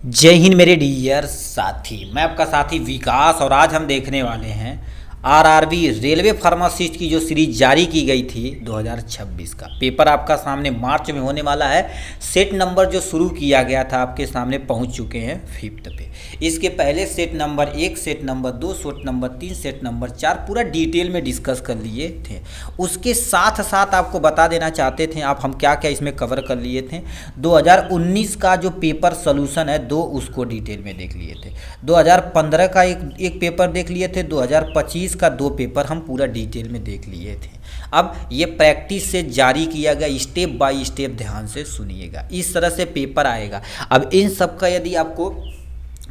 जय हिंद मेरे डियर साथी। मैं आपका साथी विकास और आज हम देखने वाले हैं आरआरबी रेलवे फार्मासिस्ट की जो सीरीज जारी की गई थी 2026 का पेपर आपका सामने मार्च में होने वाला है। सेट नंबर जो शुरू किया गया था आपके सामने पहुंच चुके हैं 5th पे। इसके पहले set number 1, set number 2, set number 3, set number 4 पूरा डिटेल में डिस्कस कर लिए थे। उसके साथ साथ आपको बता देना चाहते थे आप हम क्या क्या इसमें कवर कर लिए थे। 2019 का जो पेपर सोल्यूशन है उसको डिटेल में देख लिए थे। 2015 का एक पेपर देख लिए थे। 2025 का 2 पेपर हम पूरा डिटेल में देख लिए थे। अब ये प्रैक्टिस से जारी किया गया, स्टेप बाय स्टेप ध्यान से सुनिएगा। इस तरह से पेपर आएगा। अब इन सब का यदि आपको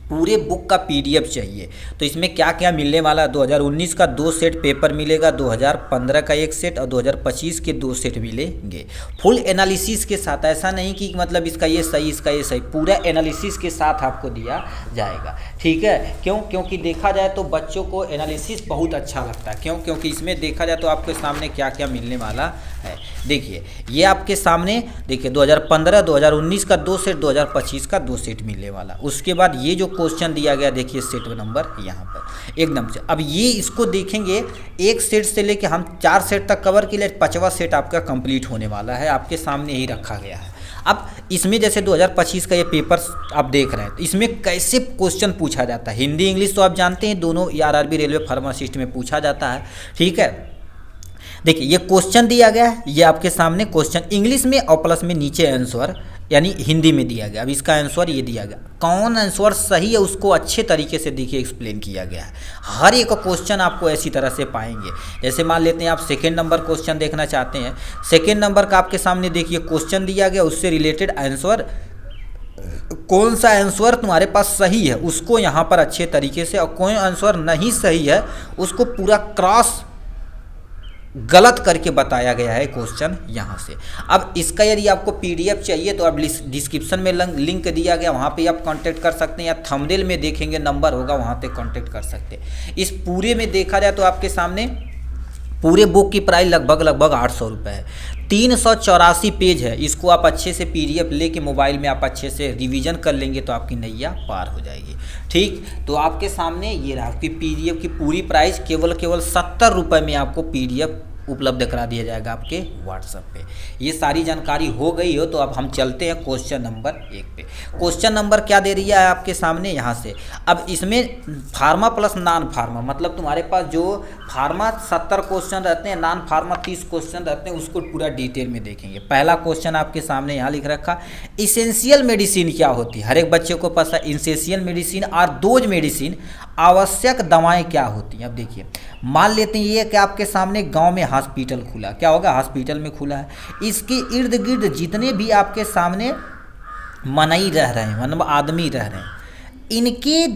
पूरे बुक का पीडीएफ चाहिए तो इसमें क्या क्या मिलने वाला है। 2019 का 2 सेट पेपर मिलेगा, 2015 का 1 सेट और 2025 के 2 सेट मिलेंगे फुल एनालिसिस के साथ। ऐसा नहीं कि मतलब इसका ये सही इसका ये सही, पूरा एनालिसिस के साथ आपको दिया जाएगा। ठीक है, क्योंकि देखा जाए तो बच्चों को एनालिसिस बहुत अच्छा लगता है। क्योंकि इसमें देखा जाए तो आपके सामने क्या क्या मिलने वाला है। देखिए ये आपके सामने देखिए 2015 2019 का 2 सेट, 2025 का 2 सेट मिलने वाला। उसके बाद ये जो क्वेश्चन दिया गया देखिए सेट नंबर यहाँ पर एकदम से। अब ये इसको देखेंगे, एक सेट से लेके हम 4 सेट तक कवर के लिए 5वां सेट आपका कंप्लीट होने वाला है, आपके सामने ही रखा गया है। अब इसमें जैसे 2025 का ये पेपर आप देख रहे हैं, इसमें कैसे क्वेश्चन पूछा जाता है। हिंदी इंग्लिश तो आप जानते हैं, दोनों आरआरबी रेलवे फार्मासिस्ट में पूछा जाता है। ठीक है, देखिए ये क्वेश्चन दिया गया है, ये आपके सामने क्वेश्चन इंग्लिश में और प्लस में नीचे आंसर यानी हिंदी में दिया गया। अब इसका आंसर ये दिया गया, कौन आंसर सही है उसको अच्छे तरीके से देखिए एक्सप्लेन किया गया है। हर एक क्वेश्चन आपको ऐसी तरह से पाएंगे। जैसे मान लेते हैं आप सेकेंड नंबर क्वेश्चन देखना चाहते हैं, सेकेंड नंबर का आपके सामने देखिए क्वेश्चन दिया गया, उससे रिलेटेड आंसर कौन सा आंसर तुम्हारे पास सही है उसको यहाँ पर अच्छे तरीके से, और कौन आंसर नहीं सही है उसको पूरा क्रॉस गलत करके बताया गया है क्वेश्चन यहाँ से। अब इसका यदि आपको पीडीएफ चाहिए तो आप डिस्क्रिप्शन में लिंक दिया गया, वहाँ पे आप कांटेक्ट कर सकते हैं, या थंबनेल में देखेंगे नंबर होगा वहाँ पे कांटेक्ट कर सकते हैं। इस पूरे में देखा जाए तो आपके सामने पूरे बुक की प्राइस लगभग 800 रुपये है। 384 पेज है। इसको आप अच्छे से पीडीएफ लेके मोबाइल में आप अच्छे से रिवीजन कर लेंगे तो आपकी नैया पार हो जाएगी। ठीक, तो आपके सामने ये रहा आपकी पीडीएफ की पूरी प्राइस केवल 70 रुपये में आपको पीडीएफ उपलब्ध करा दिया जाएगा आपके व्हाट्सएप पे। ये सारी जानकारी हो गई हो तो अब हम चलते हैं क्वेश्चन नंबर 1 पे। क्वेश्चन नंबर क्या दे रही है आपके सामने यहाँ से। अब इसमें फार्मा प्लस नॉन फार्मा, मतलब तुम्हारे पास जो फार्मा 70 क्वेश्चन रहते हैं, नॉन फार्मा 30 क्वेश्चन रहते हैं, उसको पूरा डिटेल में देखेंगे। पहला क्वेश्चन आपके सामने यहाँ लिख रखा, इसेंशियल मेडिसिन क्या होती है। हर एक बच्चे को पता है इसेंशियल मेडिसिन और डोज मेडिसिन, आवश्यक दवाएं क्या होती हैं। अब देखिए मान लेते हैं ये कि आपके सामने गांव में हॉस्पिटल खुला, क्या होगा हॉस्पिटल में खुला है, इसके इर्द गिर्द जितने भी आपके सामने मनई रह रहे हैं, मतलब आदमी रह रहे हैं, इनके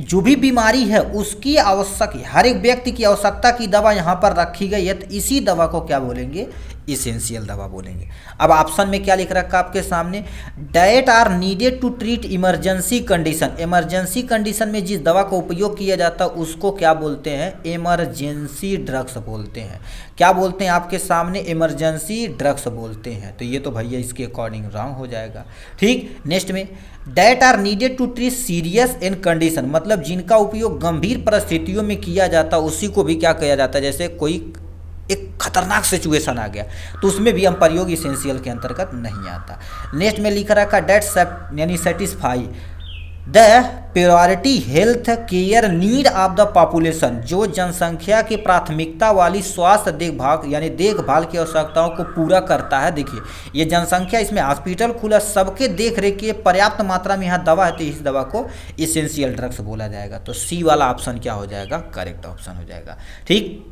जो भी बीमारी है उसकी आवश्यक, हर एक व्यक्ति की आवश्यकता की दवा यहाँ पर रखी गई है, तो इसी दवा को क्या बोलेंगे, इसेंशियल दवा बोलेंगे। अब ऑप्शन में क्या लिख रखा आपके सामने, diet are needed to treat emergency condition. Emergency condition में जिस दवा का उपयोग किया जाता है उसको क्या बोलते हैं, इमरजेंसी ड्रग्स बोलते हैं। क्या बोलते हैं आपके सामने, इमरजेंसी ड्रग्स बोलते हैं। तो ये तो भैया इसके अकॉर्डिंग रॉन्ग हो जाएगा। ठीक, नेक्स्ट में diet are needed to treat serious in condition, मतलब जिनका उपयोग गंभीर परिस्थितियों में किया जाता है उसी को भी क्या किया जाता है, जैसे कोई एक खतरनाक सिचुएशन आ गया तो उसमें भी हम प्रयोग इसेंशियल के अंतर्गत नहीं आता। नेक्स्ट में लिख रखा डेट यानी satisfy the priority health care need of the population, जो जनसंख्या की प्राथमिकता वाली स्वास्थ्य देखभाल यानी देखभाल की आवश्यकताओं को पूरा करता है। देखिए ये जनसंख्या, इसमें हॉस्पिटल खुला, सबके देख रेख की पर्याप्त मात्रा में यहाँ दवा है तो इस दवा को इसेंशियल ड्रग्स बोला जाएगा। तो सी वाला ऑप्शन क्या हो जाएगा, करेक्ट ऑप्शन हो जाएगा। ठीक,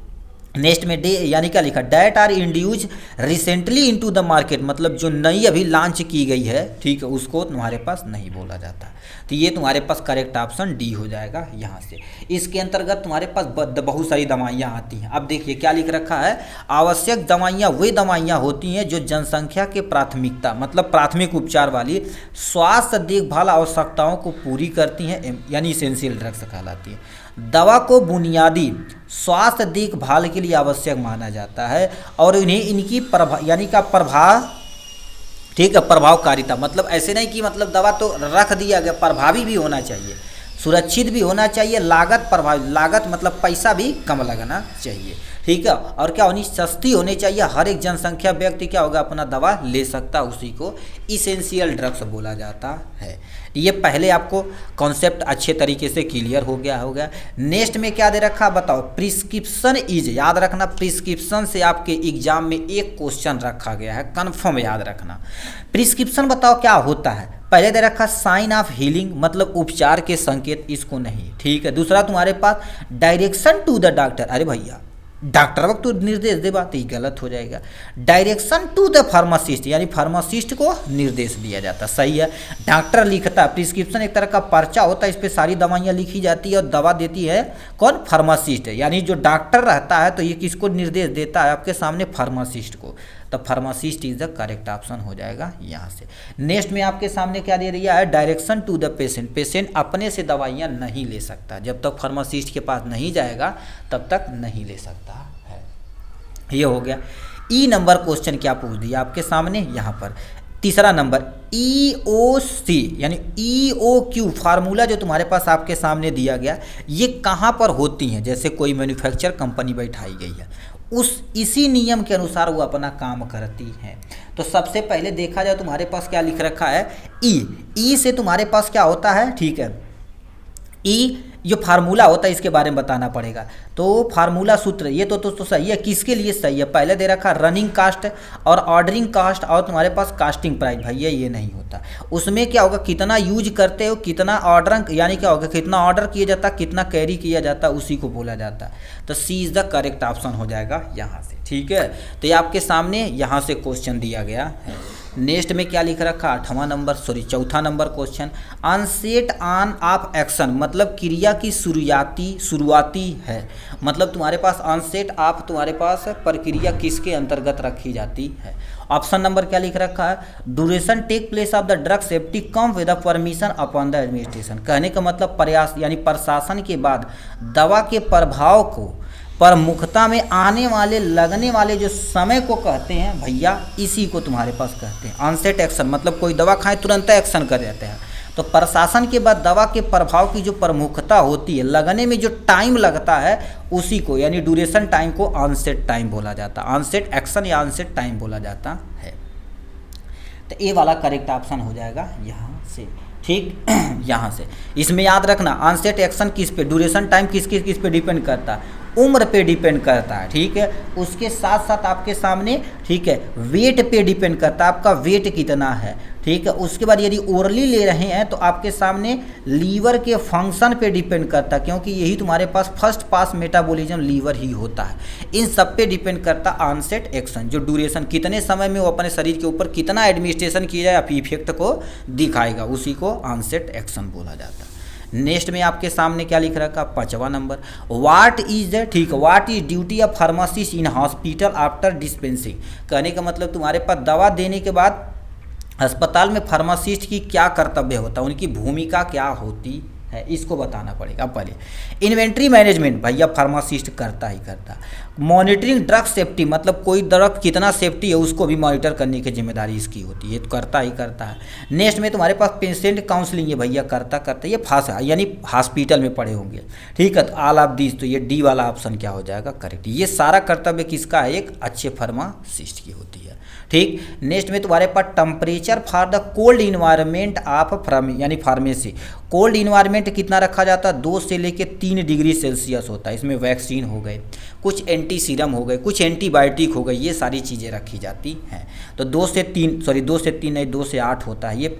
नेक्स्ट में डे यानी क्या लिखा, diet are induce recently into the market, मतलब जो नई अभी लॉन्च की गई है, ठीक है, उसको तुम्हारे पास नहीं बोला जाता। तो ये तुम्हारे पास करेक्ट ऑप्शन डी हो जाएगा यहाँ से। इसके अंतर्गत तुम्हारे पास बहुत सारी दवाइयाँ आती हैं। अब देखिए क्या लिख रखा है, आवश्यक दवाइयाँ वे दवाइयाँ होती हैं जो जनसंख्या के प्राथमिकता मतलब प्राथमिक उपचार वाली स्वास्थ्य देखभाल आवश्यकताओं को पूरी करती हैं, यानी इसेंशियल ड्रग्स कहलाती है। दवा को बुनियादी स्वास्थ्य देखभाल के लिए आवश्यक माना जाता है और इन्हें इनकी यानी का प्रभाव ठीक है। प्रभावकारिता मतलब ऐसे नहीं कि मतलब दवा तो रख दिया गया, प्रभावी भी होना चाहिए, सुरक्षित भी होना चाहिए, लागत प्रभावी, लागत मतलब पैसा भी कम लगना चाहिए, ठीक है। और क्या होनी, सस्ती होनी चाहिए, हर एक जनसंख्या व्यक्ति क्या होगा अपना दवा ले सकता, उसी को इसेंशियल ड्रग्स बोला जाता है। ये पहले आपको कॉन्सेप्ट अच्छे तरीके से क्लियर हो गया। नेक्स्ट में क्या दे रखा बताओ, प्रिस्क्रिप्शन इज, याद रखना प्रिस्क्रिप्शन से आपके एग्जाम में एक क्वेश्चन रखा गया है, कन्फर्म याद रखना। प्रिस्क्रिप्शन बताओ क्या होता है, पहले दे रखा साइन ऑफ हीलिंग मतलब उपचार के संकेत, इसको नहीं, ठीक है। दूसरा तुम्हारे पास डायरेक्शन टू द डॉक्टर, अरे भैया डॉक्टर वक्त तो निर्देश दे, बात ही गलत हो जाएगा। डायरेक्शन टू द फार्मासिस्ट यानी फार्मासिस्ट को निर्देश दिया जाता, सही है। डॉक्टर लिखता है, प्रिस्क्रिप्शन एक तरह का पर्चा होता है, इस पर सारी दवाइयाँ लिखी जाती है और दवा देती है कौन, फार्मासिस्ट है, यानी जो डॉक्टर रहता है तो ये किसको निर्देश देता है आपके सामने, फार्मासिस्ट को। तो pharmacist is the correct option हो जाएगा यहाँ से। नेक्स्ट में आपके सामने क्या दे रही है, direction to the patient, patient अपने से दवाइयाँ नहीं ले सकता, जब तक फार्मासिस्ट के पास नहीं जाएगा तब तक नहीं ले सकता है। ये हो गया। ई नंबर क्वेश्चन क्या पूछ दिया आपके सामने यहाँ पर, तीसरा नंबर EOC यानी EOQ फार्मूला जो तुम्हारे पास आपके सामने दिया गया, ये कहाँ पर होती हैं, जैसे कोई मैन्युफैक्चर कंपनी बैठाई गई है, इसी नियम के अनुसार वो अपना काम करती हैं। तो सबसे पहले देखा जाए तुम्हारे पास क्या लिख रखा है, ई से तुम्हारे पास क्या होता है, ठीक है, ई जो फार्मूला होता है इसके बारे में बताना पड़ेगा। तो फार्मूला सूत्र ये तो सही है, किसके लिए सही है, पहले दे रखा रनिंग कास्ट और ऑर्डरिंग कास्ट और तुम्हारे पास कास्टिंग प्राइस, भैया ये नहीं होता। उसमें क्या होगा, कितना यूज करते हो, कितना ऑर्डर यानी क्या होगा, कितना ऑर्डर किया जाता, कितना कैरी किया जाता, उसी को बोला जाता। तो सी इज़ द करेक्ट ऑप्शन हो जाएगा यहाँ से, ठीक है। तो ये आपके सामने यहाँ से क्वेश्चन दिया गया है। नेक्स्ट में क्या लिख रखा, चौथा number question, onset on of action मतलब क्रिया की शुरुआती है, मतलब तुम्हारे पास अनसेट ऑफ तुम्हारे पास प्रक्रिया किसके अंतर्गत रखी जाती है। ऑप्शन नंबर क्या लिख रखा है, duration take place of the drug safety come with the permission upon the administration, कहने का मतलब प्रयास यानी प्रशासन के बाद दवा के प्रभाव को प्रमुखता में आने वाले लगने वाले जो समय को कहते हैं भैया, इसी को तुम्हारे पास कहते हैं ऑनसेट एक्शन, मतलब कोई दवा खाएं तुरंत एक्शन कर जाते हैं। तो प्रशासन के बाद दवा के प्रभाव की जो प्रमुखता होती है, लगने में जो टाइम लगता है, उसी को यानी ड्यूरेशन टाइम को ऑनसेट टाइम बोला जाता है, ऑनसेट एक्शन या ऑनसेट टाइम बोला जाता है। तो ये वाला करेक्ट ऑप्शन हो जाएगा यहाँ से, ठीक। यहाँ से इसमें याद रखना ऑनसेट एक्शन किस पे, ड्यूरेशन टाइम किस पे डिपेंड करता है, उम्र पे डिपेंड करता है, ठीक है। उसके साथ साथ आपके सामने, ठीक है, वेट पे डिपेंड करता है, आपका वेट कितना है, ठीक है। उसके बाद यदि ओरली ले रहे हैं तो आपके सामने लीवर के फंक्शन पे डिपेंड करता है, क्योंकि यही तुम्हारे पास फर्स्ट पास मेटाबॉलिज्म लीवर ही होता है। इन सब पे डिपेंड करता ऑनसेट एक्शन, जो ड्यूरेशन कितने समय में वो अपने शरीर के ऊपर कितना एडमिनिस्ट्रेशन किया जाए अपनी इफेक्ट को दिखाएगा, उसी को ऑनसेट एक्शन बोला जाता है। नेक्स्ट में आपके सामने क्या लिख रखा, पांचवा नंबर, व्हाट इज द, ठीक, what is duty of pharmacist in hospital after dispensing, कहने का मतलब तुम्हारे पास दवा देने के बाद अस्पताल में फार्मासिस्ट की क्या कर्तव्य होता है, उनकी भूमिका क्या होती है, इसको बताना पड़ेगा पहले। इन्वेंट्री मैनेजमेंट भैया फार्मासिस्ट करता ही करता। मॉनिटरिंग ड्रग सेफ्टी मतलब कोई ड्रग कितना सेफ्टी है उसको भी मॉनिटर करने की जिम्मेदारी इसकी होती है, तो करता ही करता है। नेक्स्ट में तुम्हारे पास पेशेंट काउंसलिंग है भैया करता ये फास यानी हॉस्पिटल में पढ़े होंगे, ठीक है। तो ऑल ऑफ दिस, तो ये डी वाला ऑप्शन क्या हो जाएगा करेक्ट। ये सारा कर्तव्य किसका है, एक अच्छे फार्मासिस्ट की होती है, ठीक। नेक्स्ट में तुम्हारे पास temperature for the cold environment of यानी फार्मेसी, कोल्ड इन्वायरमेंट कितना रखा जाता है, 2 से लेकर 3 डिग्री सेल्सियस होता है। इसमें वैक्सीन हो गए, कुछ एंटी सीरम हो गए, कुछ एंटीबायोटिक हो गए, ये सारी चीज़ें रखी जाती हैं। तो 2 से 8 होता है ये,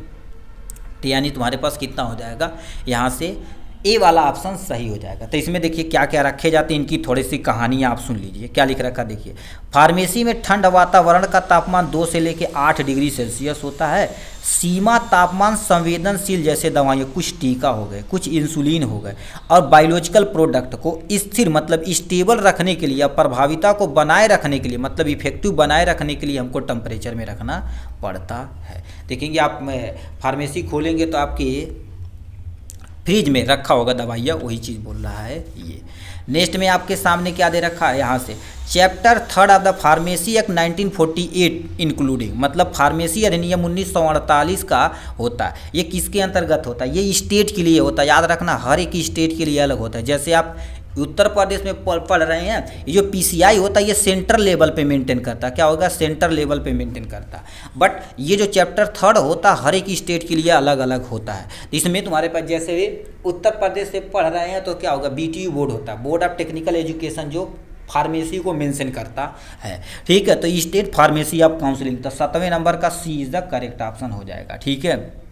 यानी तुम्हारे पास कितना हो जाएगा यहाँ से, ए वाला ऑप्शन सही हो जाएगा। तो इसमें देखिए क्या क्या रखे जाते हैं, इनकी थोड़ी सी कहानियाँ आप सुन लीजिए। क्या लिख रखा देखिए, फार्मेसी में ठंड वातावरण का तापमान 2 से लेकर 8 डिग्री सेल्सियस होता है। सीमा तापमान संवेदनशील जैसे दवाइयाँ, कुछ टीका हो गए, कुछ इंसुलिन हो गए, और बायोलॉजिकल प्रोडक्ट को स्थिर मतलब स्टेबल रखने के लिए या प्रभाविता को बनाए रखने के लिए मतलब इफेक्टिव बनाए रखने के लिए हमको टेम्परेचर में रखना पड़ता है। देखेंगे आप फार्मेसी खोलेंगे तो आपकी फ्रिज में रखा होगा दवाइयाँ, वही चीज़ बोल रहा है ये। नेक्स्ट में आपके सामने क्या दे रखा है यहाँ से, chapter 3 of the pharmacy act 1948 including, मतलब फार्मेसी अधिनियम 1948 का होता है। ये किसके अंतर्गत होता है, ये स्टेट के लिए होता है, याद रखना हर एक स्टेट के लिए अलग होता है। जैसे आप उत्तर प्रदेश में पढ़ रहे हैं, ये जो पीसीआई होता है ये सेंट्रल लेवल पे मेंटेन करता है, क्या होगा, सेंट्रल लेवल पे मेंटेन करता है। बट ये जो चैप्टर 3 होता है हर एक स्टेट के लिए अलग अलग होता है। तो इसमें तुम्हारे पास जैसे भी उत्तर प्रदेश से पढ़ रहे हैं तो क्या होगा, बीटीयू बोर्ड होता है, बोर्ड ऑफ टेक्निकल एजुकेशन, जो फार्मेसी को मेंशन करता है। ठीक है, तो स्टेट फार्मेसी ऑफ काउंसिलिंग, तो 7वें नंबर का सी इज द करेक्ट ऑप्शन हो जाएगा। ठीक है,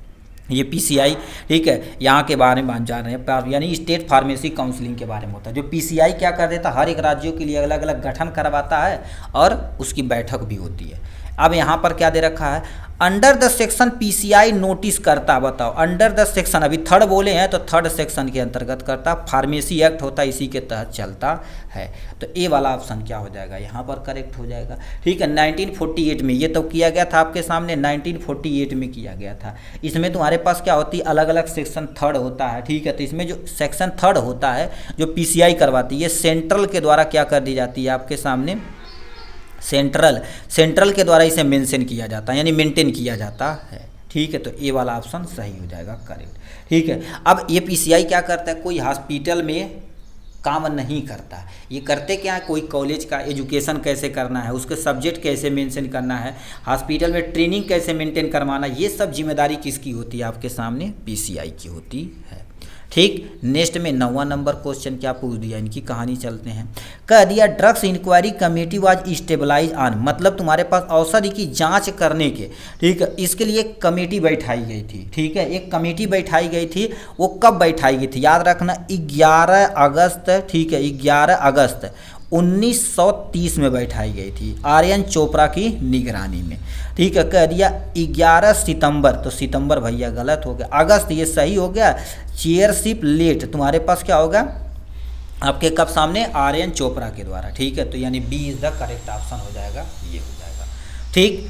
ये पीसीआई, ठीक है, यहाँ के बारे में जान रहे हैं, यानी स्टेट फार्मेसी काउंसिलिंग के बारे में होता है। जो पीसीआई क्या कर देता है, हर एक राज्यों के लिए अलग अलग गठन करवाता है और उसकी बैठक भी होती है। अब यहाँ पर क्या दे रखा है, under the section PCI notice करता, बताओ अंडर द सेक्शन, अभी थर्ड बोले हैं तो थर्ड सेक्शन के अंतर्गत करता, फार्मेसी एक्ट होता है इसी के तहत चलता है। तो ए वाला ऑप्शन क्या हो जाएगा, यहाँ पर करेक्ट हो जाएगा। ठीक है, 1948 में ये तो किया गया था आपके सामने, 1948 में किया गया था। इसमें तुम्हारे पास क्या होती है, अलग अलग सेक्शन थर्ड होता है। ठीक है, तो इसमें जो सेक्शन थर्ड होता है जो पीसीआई करवाती है, सेंट्रल के द्वारा क्या कर दी जाती है आपके सामने, सेंट्रल के द्वारा इसे मेंशन किया जाता है, यानी मेंटेन किया जाता है। ठीक है, तो ए वाला ऑप्शन सही हो जाएगा करेक्ट। ठीक है, अब ये पीसीआई क्या करता है, कोई हॉस्पिटल में काम नहीं करता, ये करते क्या है, कोई कॉलेज का एजुकेशन कैसे करना है, उसके सब्जेक्ट कैसे मेंशन करना है, हॉस्पिटल में ट्रेनिंग कैसे मेंटेन करवाना, ये सब जिम्मेदारी किसकी होती है, आपके सामने पीसीआई की होती है। ठीक, नेक्स्ट में 9वां नंबर क्वेश्चन क्या पूछ दिया, इनकी कहानी चलते हैं। कह दिया drugs inquiry committee was stabilize on, मतलब तुम्हारे पास औषधि की जांच करने के, ठीक है, इसके लिए एक कमेटी बैठाई गई थी। ठीक है, एक कमेटी बैठाई गई थी, वो कब बैठाई गई थी, याद रखना 11 अगस्त, ठीक है, 11 अगस्त 1930 में बैठाई गई थी, आर्यन चोपड़ा की निगरानी में। ठीक है, कह दिया 11 सितंबर, तो सितंबर भैया गलत हो गया, अगस्त ये सही हो गया, चेयरशिप लेट तुम्हारे पास क्या होगा आपके कब सामने, आर्यन चोपड़ा के द्वारा। ठीक है, तो यानी B is the correct option हो जाएगा, ये हो जाएगा। ठीक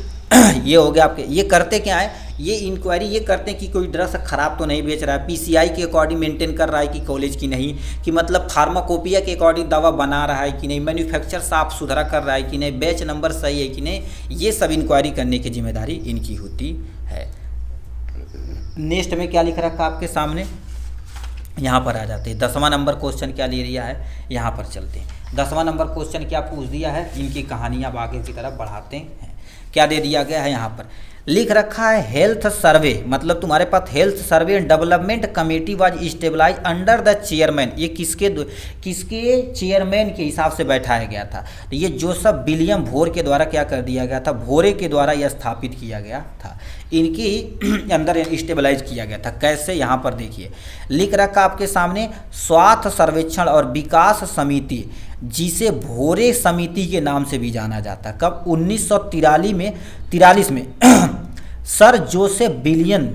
ये हो गया आपके। ये करते क्या है, ये इंक्वायरी ये करते हैं कि कोई ड्रग्स खराब तो नहीं बेच रहा है, पीसीआई के अकॉर्डिंग मेंटेन कर रहा है कि कॉलेज की नहीं, कि मतलब फार्माकोपिया के अकॉर्डिंग दवा बना रहा है कि नहीं, मैन्युफैक्चर साफ सुथरा कर रहा है कि नहीं, बैच नंबर सही है कि नहीं, ये सब इंक्वायरी करने की जिम्मेदारी इनकी होती है। नेक्स्ट में क्या लिख रखा आपके सामने, यहाँ पर आ जाते हैं। 10वां नंबर क्वेश्चन क्या ले लिया है, यहाँ पर चलते हैं। 10वां नंबर क्वेश्चन क्या पूछ दिया है, इनकी कहानियाँ आगे की तरफ बढ़ाते हैं। क्या दे दिया गया है, यहाँ पर लिख रखा है हेल्थ सर्वे, मतलब तुम्हारे पास health survey and development committee was stabilize under the chairman, ये किसके चेयरमैन के हिसाब से बैठाया गया था, तो ये जोसेफ विलियम भोर के द्वारा क्या कर दिया गया था, भोरे के द्वारा यह स्थापित किया गया था, इनके अंदर स्टेबलाइज किया गया था। कैसे, यहाँ पर देखिए लिख रखा आपके सामने, स्वास्थ्य सर्वेक्षण और विकास समिति, जिसे भोरे समिति के नाम से भी जाना जाता है, कब 1943 में सर जोसेफ विलियम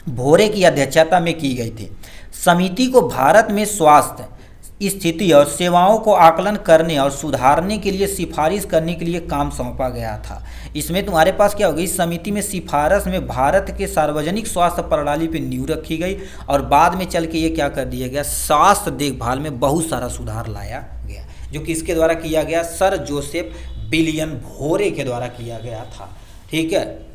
भोरे की अध्यक्षता में की गई थी। समिति को भारत में स्वास्थ्य स्थिति और सेवाओं को आकलन करने और सुधारने के लिए सिफारिश करने के लिए काम सौंपा गया था। इसमें तुम्हारे पास क्या होगा, इस समिति में सिफारिश में भारत के सार्वजनिक स्वास्थ्य प्रणाली पर नींव रखी गई और बाद में चल के ये क्या कर दिया गया, स्वास्थ्य देखभाल में बहुत सारा सुधार लाया गया, जो किसके द्वारा किया गया, सर जोसेफ विलियम भोरे के द्वारा किया गया था। ठीक है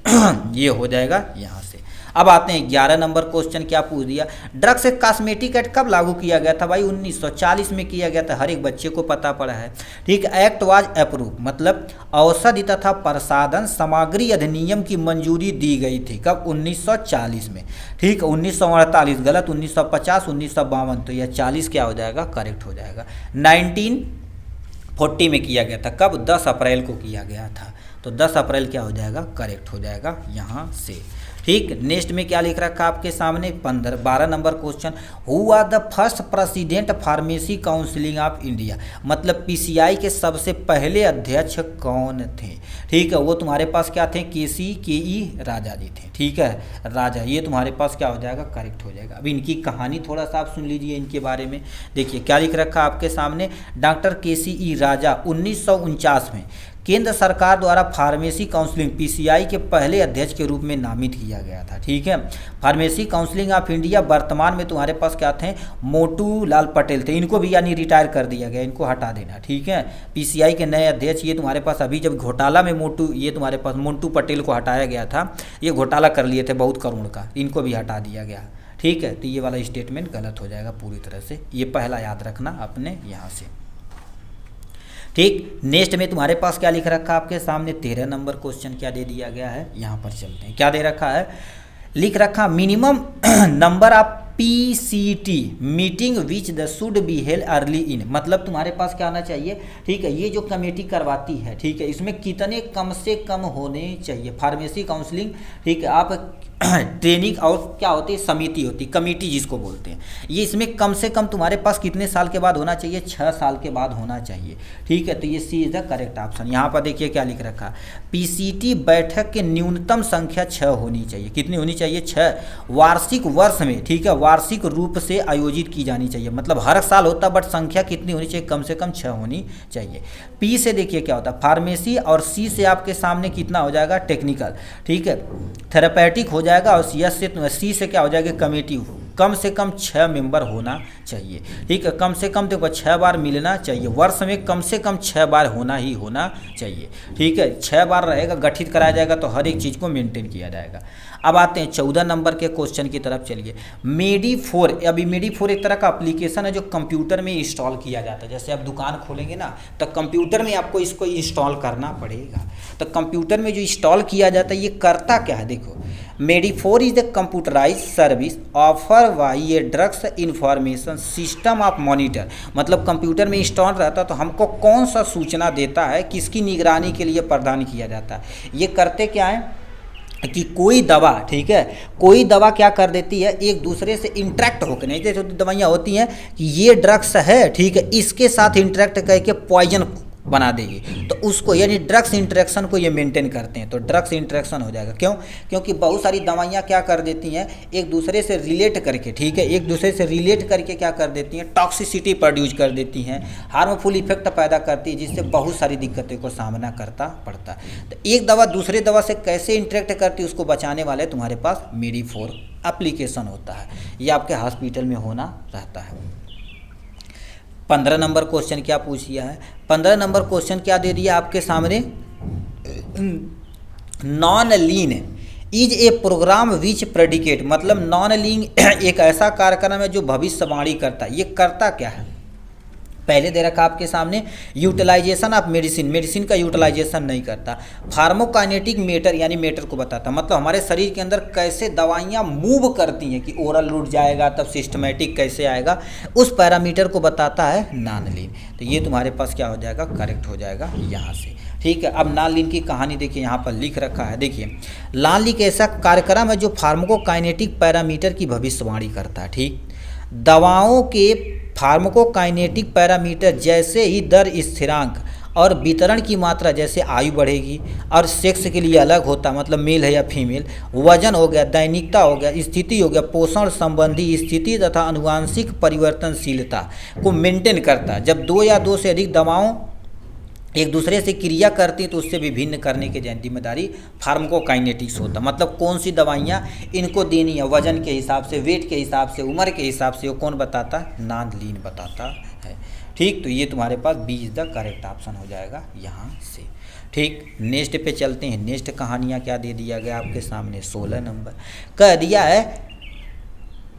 ये हो जाएगा यहाँ से। अब आते हैं 11 नंबर क्वेश्चन क्या पूछ दिया, ड्रग्स कॉस्मेटिक एक्ट कब लागू किया गया था, भाई 1940 में किया गया था, हर एक बच्चे को पता पड़ा है। ठीक, एक्ट वाज अप्रूव, मतलब औषधि तथा प्रसाधन सामग्री अधिनियम की मंजूरी दी गई थी, कब 1940 में। ठीक, 1948 गलत, 1950 1952, तो यह 40 क्या हो जाएगा, करेक्ट हो जाएगा। 1940 में किया गया था, कब, 10 अप्रैल को किया गया था, तो 10 अप्रैल क्या हो जाएगा, करेक्ट हो जाएगा यहाँ से। ठीक, नेक्स्ट में क्या लिख रखा आपके सामने 12 number question, who are the first president pharmacy counselling of India, मतलब पीसीआई के सबसे पहले अध्यक्ष कौन थे। ठीक है, वो तुम्हारे पास क्या थे, के.ई. राजा जी थे। ठीक है, राजा, ये तुम्हारे पास क्या हो जाएगा, करेक्ट हो जाएगा। अब इनकी कहानी थोड़ा सा आप सुन लीजिए इनके बारे में। देखिए क्या लिख रखा आपके सामने, डॉक्टर के.सी.ई. राजा 1949 में केंद्र सरकार द्वारा फार्मेसी काउंसिलिंग पीसीआई के पहले अध्यक्ष के रूप में नामित किया गया था। ठीक है, फार्मेसी काउंसिलिंग ऑफ इंडिया वर्तमान में तुम्हारे पास क्या थे, मोटू लाल पटेल थे, इनको भी यानी रिटायर कर दिया गया, इनको हटा देना। ठीक है, पीसीआई के नए अध्यक्ष ये तुम्हारे पास अभी जब घोटाला में ये तुम्हारे पास मोंटू पटेल को हटाया गया था, ये घोटाला कर लिए थे बहुत करोड़ का, इनको भी हटा दिया गया। ठीक है, तो ये वाला स्टेटमेंट गलत हो जाएगा पूरी तरह से, ये पहला याद रखना अपने यहाँ से। ठीक, नेक्स्ट में तुम्हारे पास क्या लिख रखा है आपके सामने, 13 नंबर क्वेश्चन क्या दे दिया गया है, यहाँ पर चलते हैं। क्या दे रखा है, लिख रखा minimum number of PCT meeting which the should be held early in, मतलब तुम्हारे पास क्या आना चाहिए। ठीक है, ये जो कमेटी करवाती है, ठीक है, इसमें कितने कम से कम होने चाहिए फार्मेसी काउंसलिंग। ठीक है, आप ट्रेनिंग और क्या होती है, समिति होती, कमेटी जिसको बोलते हैं, ये इसमें कम से कम तुम्हारे पास कितने साल के बाद होना चाहिए, 6 साल के बाद होना चाहिए। ठीक है, तो ये सी इज द करेक्ट ऑप्शन। यहाँ पर देखिए क्या लिख रखा, PCT बैठक की न्यूनतम संख्या 6 होनी चाहिए। कितनी होनी चाहिए, 6 वार्षिक वर्ष में। ठीक है, वार्षिक रूप से आयोजित की जानी चाहिए, मतलब हर साल होता, बट संख्या कितनी होनी चाहिए, कम से कम 6 होनी चाहिए। P से देखिए क्या होता है, फार्मेसी, और C से आपके सामने कितना हो जाएगा, टेक्निकल। ठीक है, थेरापेटिक हो जाएगा, और C से क्या हो जाएगा, कमेटी। कम से कम 6 मेंबर होना चाहिए। ठीक है, कम से कम देखो 6 बार मिलना चाहिए, वर्ष में कम से कम 6 बार होना ही होना चाहिए। ठीक है, 6 बार रहेगा, गठित कराया जाएगा, तो हर एक चीज़ को मेंटेन किया जाएगा। अब आते हैं 14 नंबर के क्वेश्चन की तरफ, चलिए। मेडी4, अभी मेडी4 एक तरह का एप्लीकेशन है जो कंप्यूटर में इंस्टॉल किया जाता है। जैसे आप दुकान खोलेंगे ना, तो कंप्यूटर में आपको इसको इंस्टॉल करना पड़ेगा। तो कंप्यूटर में जो इंस्टॉल किया जाता है, ये करता क्या है, देखो। मेडी4 is the computerize service offer by a drugs information system of monitor, मतलब कंप्यूटर में इंस्टॉल रहता है तो हमको कौन सा सूचना देता है, किसकी निगरानी के लिए प्रदान किया जाता है। ये करते क्या है कि कोई दवा, ठीक है, कोई दवा क्या कर देती है, एक दूसरे से इंटरेक्ट होकर, नहीं जैसे दवाइयाँ होती हैं कि ये ड्रग्स है, ठीक है, इसके साथ इंटरेक्ट करके पॉइजन बना देगी, तो उसको यानी ड्रग्स इंटरेक्शन को ये मेंटेन करते हैं, तो ड्रग्स इंटरेक्शन हो जाएगा। क्यों, क्योंकि बहुत सारी दवाइयाँ क्या कर देती हैं, एक दूसरे से रिलेट करके, ठीक है, एक दूसरे से रिलेट करके क्या कर देती हैं, टॉक्सिसिटी प्रोड्यूस कर देती हैं, हार्मफुल इफेक्ट पैदा करती है, जिससे बहुत सारी दिक्कतों को सामना करता पड़ता है। तो एक दवा दूसरे दवा से कैसे इंटरेक्ट करती है, उसको बचाने वाले तुम्हारे पास मेडी4 एप्लीकेशन होता है, ये आपके हॉस्पिटल में होना रहता है। 15 नंबर क्वेश्चन क्या पूछ लिया है, 15 नंबर क्वेश्चन क्या दे दिया आपके सामने, non lean is a program which predicate, मतलब नॉन लीन एक ऐसा कार्यक्रम है जो भविष्यवाणी करता है। ये करता क्या है, पहले दे रखा आपके सामने यूटिलाइजेशन ऑफ मेडिसिन, मेडिसिन का यूटिलाइजेशन नहीं करता। फार्माकोकाइनेटिक मैटर, यानी मैटर को बताता, मतलब हमारे शरीर के अंदर कैसे दवाइयाँ मूव करती हैं, कि ओरल रूट जाएगा तब सिस्टमेटिक कैसे आएगा, उस पैरामीटर को बताता है नॉन लीन। तो ये तुम्हारे पास क्या हो जाएगा, करेक्ट हो जाएगा यहाँ से। ठीक है, अब नॉन लीन की कहानी देखिए, यहाँ पर लिख रखा है, देखिए नॉन लीन ऐसा कार्यक्रम है जो फार्माकोकाइनेटिक पैरामीटर की भविष्यवाणी करता है। ठीक, दवाओं के फार्माकोकाइनेटिक पैरामीटर जैसे ही दर स्थिरांक और वितरण की मात्रा, जैसे आयु बढ़ेगी और सेक्स के लिए अलग होता, मतलब मेल है या फीमेल, वजन हो गया, दैनिकता हो गया, स्थिति हो गया, पोषण संबंधी स्थिति तथा आनुवांशिक परिवर्तनशीलता को मेंटेन करता। जब 2 या 2 से अधिक दवाओं एक दूसरे से क्रिया करती हैं तो उससे विभिन्न करने की जिम्मेदारी फार्माकोकाइनेटिक्स होता, मतलब कौन सी दवाइयाँ इनको देनी है, वजन के हिसाब से, वेट के हिसाब से, उम्र के हिसाब से, वो कौन बताता है, नॉन लीन बताता है। ठीक, तो ये तुम्हारे पास B is the correct option हो जाएगा यहाँ से। ठीक, नेक्स्ट पे चलते हैं। नेक्स्ट कहानियाँ क्या दे दिया गया आपके सामने, 16 नंबर कह दिया है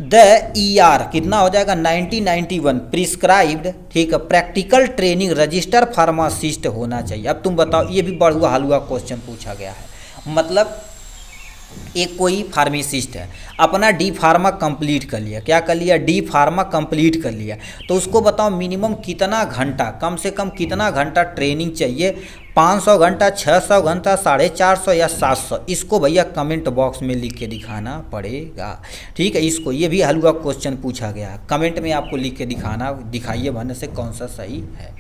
द ER कितना हो जाएगा 1991 प्रिस्क्राइब्ड, ठीक है, प्रैक्टिकल ट्रेनिंग रजिस्टर फार्मासिस्ट होना चाहिए। अब तुम बताओ, ये भी बढ़ुआ हलुआ क्वेश्चन पूछा गया है, मतलब एक कोई फार्मासिस्ट है, अपना डी फार्मा कंप्लीट कर लिया, क्या कर लिया, डी फार्मा कंप्लीट कर लिया, तो उसको बताओ मिनिमम कितना घंटा, कम से कम कितना घंटा ट्रेनिंग चाहिए, 500 घंटा, 600 घंटा, 450 या 700, इसको भैया कमेंट बॉक्स में लिख के दिखाना पड़ेगा। ठीक है, इसको, ये भी हलवा क्वेश्चन पूछा गया, कमेंट में आपको लिख के दिखाइए भरने से कौन सा सही है।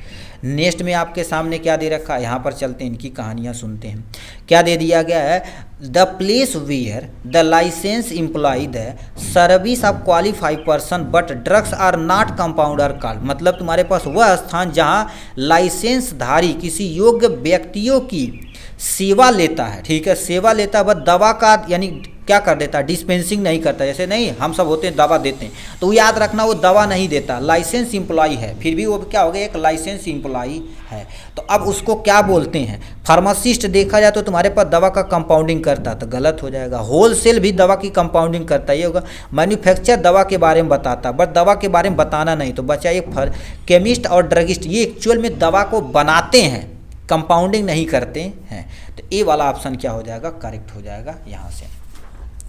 नेक्स्ट में आपके सामने क्या दे रखा है, यहाँ पर चलते हैं, इनकी कहानियाँ सुनते हैं। क्या दे दिया गया है, the place way here the licensed employee the service of qualified person but drugs are not compounder called। मतलब तुम्हारे पास वह स्थान जहाँ लाइसेंस धारी किसी योग्य व्यक्तियों की सेवा लेता है, ठीक है, सेवा लेता है, बस दवा का यानी क्या कर देता है, डिस्पेंसिंग नहीं करता। जैसे नहीं हम सब होते हैं दवा देते हैं, तो याद रखना वो दवा नहीं देता, लाइसेंस एम्प्लॉई है, फिर भी वो क्या हो गया, एक लाइसेंस एम्प्लॉई है। तो अब उसको क्या बोलते हैं, फार्मासिस्ट। देखा जाए तो तुम्हारे पास दवा का कंपाउंडिंग करता तो गलत हो जाएगा। होलसेल भी दवा की कंपाउंडिंग करता, ये होगा। मैन्युफैक्चर दवा के बारे में बताता, बट दवा के बारे में बताना नहीं। तो बचा एक केमिस्ट और ड्रगिस्ट, ये एक्चुअल में दवा को बनाते हैं, कंपाउंडिंग नहीं करते हैं। तो ए वाला ऑप्शन क्या हो जाएगा, करेक्ट हो जाएगा। यहाँ से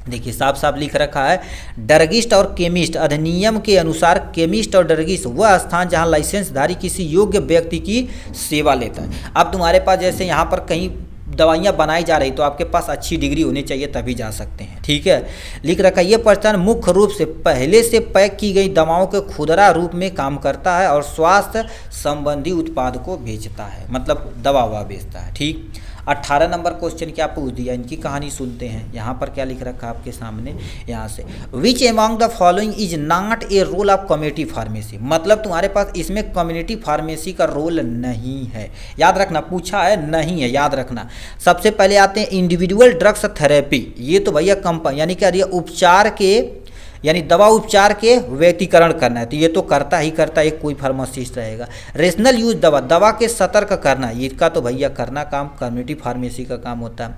देखिए साफ साफ लिख रखा है, ड्रगिस्ट और केमिस्ट अधिनियम के अनुसार केमिस्ट और ड्रगिस्ट वह स्थान जहां लाइसेंसधारी किसी योग्य व्यक्ति की सेवा लेता है। अब तुम्हारे पास जैसे यहाँ पर कहीं दवाइयाँ बनाई जा रही तो आपके पास अच्छी डिग्री होनी चाहिए तभी जा सकते हैं, ठीक है। लिख रखा है ये प्रतिष्ठान मुख्य रूप से पहले से पैक की गई दवाओं के खुदरा रूप में काम करता है और स्वास्थ्य संबंधी उत्पाद को बेचता है, मतलब दवा ववा बेचता है, ठीक। 18 नंबर क्वेश्चन क्या पूछ दिया, इनकी कहानी सुनते हैं। यहाँ पर क्या लिख रखा है आपके सामने, यहाँ से which among the following is not a role of community pharmacy. मतलब तुम्हारे पास इसमें कम्युनिटी फार्मेसी का रोल नहीं है, याद रखना, पूछा है नहीं है, याद रखना। सबसे पहले आते हैं इंडिविजुअल ड्रग्स थेरेपी, ये तो भैया यानी क्या उपचार के यानी दवा उपचार के व्यक्तिकरण करना है, तो ये तो करता ही करता है, कोई फार्मासिस्ट रहेगा। रेशनल यूज दवा के सतर्क करना, इसका तो भैया करना काम कम्युनिटी फार्मेसी का काम होता है।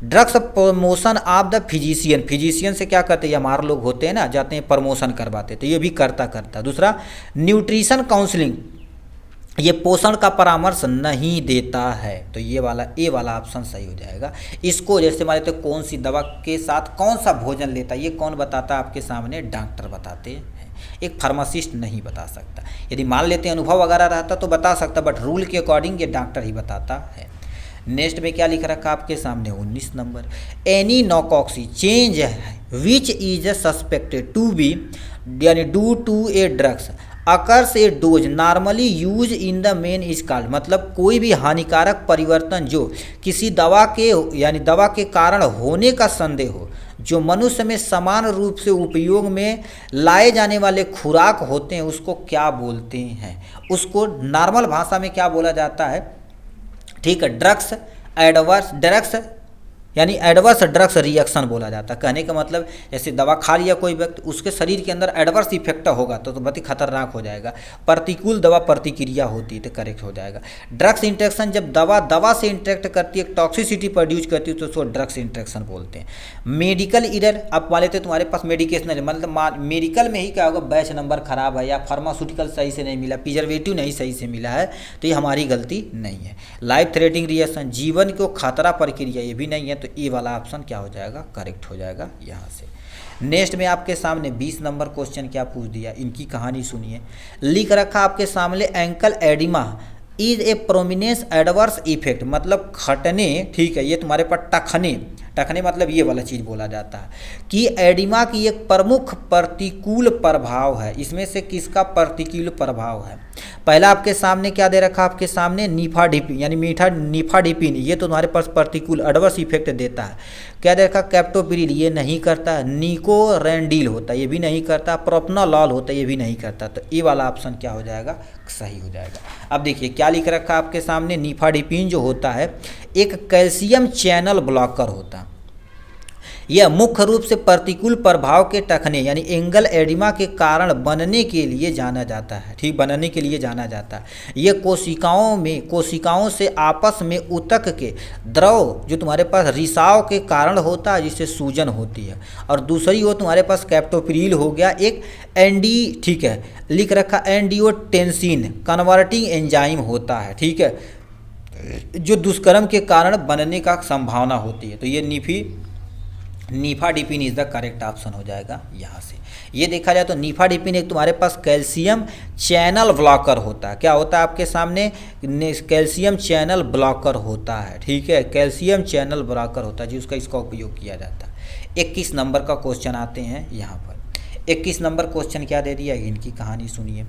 Drugs promotion of the physician से क्या करते हैं, हमारे लोग होते हैं ना, जाते हैं प्रमोशन करवाते, तो ये भी करता। दूसरा न्यूट्रिशन काउंसलिंग, ये पोषण का परामर्श नहीं देता है, तो ये वाला ए वाला ऑप्शन सही हो जाएगा। इसको जैसे मान लेते कौन सी दवा के साथ कौन सा भोजन लेता है, ये कौन बताता है आपके सामने, डॉक्टर बताते हैं, एक फार्मासिस्ट नहीं बता सकता। यदि मान लेते हैं अनुभव वगैरह रहता तो बता सकता, बट रूल के अकॉर्डिंग ये डॉक्टर ही बताता है। नेक्स्ट में क्या लिख रखा आपके सामने 19 number, any noxious change which is suspected to be यानी due to a drugs occurs a dose normally use in the man is called. मतलब कोई भी हानिकारक परिवर्तन जो किसी दवा के यानी दवा के कारण होने का संदेह हो, जो मनुष्य में समान रूप से उपयोग में लाए जाने वाले खुराक होते हैं, उसको क्या बोलते हैं, उसको नॉर्मल भाषा में क्या बोला जाता है, ठीक है, ड्रग्स यानी एडवर्स ड्रग्स रिएक्शन बोला जाता है। कहने का मतलब जैसे दवा खा लिया कोई व्यक्ति, उसके शरीर के अंदर एडवर्स इफेक्ट होगा तो बहुत ही खतरनाक हो जाएगा, प्रतिकूल दवा प्रतिक्रिया होती है, तो करेक्ट हो जाएगा। ड्रग्स इंट्रैक्शन, जब दवा से इंट्रैक्ट करती है, टॉक्सिसिटी प्रोड्यूस करती है, तो उसको ड्रग्स इंट्रैक्शन बोलते हैं। मेडिकल एरर, आप मान लेते तुम्हारे पास मेडिकेशनल मतलब मेडिकल में ही क्या होगा, बैच नंबर खराब है या फार्मास्यूटिकल सही से नहीं मिला, प्रिजर्वेटिव नहीं सही से मिला है, तो ये हमारी गलती नहीं है। लाइफ थ्रेटनिंग रिएक्शन, जीवन को खतरा प्रक्रिया, ये भी नहीं है, तो ए वाला ऑप्शन क्या हो जाएगा, करेक्ट हो जाएगा यहाँ से। नेक्स्ट में आपके सामने 20 नंबर क्वेश्चन क्या पूछ दिया, इनकी कहानी सुनिए। लिख रखा आपके सामने ankle oedema is a prominence adverse effect, मतलब खटने, ठीक है, ये तुम्हारे पास टखने मतलब ये वाला चीज़ बोला जाता है कि एडिमा की एक प्रमुख प्रतिकूल प्रभाव है। इसमें से किसका प्रतिकूल प्रभाव है, पहला आपके सामने क्या दे रखा, आपके सामने निफाडिपिन यानी निफाडिपिन, ये तो तुम्हारे पास प्रतिकूल एडवर्स इफेक्ट देता है। क्या दे रखा, कैप्टोप्रिल, ये नहीं करता। निकोरेंडिल होता है, ये भी नहीं करता। प्रोपनालॉल होता है, ये भी नहीं करता। तो ये वाला ऑप्शन क्या हो जाएगा, सही हो जाएगा। अब देखिए क्या लिख रखा आपके सामने, निफाडिपिन जो होता है एक कैल्शियम चैनल ब्लॉकर होता है। यह मुख्य रूप से प्रतिकूल प्रभाव के टखने यानी एंगल एडिमा के कारण बनने के लिए जाना जाता है, ठीक, बनने के लिए जाना जाता है। यह कोशिकाओं से आपस में ऊतक के द्रव जो तुम्हारे पास रिसाव के कारण होता है, जिससे सूजन होती है। और दूसरी वो तुम्हारे पास कैप्टोप्रिल हो गया एक ठीक है, लिख रखा एंजियोटेंसिन कन्वर्टिंग एंजाइम होता है, ठीक है, जो दुष्कर्म के कारण बनने का संभावना होती है। तो ये निफाडिपिन इज द करेक्ट ऑप्शन हो जाएगा यहाँ से। ये देखा जाए तो निफाडिपिन एक तुम्हारे पास कैल्शियम चैनल ब्लॉकर होता है। क्या होता है आपके सामने, कैल्शियम चैनल ब्लॉकर होता है, ठीक है, कैल्शियम चैनल ब्लॉकर होता है जिसका इसका उपयोग किया जाता है। 21 नंबर का क्वेश्चन आते हैं यहाँ पर। 21 नंबर क्वेश्चन क्या दे दिया, इनकी कहानी सुनिए।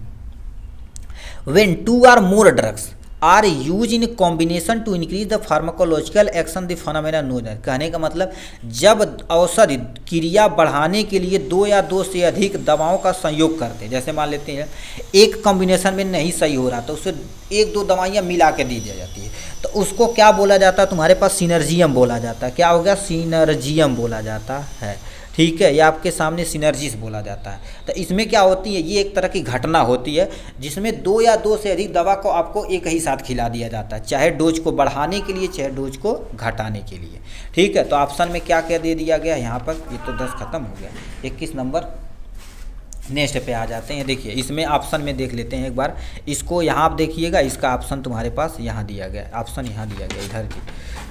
When 2 or more drugs are use in combination to increase the pharmacological action the phenomena known. कहने का मतलब जब औषधि क्रिया बढ़ाने के लिए दो या दो से अधिक दवाओं का संयोग करते हैं, जैसे मान लेते हैं एक कॉम्बिनेशन में नहीं सही हो रहा तो उससे एक दो दवाइयाँ मिला के दी जाती है, तो उसको क्या बोला जाता है, तुम्हारे पास सिनर्जियम बोला जाता है। क्या हो गया, सिनर्जियम बोला जाता है। ठीक है, ये आपके सामने सिनर्जिस बोला जाता है। तो इसमें क्या होती है, ये एक तरह की घटना होती है जिसमें दो या दो से अधिक दवा को आपको एक ही साथ खिला दिया जाता है, चाहे डोज को बढ़ाने के लिए चाहे डोज को घटाने के लिए। ठीक है, तो ऑप्शन में क्या क्या दे दिया गया यहाँ पर, ये तो 10 खत्म हो गया। 21 नंबर नेक्स्ट पे आ जाते हैं। देखिए इसमें ऑप्शन में देख लेते हैं एक बार, इसको यहाँ आप देखिएगा, इसका ऑप्शन तुम्हारे पास यहाँ दिया गया, ऑप्शन यहाँ दिया गया इधर की।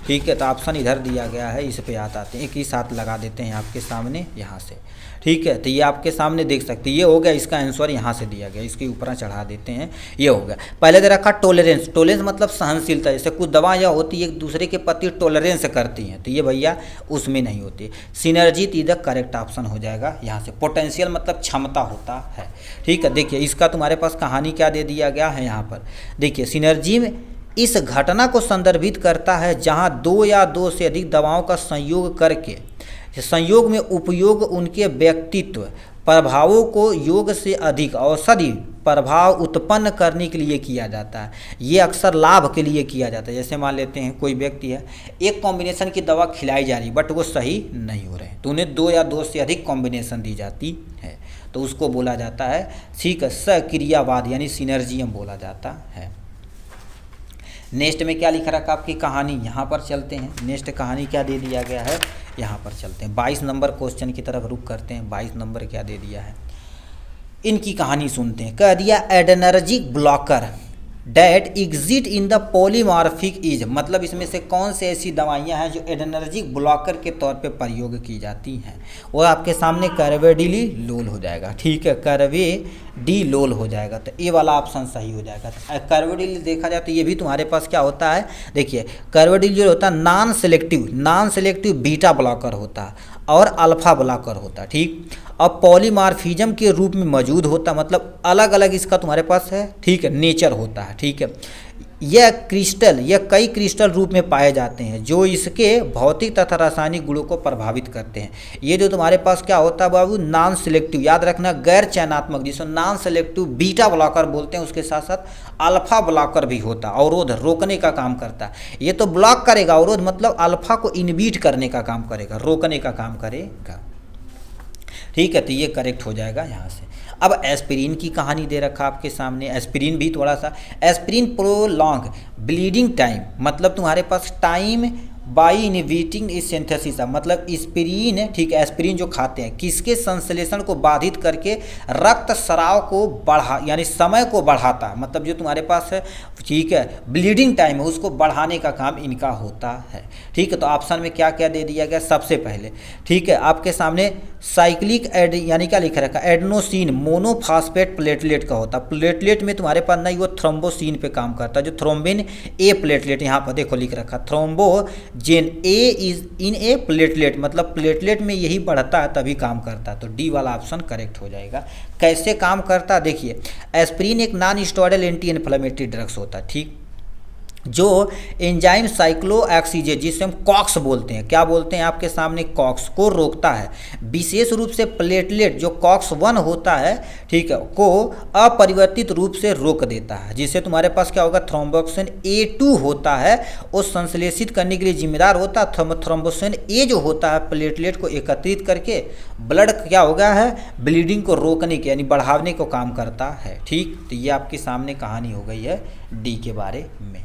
ठीक है, तो ऑप्शन इधर दिया गया है, इस पे आते हैं, एक ही साथ लगा देते हैं आपके सामने यहाँ से। ठीक है, तो ये आपके सामने देख सकते हैं, ये हो गया इसका आंसर यहाँ से दिया गया, इसके ऊपर चढ़ा देते हैं, ये हो गया। पहले दे रखा टॉलरेंस, टॉलरेंस मतलब सहनशीलता, जैसे कुछ दवाएँ होती है एक दूसरे के प्रति टॉलरेंस करती हैं, तो ये भैया उसमें नहीं होती। सिनर्जी इधर करेक्ट ऑप्शन हो जाएगा यहाँ से। पोटेंशियल मतलब क्षमता होता है। ठीक है, देखिए इसका तुम्हारे पास कहानी क्या दे दिया गया है यहाँ पर। देखिए सिनर्जी में इस घटना को संदर्भित करता है जहाँ दो या दो से अधिक दवाओं का संयोग करके संयोग में उपयोग उनके व्यक्तित्व प्रभावों को योग से अधिक औषधि प्रभाव उत्पन्न करने के लिए किया जाता है। ये अक्सर लाभ के लिए किया जाता है। जैसे मान लेते हैं कोई व्यक्ति है, एक कॉम्बिनेशन की दवा खिलाई जा रही बट वो सही नहीं हो रहे, तो उन्हें दो या दो से अधिक कॉम्बिनेशन दी जाती है, तो उसको बोला जाता है ठीक सक्रियावाद यानी सिनर्जियम बोला जाता है। नेक्स्ट में क्या लिखा रखा आपकी कहानी, यहाँ पर चलते हैं। नेक्स्ट कहानी क्या दे दिया गया है, यहाँ पर चलते हैं। 22 नंबर क्वेश्चन की तरफ रुक करते हैं। 22 नंबर क्या दे दिया है, इनकी कहानी सुनते हैं। कह दिया adrenergic blocker that exit in the polymorphic is, मतलब इसमें से कौन से ऐसी दवाइयाँ हैं जो एडनर्जिक ब्लॉकर के तौर पे प्रयोग की जाती हैं। और आपके सामने कार्वेडिलोल हो जाएगा। ठीक है, कार्वेडिलोल हो जाएगा, तो ये वाला ऑप्शन सही हो जाएगा। कार्वेडिल देखा जाए तो ये भी तुम्हारे पास क्या होता है, देखिए कार्वेडिल जो होता है नॉन सेलेक्टिव बीटा ब्लॉकर होता है और अल्फा ब्लॉकर होता है। ठीक, अब पॉलीमॉर्फिज्म के रूप में मौजूद होता, मतलब अलग अलग इसका तुम्हारे पास है। ठीक है, नेचर होता है। ठीक है, यह कई क्रिस्टल रूप में पाए जाते हैं जो इसके भौतिक तथा रासायनिक गुणों को प्रभावित करते हैं। ये जो तुम्हारे पास क्या होता है बाबू, नॉन सेलेक्टिव, याद रखना गैर चयनात्मक, जिसको नॉन सेलेक्टिव बीटा ब्लॉकर बोलते हैं। उसके साथ साथ अल्फा ब्लॉकर भी होता है, अवरोध रोकने का काम करता है। ये तो ब्लॉक करेगा, अवरोध मतलब अल्फा को इनहिबिट करने का काम करेगा, रोकने का काम करेगा। ठीक है, तो ये करेक्ट हो जाएगा यहाँ से। अब एस्पिरिन की कहानी दे रखा आपके सामने। एस्पिरिन भी थोड़ा सा, एस्पिरिन प्रोलॉन्ग ब्लीडिंग टाइम, मतलब तुम्हारे पास टाइम बाई इनहिबिटिंग इस सिंथेसिस, मतलब एस्पिरिन, ठीक है, एस्पिरिन जो खाते हैं किसके संश्लेषण को बाधित करके रक्त स्राव को बढ़ा यानी समय को बढ़ाता है, मतलब जो तुम्हारे पास है ठीक है ब्लीडिंग टाइम है उसको बढ़ाने का काम इनका होता है। ठीक है, तो ऑप्शन में क्या क्या दे दिया गया, सबसे पहले ठीक है आपके सामने साइक्लिक यानी क्या लिखा रखा, एडेनोसिन मोनोफॉस्फेट प्लेटलेट का होता है। प्लेटलेट में तुम्हारे पास नहीं, वो थ्रोम्बोसिन पे काम करता है, जो थ्रोम्बिन ए प्लेटलेट, यहाँ पर देखो लिख रखा थ्रोम्बोजेन ए इज इन ए प्लेटलेट, मतलब प्लेटलेट में यही बढ़ता है तभी काम करता है, तो डी वाला ऑप्शन करेक्ट हो जाएगा। कैसे काम करता है देखिए, एस्पिरिन एक non steroidal anti inflammatory drugs होता है। ठीक, जो एंजाइम साइक्लोऑक्सीजेज जिसे हम कॉक्स बोलते हैं, क्या बोलते हैं आपके सामने, कॉक्स को रोकता है। विशेष रूप से प्लेटलेट जो कॉक्स 1 होता है ठीक है को अपरिवर्तित रूप से रोक देता है, जिससे तुम्हारे पास क्या होगा, थ्रोम्बोक्सिन A2 होता है, वो संश्लेषित करने के लिए जिम्मेदार होता है। थ्रोम्बोक्सिन A जो होता है प्लेटलेट को एकत्रित करके ब्लड क्या होगा है, ब्लीडिंग को रोकने के यानी बढ़ाने को काम करता है। ठीक, तो ये आपके सामने कहानी हो गई है डी के बारे में।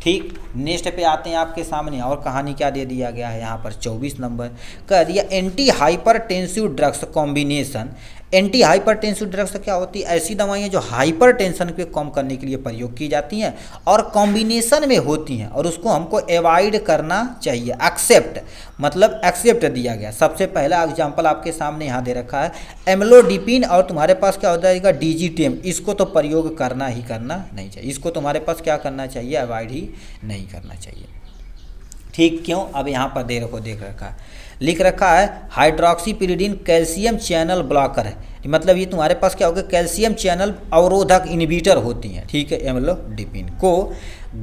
ठीक, नेक्स्ट पे आते हैं आपके सामने और कहानी क्या दे दिया गया है यहाँ पर 24 नंबर कह दिया anti hypertensive drugs combination. Anti hypertensive drugs क्या होती है, ऐसी दवाइयाँ जो हाइपर टेंशन को कम करने के लिए प्रयोग की जाती हैं और कॉम्बिनेशन में होती हैं और उसको हमको एवॉइड करना चाहिए। एक्सेप्ट मतलब एक्सेप्ट दिया गया। सबसे पहला एग्जांपल आपके सामने यहाँ दे रखा है एम्लोडिपिन, और तुम्हारे पास क्या हो जाएगा डीजीटेम, इसको तो प्रयोग करना ही करना नहीं चाहिए, इसको तुम्हारे पास क्या करना चाहिए, अवॉइड ही नहीं करना चाहिए। ठीक, क्यों, अब यहाँ पर देख रखा है लिख रखा है हाइड्रोक्सीपिरिडीन कैल्शियम चैनल ब्लॉकर है, मतलब ये तुम्हारे पास क्या होगा, कैल्शियम चैनल अवरोधक इनहिबिटर होती हैं, ठीक है, एम्लोडिपिन को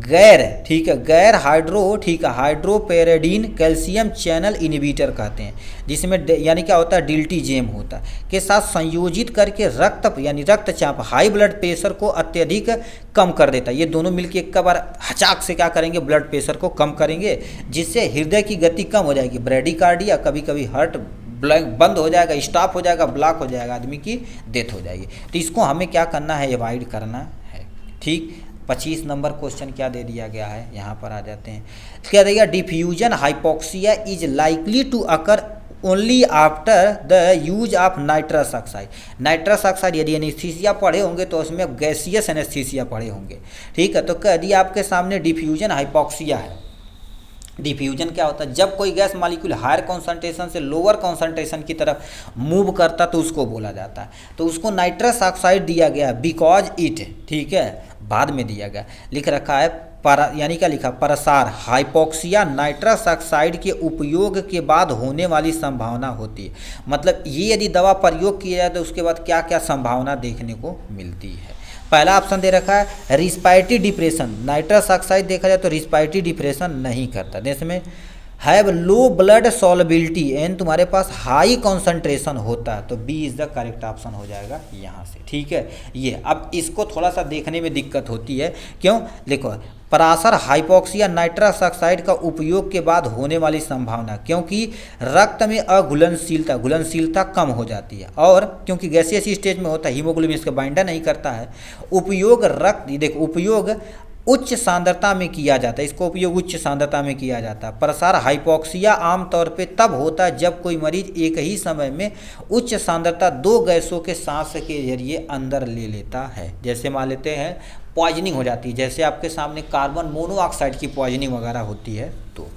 गैर, ठीक है, गैर हाइड्रो, ठीक है, हाइड्रोपेरेडिन कैल्शियम चैनल इनहिबिटर कहते हैं, जिसमें यानी क्या होता है, डिल्टीजेम होता है, के साथ संयोजित करके रक्त यानी रक्तचाप हाई ब्लड प्रेशर को अत्यधिक कम कर देता है। ये दोनों मिलकर एक बार हचाक से क्या करेंगे, ब्लड प्रेशर को कम करेंगे, जिससे हृदय की गति कम हो जाएगी, ब्रेडिकार्डिया, कभी कभी हार्ट बंद हो जाएगा, स्टॉप हो जाएगा, ब्लॉक हो जाएगा, आदमी की डेथ हो जाएगी। तो इसको हमें क्या करना है, अवॉइड करना है, ठीक। 25 नंबर क्वेश्चन क्या दे दिया गया है, यहाँ पर आ जाते हैं, क्या देगा, diffusion hypoxia is likely to occur only after the use of nitrous oxide. Nitrous oxide यदि एनेस्थीसिया पढ़े होंगे तो उसमें गैसियस एनेस्थीसिया पढ़े होंगे, ठीक है। तो कह दिया आपके सामने डिफ्यूजन हाइपोक्सिया है। डिफ्यूजन क्या होता है, जब कोई गैस मॉलिक्यूल हायर कॉन्सेंट्रेशन से लोअर कॉन्सेंट्रेशन की तरफ मूव करता तो उसको बोला जाता है। तो उसको नाइट्रस ऑक्साइड दिया गया बिकॉज इट, ठीक है, बाद में दिया गया, लिख रखा है यानी क्या लिखा, प्रसार हाइपोक्सिया नाइट्रस ऑक्साइड के उपयोग के बाद होने वाली संभावना होती है। मतलब ये यदि दवा प्रयोग किया जाए तो उसके बाद क्या क्या संभावना देखने को मिलती है। पहला ऑप्शन दे रखा है रिस्पायरेटरी डिप्रेशन, नाइट्रस ऑक्साइड देखा जाए तो रिस्पायरेटरी डिप्रेशन नहीं करता। जैसे में have low blood solubility and तुम्हारे पास हाई कॉन्सेंट्रेशन होता है, तो B is the correct option हो जाएगा यहाँ से, ठीक है। ये अब इसको थोड़ा सा देखने में दिक्कत होती है, क्यों, देखो परासर हाइपोक्सिया नाइट्रस ऑक्साइड का उपयोग के बाद होने वाली संभावना, क्योंकि रक्त में अघुलनशीलता, घुलनशीलता कम हो जाती है, और क्योंकि गैसियस स्टेज में होता है, हीमोग्लोबिन इसका बाइंडर नहीं करता है। उपयोग रक्त, देखो उपयोग उच्च सांद्रता में किया जाता है, इसको उपयोग उच्च सांद्रता में किया जाता है। प्रसार हाइपोक्सिया आमतौर पे तब होता है जब कोई मरीज एक ही समय में उच्च सांद्रता 2 गैसों के सांस के जरिए अंदर ले लेता है। जैसे मान लेते हैं पॉइजनिंग हो जाती है, जैसे आपके सामने कार्बन मोनोऑक्साइड की पॉइजनिंग वगैरह होती है, तो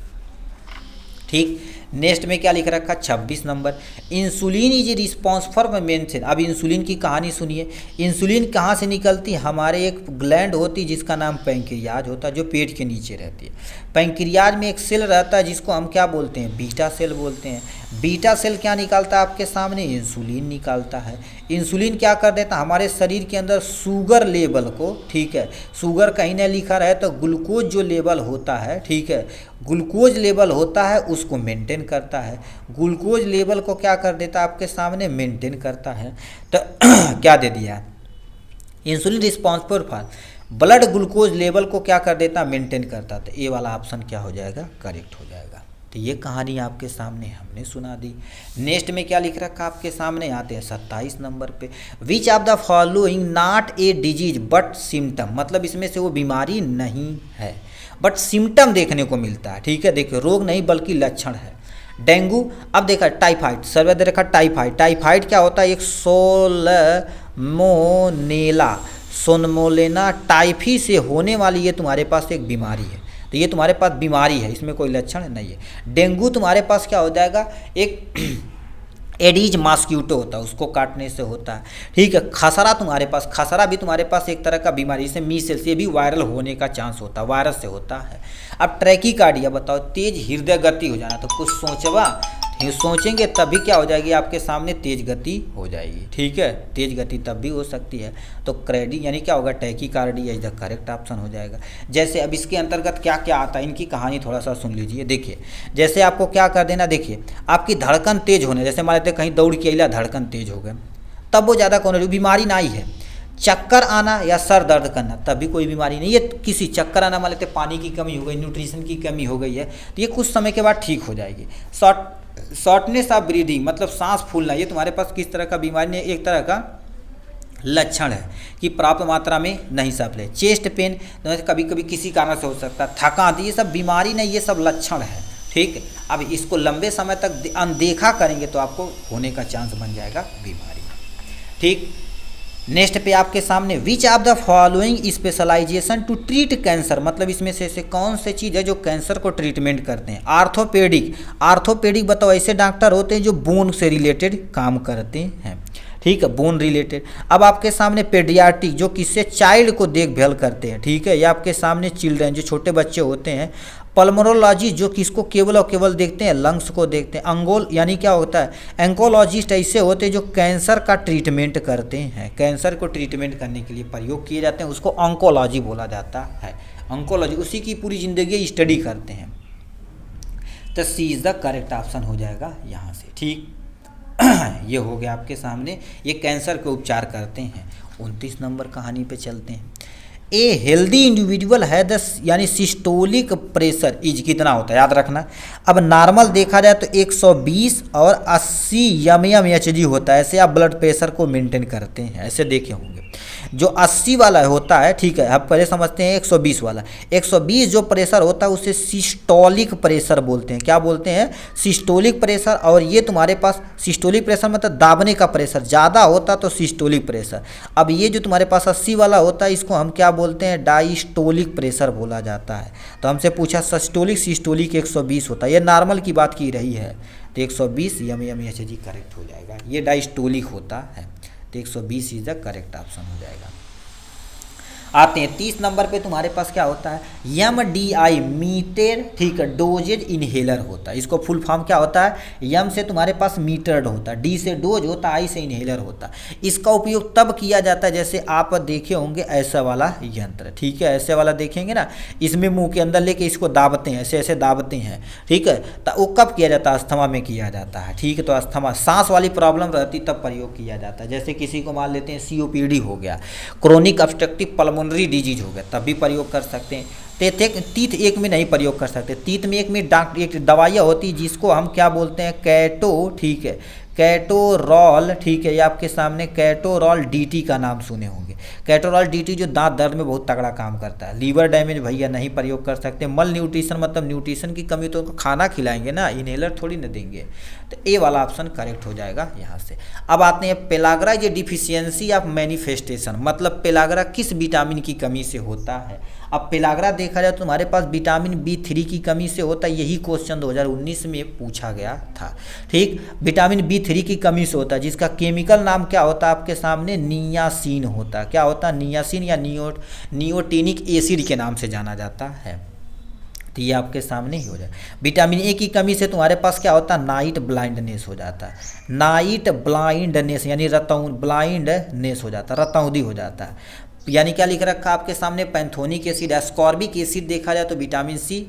ठीक। नेक्स्ट में क्या लिख रखा, 26 number, insulin is response for maintain. अब इंसुलिन की कहानी सुनिए। इंसुलिन कहाँ से निकलती, हमारे एक ग्लैंड होती जिसका नाम पैंक्रियाज होता है, जो पेट के नीचे रहती है। पैंक्रियाज में एक सेल रहता है जिसको हम क्या बोलते हैं, बीटा सेल बोलते हैं। बीटा सेल क्या निकालता है आपके सामने, इंसुलिन निकालता है। इंसुलिन क्या कर देता है, हमारे शरीर के अंदर शुगर लेवल को, ठीक है, शुगर कहीं ना लिखा रहे तो ग्लूकोज जो लेवल होता है, ठीक है, ग्लूकोज लेवल होता है उसको मेंटेन करता है। ग्लूकोज लेवल को क्या कर देता है आपके सामने, मेंटेन करता है। तो क्या दे दिया, insulin responsible for blood glucose level को क्या कर देता, मेंटेन करता। तो ये वाला ऑप्शन क्या हो जाएगा, करेक्ट हो जाएगा। तो ये कहानी आपके सामने हमने सुना दी। नेक्स्ट में क्या लिख रखा आपके सामने, आते हैं 27 नंबर पे, which of the following not a disease but symptom. मतलब इसमें से वो बीमारी नहीं है बट सिम्टम देखने को मिलता है, ठीक है। देखिए रोग नहीं बल्कि लक्षण है। डेंगू, अब देखा टाइफाइड, सर्वे दे रखा टाइफाइड। टाइफाइड क्या होता है, एक सोनमोलेना टाइफी से होने वाली ये तुम्हारे पास एक बीमारी है। तो ये तुम्हारे पास बीमारी है, इसमें कोई लक्षण नहीं है। डेंगू तुम्हारे पास क्या हो जाएगा, एक एडीज मॉस्क्यूटो होता है, उसको काटने से होता है, ठीक है। खसरा तुम्हारे पास, खसरा भी तुम्हारे पास एक तरह का बीमारी, जैसे मीसल्स, ये भी वायरल होने का चांस होता है, वायरस से होता है। अब ट्रैकीकार्डिया बताओ, तेज हृदय गति हो जाना। तो कुछ सोचवा, सोचेंगे तभी क्या हो जाएगी आपके सामने, तेज गति हो जाएगी, ठीक है। तेज गति तब भी हो सकती है। तो क्रेडी यानी क्या होगा, tachycardia is the correct option हो जाएगा। जैसे अब इसके अंतर्गत क्या क्या आता है, इनकी कहानी थोड़ा सा सुन लीजिए। देखिए जैसे आपको क्या कर देना, देखिए आपकी धड़कन तेज होने, जैसे मान लेते कहीं दौड़ के अला धड़कन तेज हो गए, तब वो ज़्यादा कौन, बीमारी ना ही है। चक्कर आना या सर दर्द करना, तभी कोई बीमारी नहीं है। किसी चक्कर आना मान लेते पानी की कमी हो गई, न्यूट्रिशन की कमी हो गई है, तो ये कुछ समय के बाद ठीक हो जाएगी। शॉर्टनेस ऑफ ब्रीदिंग, मतलब सांस फूलना, ये तुम्हारे पास किस तरह का बीमारी नहीं, एक तरह का लक्षण है कि पर्याप्त मात्रा में नहीं सांस ले। चेस्ट पेन कभी कभी किसी कारण से हो सकता है। थकान, ये सब बीमारी नहीं, ये सब लक्षण है, ठीक। अब इसको लंबे समय तक अनदेखा करेंगे तो आपको होने का चांस बन जाएगा बीमारी, ठीक। नेक्स्ट पे आपके सामने, which of the following specialization to treat cancer. मतलब इसमें से ऐसे कौन से चीज़ है जो कैंसर को ट्रीटमेंट करते हैं। आर्थोपेडिक, आर्थोपेडिक बताओ, ऐसे डॉक्टर होते हैं जो बोन से रिलेटेड काम करते हैं, ठीक है, बोन रिलेटेड। अब आपके सामने पेडियाट्रिक, जो किससे, चाइल्ड को देखभाल करते हैं, ठीक है। या आपके सामने चिल्ड्रन, जो छोटे बच्चे होते हैं। पल्मोनोलॉजिस्ट जो किसको केवल और केवल देखते हैं, लंग्स को देखते हैं। अंगोल यानी क्या होता है, एंकोलॉजिस्ट ऐसे होते हैं जो कैंसर का ट्रीटमेंट करते हैं, कैंसर को ट्रीटमेंट करने के लिए प्रयोग किए जाते हैं, उसको ऑन्कोलॉजी बोला जाता है। ऑन्कोलॉजी उसी की पूरी ज़िंदगी स्टडी करते हैं। तो सी इज़ द करेक्ट ऑप्शन हो जाएगा यहाँ से। ठीक ये हो गया आपके सामने, ये कैंसर के उपचार करते हैं। 29 नंबर कहानी पे चलते हैं। ए हेल्दी इंडिविजुअल है दस यानी सिस्टोलिक प्रेशर इज कितना होता है, याद रखना। अब नॉर्मल देखा जाए तो 120 और 80 mmHg होता है, ऐसे आप ब्लड प्रेशर को मेंटेन करते हैं, ऐसे देखे होंगे। जो 80 वाला होता है, ठीक है, आप पहले समझते हैं 120 वाला। 120 जो प्रेशर होता है उसे सिस्टोलिक प्रेशर बोलते हैं। क्या बोलते हैं, सिस्टोलिक प्रेशर। और ये तुम्हारे पास सिस्टोलिक प्रेशर मतलब दाबने का प्रेशर ज़्यादा होता तो सिस्टोलिक प्रेशर। अब ये जो तुम्हारे पास 80 वाला होता है इसको हम क्या बोलते हैं, डायस्टोलिक प्रेशर बोला जाता है। तो हमसे पूछा सिस्टोलिक सिस्टोलिक 120 होता है, ये नॉर्मल की बात की रही है, तो 120 mmHg करेक्ट हो जाएगा। ये डायस्टोलिक होता है, तो 120 इज द करेक्ट ऑप्शन हो जाएगा। आते हैं 30 नंबर पे, तुम्हारे पास क्या होता है, MDI मीटर, ठीक है, डोजेज इनहेलर होता है। इसको फुल फॉर्म क्या होता है, यम से तुम्हारे पास मीटर्ड होता है, डी से डोज होता है, आई से इनहेलर होता है। इसका उपयोग तब किया जाता है जैसे आप देखे होंगे ऐसा वाला यंत्र, ठीक है, ऐसे वाला देखेंगे ना, इसमें मुंह के अंदर लेके इसको दाबते हैं, ऐसे ऐसे दाबते हैं, ठीक है। तो वो कब किया जाता है, अस्थमा में किया जाता है, ठीक है। तो अस्थमा सांस वाली प्रॉब्लम रहती तब प्रयोग किया जाता है। जैसे किसी को मान लेते हैं COPD हो गया, क्रोनिक ऑब्स्ट्रक्टिव पल्मोनरी डिजीज हो गया, तब भी प्रयोग कर सकते हैं। तीत एक में नहीं प्रयोग कर सकते, तीत में एक में एक दवाइयाँ होती है जिसको हम क्या बोलते हैं, कैटो, ठीक है, कैटोरॉल, ठीक है, ये आपके सामने कैटोरॉल DT का नाम सुने होंगे। कैटोरॉल DT जो दांत दर्द में बहुत तगड़ा काम करता है। लीवर डैमेज भैया नहीं प्रयोग कर सकते। मल न्यूट्रिशन मतलब न्यूट्रिशन की कमी, तो उनको खाना खिलाएंगे ना, इनहेलर थोड़ी ना देंगे। तो ए वाला ऑप्शन करेक्ट हो जाएगा यहाँ से। अब आते हैं पेलाग्रा, ये डिफिशियंसी ऑफ मैनिफेस्टेशन मतलब पेलाग्रा किस विटामिन की कमी से होता है। अब पेलाग्रा देखा जाए तो तुम्हारे पास विटामिन B3 की कमी से होता है, यही क्वेश्चन 2019 में पूछा गया था, ठीक। विटामिन B3 की कमी से होता है, जिसका केमिकल नाम क्या होता है आपके सामने, नियासिन होता है। क्या होता है, नियासिन या नियोटिनिक एसिड के नाम से जाना जाता है। तो ये आपके सामने ही हो जाए। विटामिन A की कमी से तुम्हारे पास क्या होता है, नाइट ब्लाइंडनेस हो जाता है। नाइट ब्लाइंडनेस यानी ब्लाइंडनेस हो जाता है, रतौंधी हो जाता है। यानी क्या लिख रखा आपके सामने, पैंथोनिक एसिड, एस्कॉर्बिक एसिड देखा जाए तो विटामिन C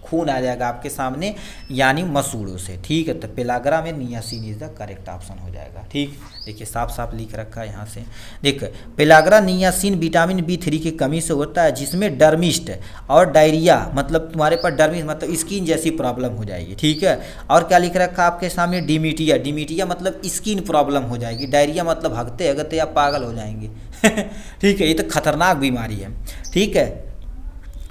खून आ जाएगा आपके सामने, यानी मसूड़ों से, ठीक है। तो पेलाग्रा में niacin is the correct option हो जाएगा, ठीक। देखिए साफ साफ लिख रखा है यहाँ से, देखिए पेलाग्रा नियासिन विटामिन B3 की कमी से होता है, जिसमें डर्मिस्ट और डायरिया मतलब तुम्हारे पास डर्मिस्ट मतलब स्किन जैसी प्रॉब्लम हो जाएगी, ठीक है। और क्या लिख रखा है आपके सामने, डिमिटिया मतलब स्किन प्रॉब्लम हो जाएगी, डायरिया मतलब हगते हगते आप पागल हो जाएंगे ठीक है, ये तो खतरनाक बीमारी है, ठीक है।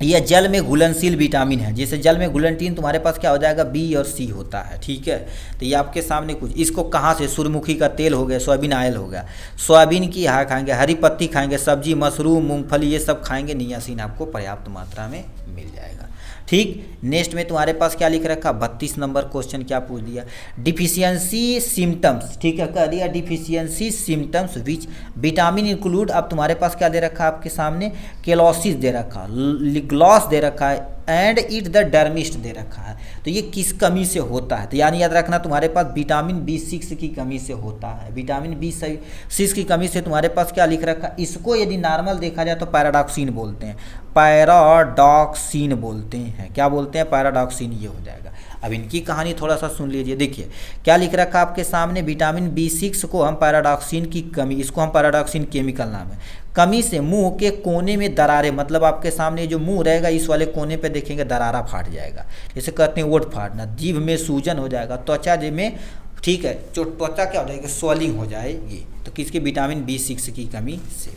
यह जल में घुलनशील विटामिन है, जैसे जल में घुलनशील तुम्हारे पास क्या हो जाएगा, B और C होता है, ठीक है। तो ये आपके सामने कुछ, इसको कहाँ से, सूर्यमुखी का तेल हो गया, सोयाबीन ऑयल हो गया, सोयाबीन की खाएंगे, हरी पत्ती खाएंगे, सब्जी, मशरूम, मूंगफली, ये सब खाएंगे, नियासिन आपको पर्याप्त मात्रा में मिल जाएगा, ठीक। नेक्स्ट में तुम्हारे पास क्या लिख रखा, 32 नंबर क्वेश्चन क्या पूछ दिया, डिफिशियंसी सिम्टम्स, ठीक है, कह दिया deficiency symptoms which vitamin include. अब तुम्हारे पास क्या दे रखा है आपके सामने, केलोसिस दे रखा, ग्लॉस दे रखा है, एंड इट द डर्मिस्ट दे रखा है। तो ये किस कमी से होता है, तो यानी याद रखना तुम्हारे पास विटामिन B6 की कमी से होता है। विटामिन B6 की कमी से तुम्हारे पास क्या लिख रखा, इसको यदि नॉर्मल देखा जाए तो पैराडॉक्सिन बोलते हैं, पैराडॉक्सिन बोलते हैं, क्या बोलते हैं, पैराडॉक्सिन, ये हो जाएगा। अब इनकी कहानी थोड़ा सा सुन लीजिए, देखिए क्या लिख रखा आपके सामने, विटामिन B6 को हम पैराडॉक्सिन की कमी, इसको हम पैराडॉक्सिन केमिकल नाम है, कमी से मुंह के कोने में दरारें, मतलब आपके सामने जो मुंह रहेगा इस वाले कोने पे देखेंगे दरारा फाट जाएगा, जैसे कहते हैं ओट फाटना, जीभ में सूजन हो जाएगा, त्वचा में, ठीक है, जो त्वचा क्या हो जाएगी, स्वेलिंग हो जाएगी। तो किसकी, विटामिन B6 की कमी से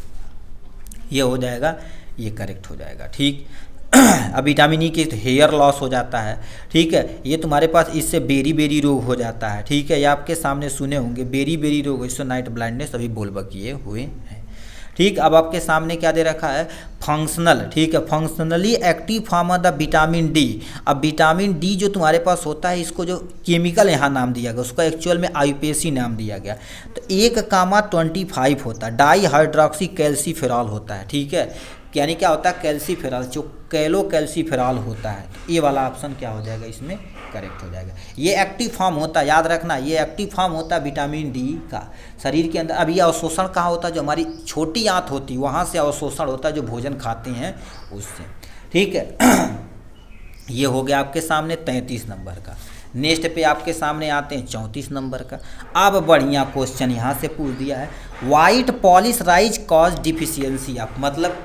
ये हो जाएगा, ये करेक्ट हो जाएगा, ठीक। अब विटामिन E के हेयर लॉस हो जाता है, ठीक है, ये तुम्हारे पास इससे बेरी रोग हो जाता है, ठीक है, ये आपके सामने सुने होंगे बेरी रोग, इससे नाइट ब्लाइंडनेस अभी बोलबा किए हुए हैं, ठीक। अब आपके सामने क्या दे रखा है, फंक्शनल, ठीक है, functionally active form of the vitamin D। अब विटामिन D जो तुम्हारे पास होता है, इसको जो केमिकल यहाँ नाम दिया गया उसको एक्चुअल में IUPAC नाम दिया गया। तो 1,25 होता है, डाई हाइड्रोक्सी कैल्सीफेरॉल होता है, ठीक है। यानी क्या होता है, कैल्सीफेरॉल, जो कैलोकैल्सीफेरॉल होता है। ये वाला ऑप्शन क्या हो जाएगा, इसमें करेक्ट हो जाएगा। ये एक्टिव फॉर्म होता है, याद रखना, ये एक्टिव फॉर्म होता है विटामिन डी का शरीर के अंदर। अब ये अवशोषण कहाँ होता है, जो हमारी छोटी आंत होती है वहाँ से अवशोषण होता है, जो भोजन खाते हैं उससे, ठीक है। ये हो गया आपके सामने 33 नंबर का। नेक्स्ट पे आपके सामने आते हैं 34 नंबर का। अब बढ़िया क्वेश्चन यहाँ से पूछ दिया है, white polish rice cause deficiency of, मतलब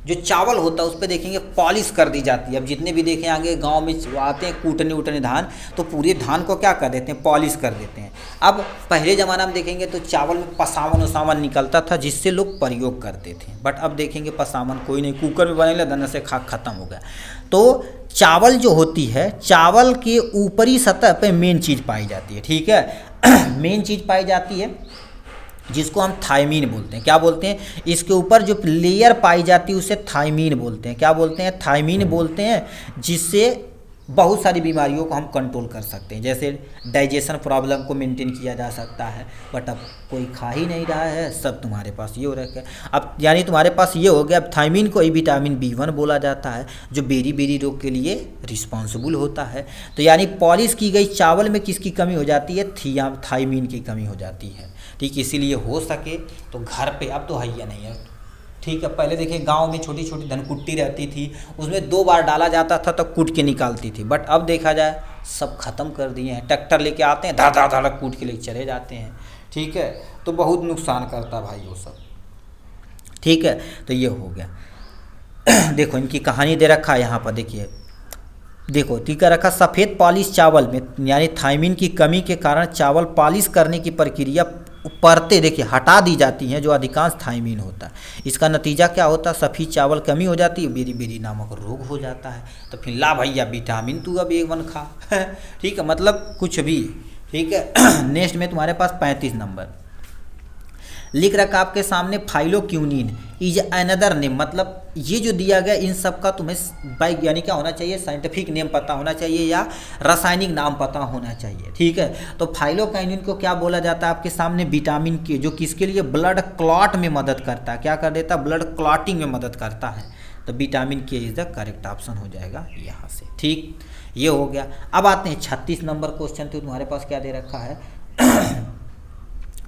जो चावल होता है उस पर देखेंगे पॉलिश कर दी जाती है। अब जितने भी देखें आगे गांव में आते हैं कूटने उटने धान, तो पूरे धान को क्या कर देते हैं, पॉलिश कर देते हैं। अब पहले ज़माना में देखेंगे तो चावल में पसावन उसावन निकलता था जिससे लोग प्रयोग करते थे, बट अब देखेंगे पसावन कोई नहीं, कुकर में बनेगा धन से खा खत्म हो गया। तो चावल जो होती है, चावल के ऊपरी सतह पे मेन चीज़ पाई जाती है, ठीक है। मेन चीज़ पाई जाती है जिसको हम थायमीन बोलते हैं। क्या बोलते हैं, इसके ऊपर जो लेयर पाई जाती है उसे थायमीन बोलते हैं। क्या बोलते हैं, थायमीन बोलते हैं, जिससे बहुत सारी बीमारियों को हम कंट्रोल कर सकते हैं। जैसे डाइजेशन प्रॉब्लम को मेंटेन किया जा सकता है, बट अब कोई खा ही नहीं रहा है, सब तुम्हारे पास ये हो रखा है। अब यानी तुम्हारे पास ये हो गया। अब थायमीन को विटामिन B1 बोला जाता है, जो बेरी रोग के लिए रिस्पॉन्सिबल होता है। तो यानी पॉलिश की गई चावल में किसकी कमी हो जाती है, थायमीन की कमी हो जाती है, ठीक। इसीलिए हो सके तो घर पे, अब तो हैया नहीं है, ठीक है। पहले देखिए गांव में छोटी छोटी धनकुट्टी रहती थी, उसमें 2 बार डाला जाता था तो कूट के निकालती थी, बट अब देखा जाए सब खत्म कर दिए हैं। ट्रैक्टर लेके आते हैं, धाड़ धाड़ धाड़ कूट के लेके चले जाते हैं, ठीक है। तो बहुत नुकसान करता भाई वो सब, ठीक है। तो ये हो गया। देखो इनकी कहानी दे रखा है यहाँ पर, देखिए देखो टीका रखा, सफ़ेद पॉलिश चावल में यानी थायमीन की कमी के कारण चावल पॉलिश करने की प्रक्रिया परतें देखिए हटा दी जाती हैं, जो अधिकांश थायमीन होता है। इसका नतीजा क्या होता है, सफ़ेद चावल कमी हो जाती है, बेरी नामक रोग हो जाता है। तो फिर ला भैया विटामिन तू अब 1 खा, ठीक है, मतलब कुछ भी, ठीक है। नेक्स्ट में तुम्हारे पास 35 नंबर लिख रखा आपके सामने, फाइलोक्यूनिन इज अनदर नेम, मतलब ये जो दिया गया इन सब का तुम्हें वैज्ञानिक क्या होना चाहिए, साइंटिफिक नेम पता होना चाहिए या रासायनिक नाम पता होना चाहिए, ठीक है। तो फाइलोक्यूनिन को क्या बोला जाता है आपके सामने, विटामिन के, जो किसके लिए, ब्लड क्लॉट में मदद करता है। क्या कर देता है, ब्लड क्लॉटिंग में मदद करता है। तो विटामिन के इज द करेक्ट ऑप्शन हो जाएगा यहाँ से, ठीक। ये हो गया। अब आते हैं 36 नंबर क्वेश्चन। तो तुम्हारे पास क्या दे रखा है,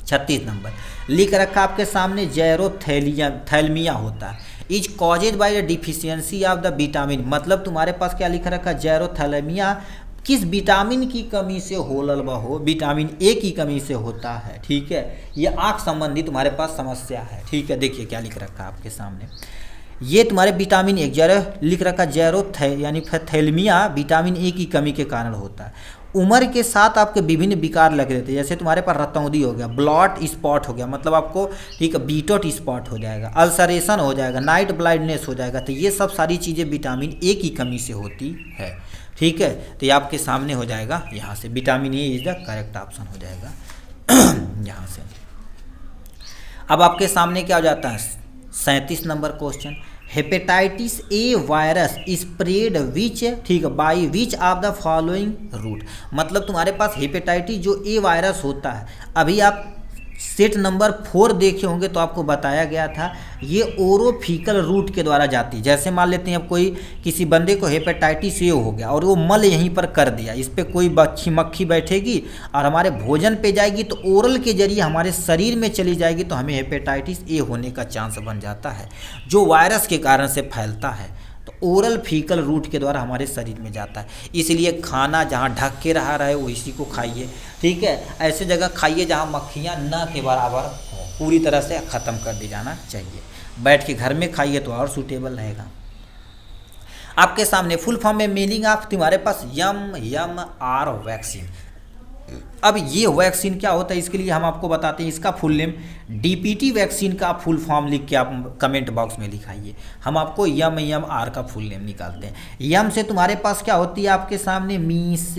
36 नंबर लिख रखा आपके सामने, जैरोथैल्मिया होता है, is causes by the deficiency of the vitamin, मतलब तुम्हारे पास क्या लिख रखा, जैरोथैल्मिया किस विटामिन की कमी से होलल हो, विटामिन ए की कमी से होता है, ठीक है। ये आँख संबंधी तुम्हारे पास समस्या है, ठीक है। देखिए क्या लिख रखा आपके सामने, ये तुम्हारे विटामिन ए लिख रखा, यानी थैलेमिया विटामिन ए की कमी के कारण होता है। उम्र के साथ आपके विभिन्न विकार लग रहे थे, जैसे तुम्हारे पास रतौंधी हो गया, ब्लॉट स्पॉट हो गया, मतलब आपको ठीक है बीटोट स्पॉट हो जाएगा, अल्सरेशन हो जाएगा, नाइट ब्लाइंडनेस हो जाएगा। तो ये सब सारी चीज़ें विटामिन ए की कमी से होती है, ठीक है। तो ये आपके सामने हो जाएगा, यहाँ से vitamin A is the correct option हो जाएगा यहाँ से। अब आपके सामने क्या हो जाता है, 37 number question, hepatitis A virus spread which, ठीक है, by which of the following route, मतलब तुम्हारे पास हेपेटाइटिस जो ए वायरस होता है, अभी आप सेट नंबर 4 देखे होंगे तो आपको बताया गया था, ये ओरोफिकल रूट के द्वारा जाती है। जैसे मान लेते हैं अब कोई किसी बंदे को हेपेटाइटिस ए हो गया और वो मल यहीं पर कर दिया, इस पर कोई मक्खी बैठेगी और हमारे भोजन पे जाएगी तो ओरल के जरिए हमारे शरीर में चली जाएगी, तो हमें हेपेटाइटिस ए होने का चांस बन जाता है, जो वायरस के कारण से फैलता है। तो ओरल फीकल रूट के द्वारा हमारे शरीर में जाता है। इसलिए खाना जहाँ ढक के रहा रहे वो इसी को खाइए, ठीक है। ऐसे जगह खाइए जहाँ मक्खियाँ न के बराबर हो, पूरी तरह से ख़त्म कर दी जाना चाहिए। बैठ के घर में खाइए तो और सूटेबल रहेगा। आपके सामने फुल फॉर्म में मीनिंग ऑफ तुम्हारे पास MMR वैक्सीन। अब ये वैक्सीन क्या होता है, इसके लिए हम आपको बताते हैं, इसका फुल नेम DPT वैक्सीन का फुल फॉर्म लिख के आप कमेंट बॉक्स में लिखाइए, हम आपको MMR का फुल नेम निकालते हैं। यम से तुम्हारे पास क्या होती है, आपके सामने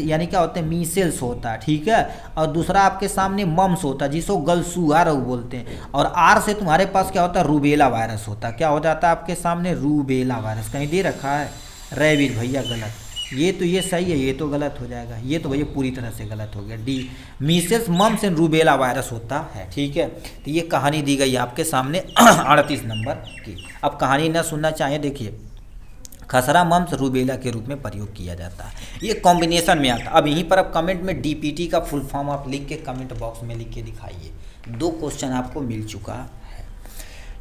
यानी क्या होता है, मीसेल्स होता है, ठीक है। और दूसरा आपके सामने मम्स होता है जिसको गलसुआ रोग बोलते हैं। और R से तुम्हारे पास क्या होता है, रूबेला वायरस होता है। क्या हो जाता है आपके सामने, रूबेला वायरस। कहीं दे रखा है रेबीज, भैया गलत, ये सही है, ये तो गलत हो जाएगा, ये तो भैया पूरी तरह से गलत हो गया। D measles mumps and rubella virus होता है, ठीक है। तो ये कहानी दी गई आपके सामने 38 नंबर की। अब कहानी ना सुनना चाहिए, देखिए खसरा मम्स रूबेला के रूप में प्रयोग किया जाता है, ये कॉम्बिनेशन में आता है। अब यहीं पर आप कमेंट में डीपीटी का फुल फॉर्म आप लिख के कमेंट बॉक्स में लिख के दिखाइए। 2 क्वेश्चन आपको मिल चुका है,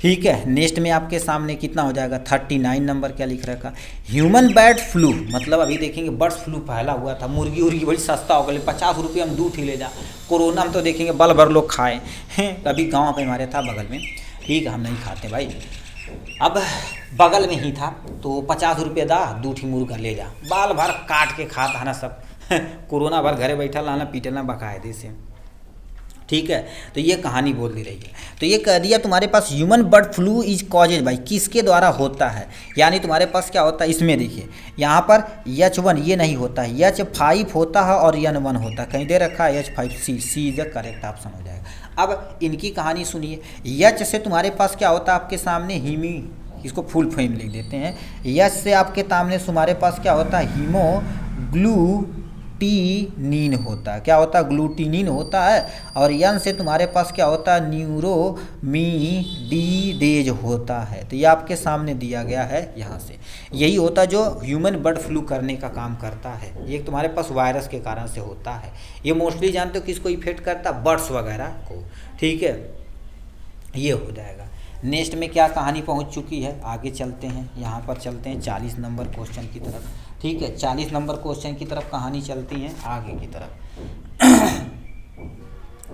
ठीक है। नेक्स्ट में आपके सामने कितना हो जाएगा, 39 नंबर क्या लिख रखा, ह्यूमन बर्ड फ्लू, मतलब अभी देखेंगे बर्ड फ्लू फैला हुआ था, मुर्गी उर्गी बड़ी सस्ता हो गई, 50 रुपये हम 2 ही ले जा। कोरोना में तो देखेंगे बल भर लोग खाए हैं, अभी गाँव पे हमारे था बगल में, ठीक है, हम नहीं खाते भाई, अब बगल में ही था तो 50 रुपये दा 2 मुर्गा ले जा, बाल भर काट के खाता है ना सब कोरोना भर घरे बैठा लाना पीटना बाकायदे से, ठीक है। तो ये कहानी बोल दे रही है, तो ये कह दिया तुम्हारे पास human bird flu is causes by, किसके द्वारा होता है, यानी तुम्हारे पास क्या होता है, इसमें देखिए यहाँ पर H1 ये नहीं होता है, H5 होता है और N1 होता है, कहीं दे रखा है H5, C is the correct option हो जाएगा। अब इनकी कहानी सुनिए, H से तुम्हारे पास क्या होता है आपके सामने हीमी, इसको फुल फॉर्म लिख देते हैं, H से आपके सामने तुम्हारे पास क्या होता है हीमोग्लूटिनिन होता है, क्या होता है ग्लूटिनिन होता है, और N से तुम्हारे पास क्या होता है न्यूरोमिडीडेज होता है। तो ये आपके सामने दिया गया है, यहाँ से यही होता है जो ह्यूमन बर्ड फ्लू करने का काम करता है, ये तुम्हारे पास वायरस के कारण से होता है। ये मोस्टली जानते हो किसको इफेक्ट करता है, बर्ड्स वगैरह को, ठीक है, ये हो जाएगा। नेक्स्ट में क्या कहानी पहुंच चुकी है, आगे चलते हैं, यहाँ पर चलते हैं 40 नंबर क्वेश्चन की तरफ, ठीक है। 40 नंबर क्वेश्चन की तरफ कहानी चलती है आगे की तरफ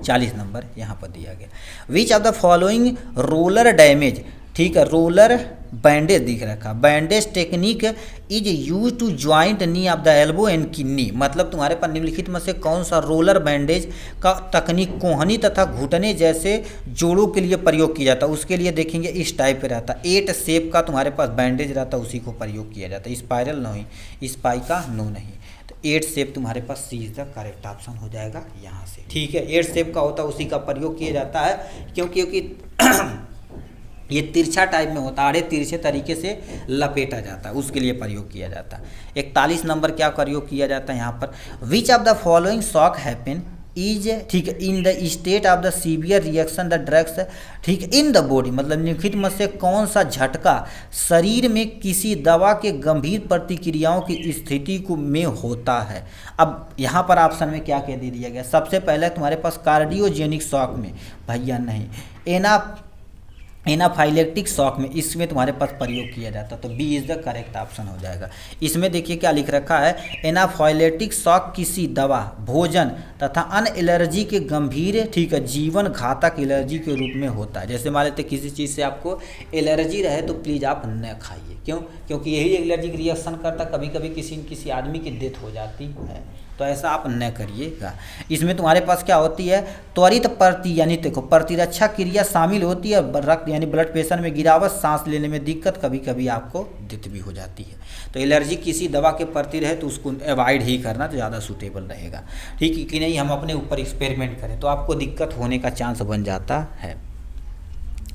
40 नंबर यहाँ पर दिया गया, which of the following roller damage, ठीक है, रोलर बैंडेज दिख रखा, bandage technique is use to joint knee of the elbow and kidney, मतलब तुम्हारे पास निम्नलिखित में से कौन सा रोलर बैंडेज का तकनीक कोहनी तथा घुटने जैसे जोड़ों के लिए प्रयोग किया जाता है, उसके लिए देखेंगे इस टाइप पे रहता है, 8 शेप का तुम्हारे पास बैंडेज रहता है, उसी को प्रयोग किया जाता है, स्पाइरल नहीं, स्पाइका नो नहीं, तो 8 शेप तुम्हारे पास सी इज द करेक्ट ऑप्शन हो जाएगा यहाँ से, ठीक है। 8 शेप का होता है, उसी का प्रयोग किया जाता है, क्योंकि ये तिरछा टाइप में होता है, आड़े तिरछे तरीके से लपेटा जाता है, उसके लिए प्रयोग किया जाता है। 41 नंबर क्या प्रयोग किया जाता है यहाँ पर, विच of the following shock happen is, ठीक है, in the state of the severe reaction the drugs, ठीक है, इन द बॉडी, मतलब निम्नलिखित में से कौन सा झटका शरीर में किसी दवा के गंभीर प्रतिक्रियाओं की स्थिति को में होता है। अब यहाँ पर ऑप्शन में क्या कह दे दिया गया, सबसे पहले तुम्हारे पास कार्डियोजेनिक शॉक में, भैया नहीं, एनाफाइलेक्टिक शॉक में, इसमें तुम्हारे पास प्रयोग किया जाता है, तो B is the correct option हो जाएगा। इसमें देखिए क्या लिख रखा है, एनाफाइलेक्टिक शॉक किसी दवा, भोजन तथा अन्य एलर्जी के गंभीर, ठीक है, जीवन घातक एलर्जी के रूप में होता है। जैसे मान लेते किसी चीज़ से आपको एलर्जी रहे तो प्लीज़ आप न खाइए, क्यों, क्योंकि यही एलर्जिक रिएक्शन करता, कभी कभी किसी आदमी की डेथ हो जाती है, तो ऐसा आप न करिएगा। इसमें तुम्हारे पास क्या होती है, त्वरित यानी देखो प्रतिरक्षा क्रिया शामिल होती है, रक्त यानी ब्लड प्रेशर में गिरावट, सांस लेने में दिक्कत, कभी कभी आपको डेथ भी हो जाती है। तो एलर्जी किसी दवा के प्रति रहे तो उसको अवॉइड ही करना तो ज़्यादा सूटेबल रहेगा, ठीक है, कि नहीं हम अपने ऊपर एक्सपेरिमेंट करें तो आपको दिक्कत होने का चांस बन जाता है।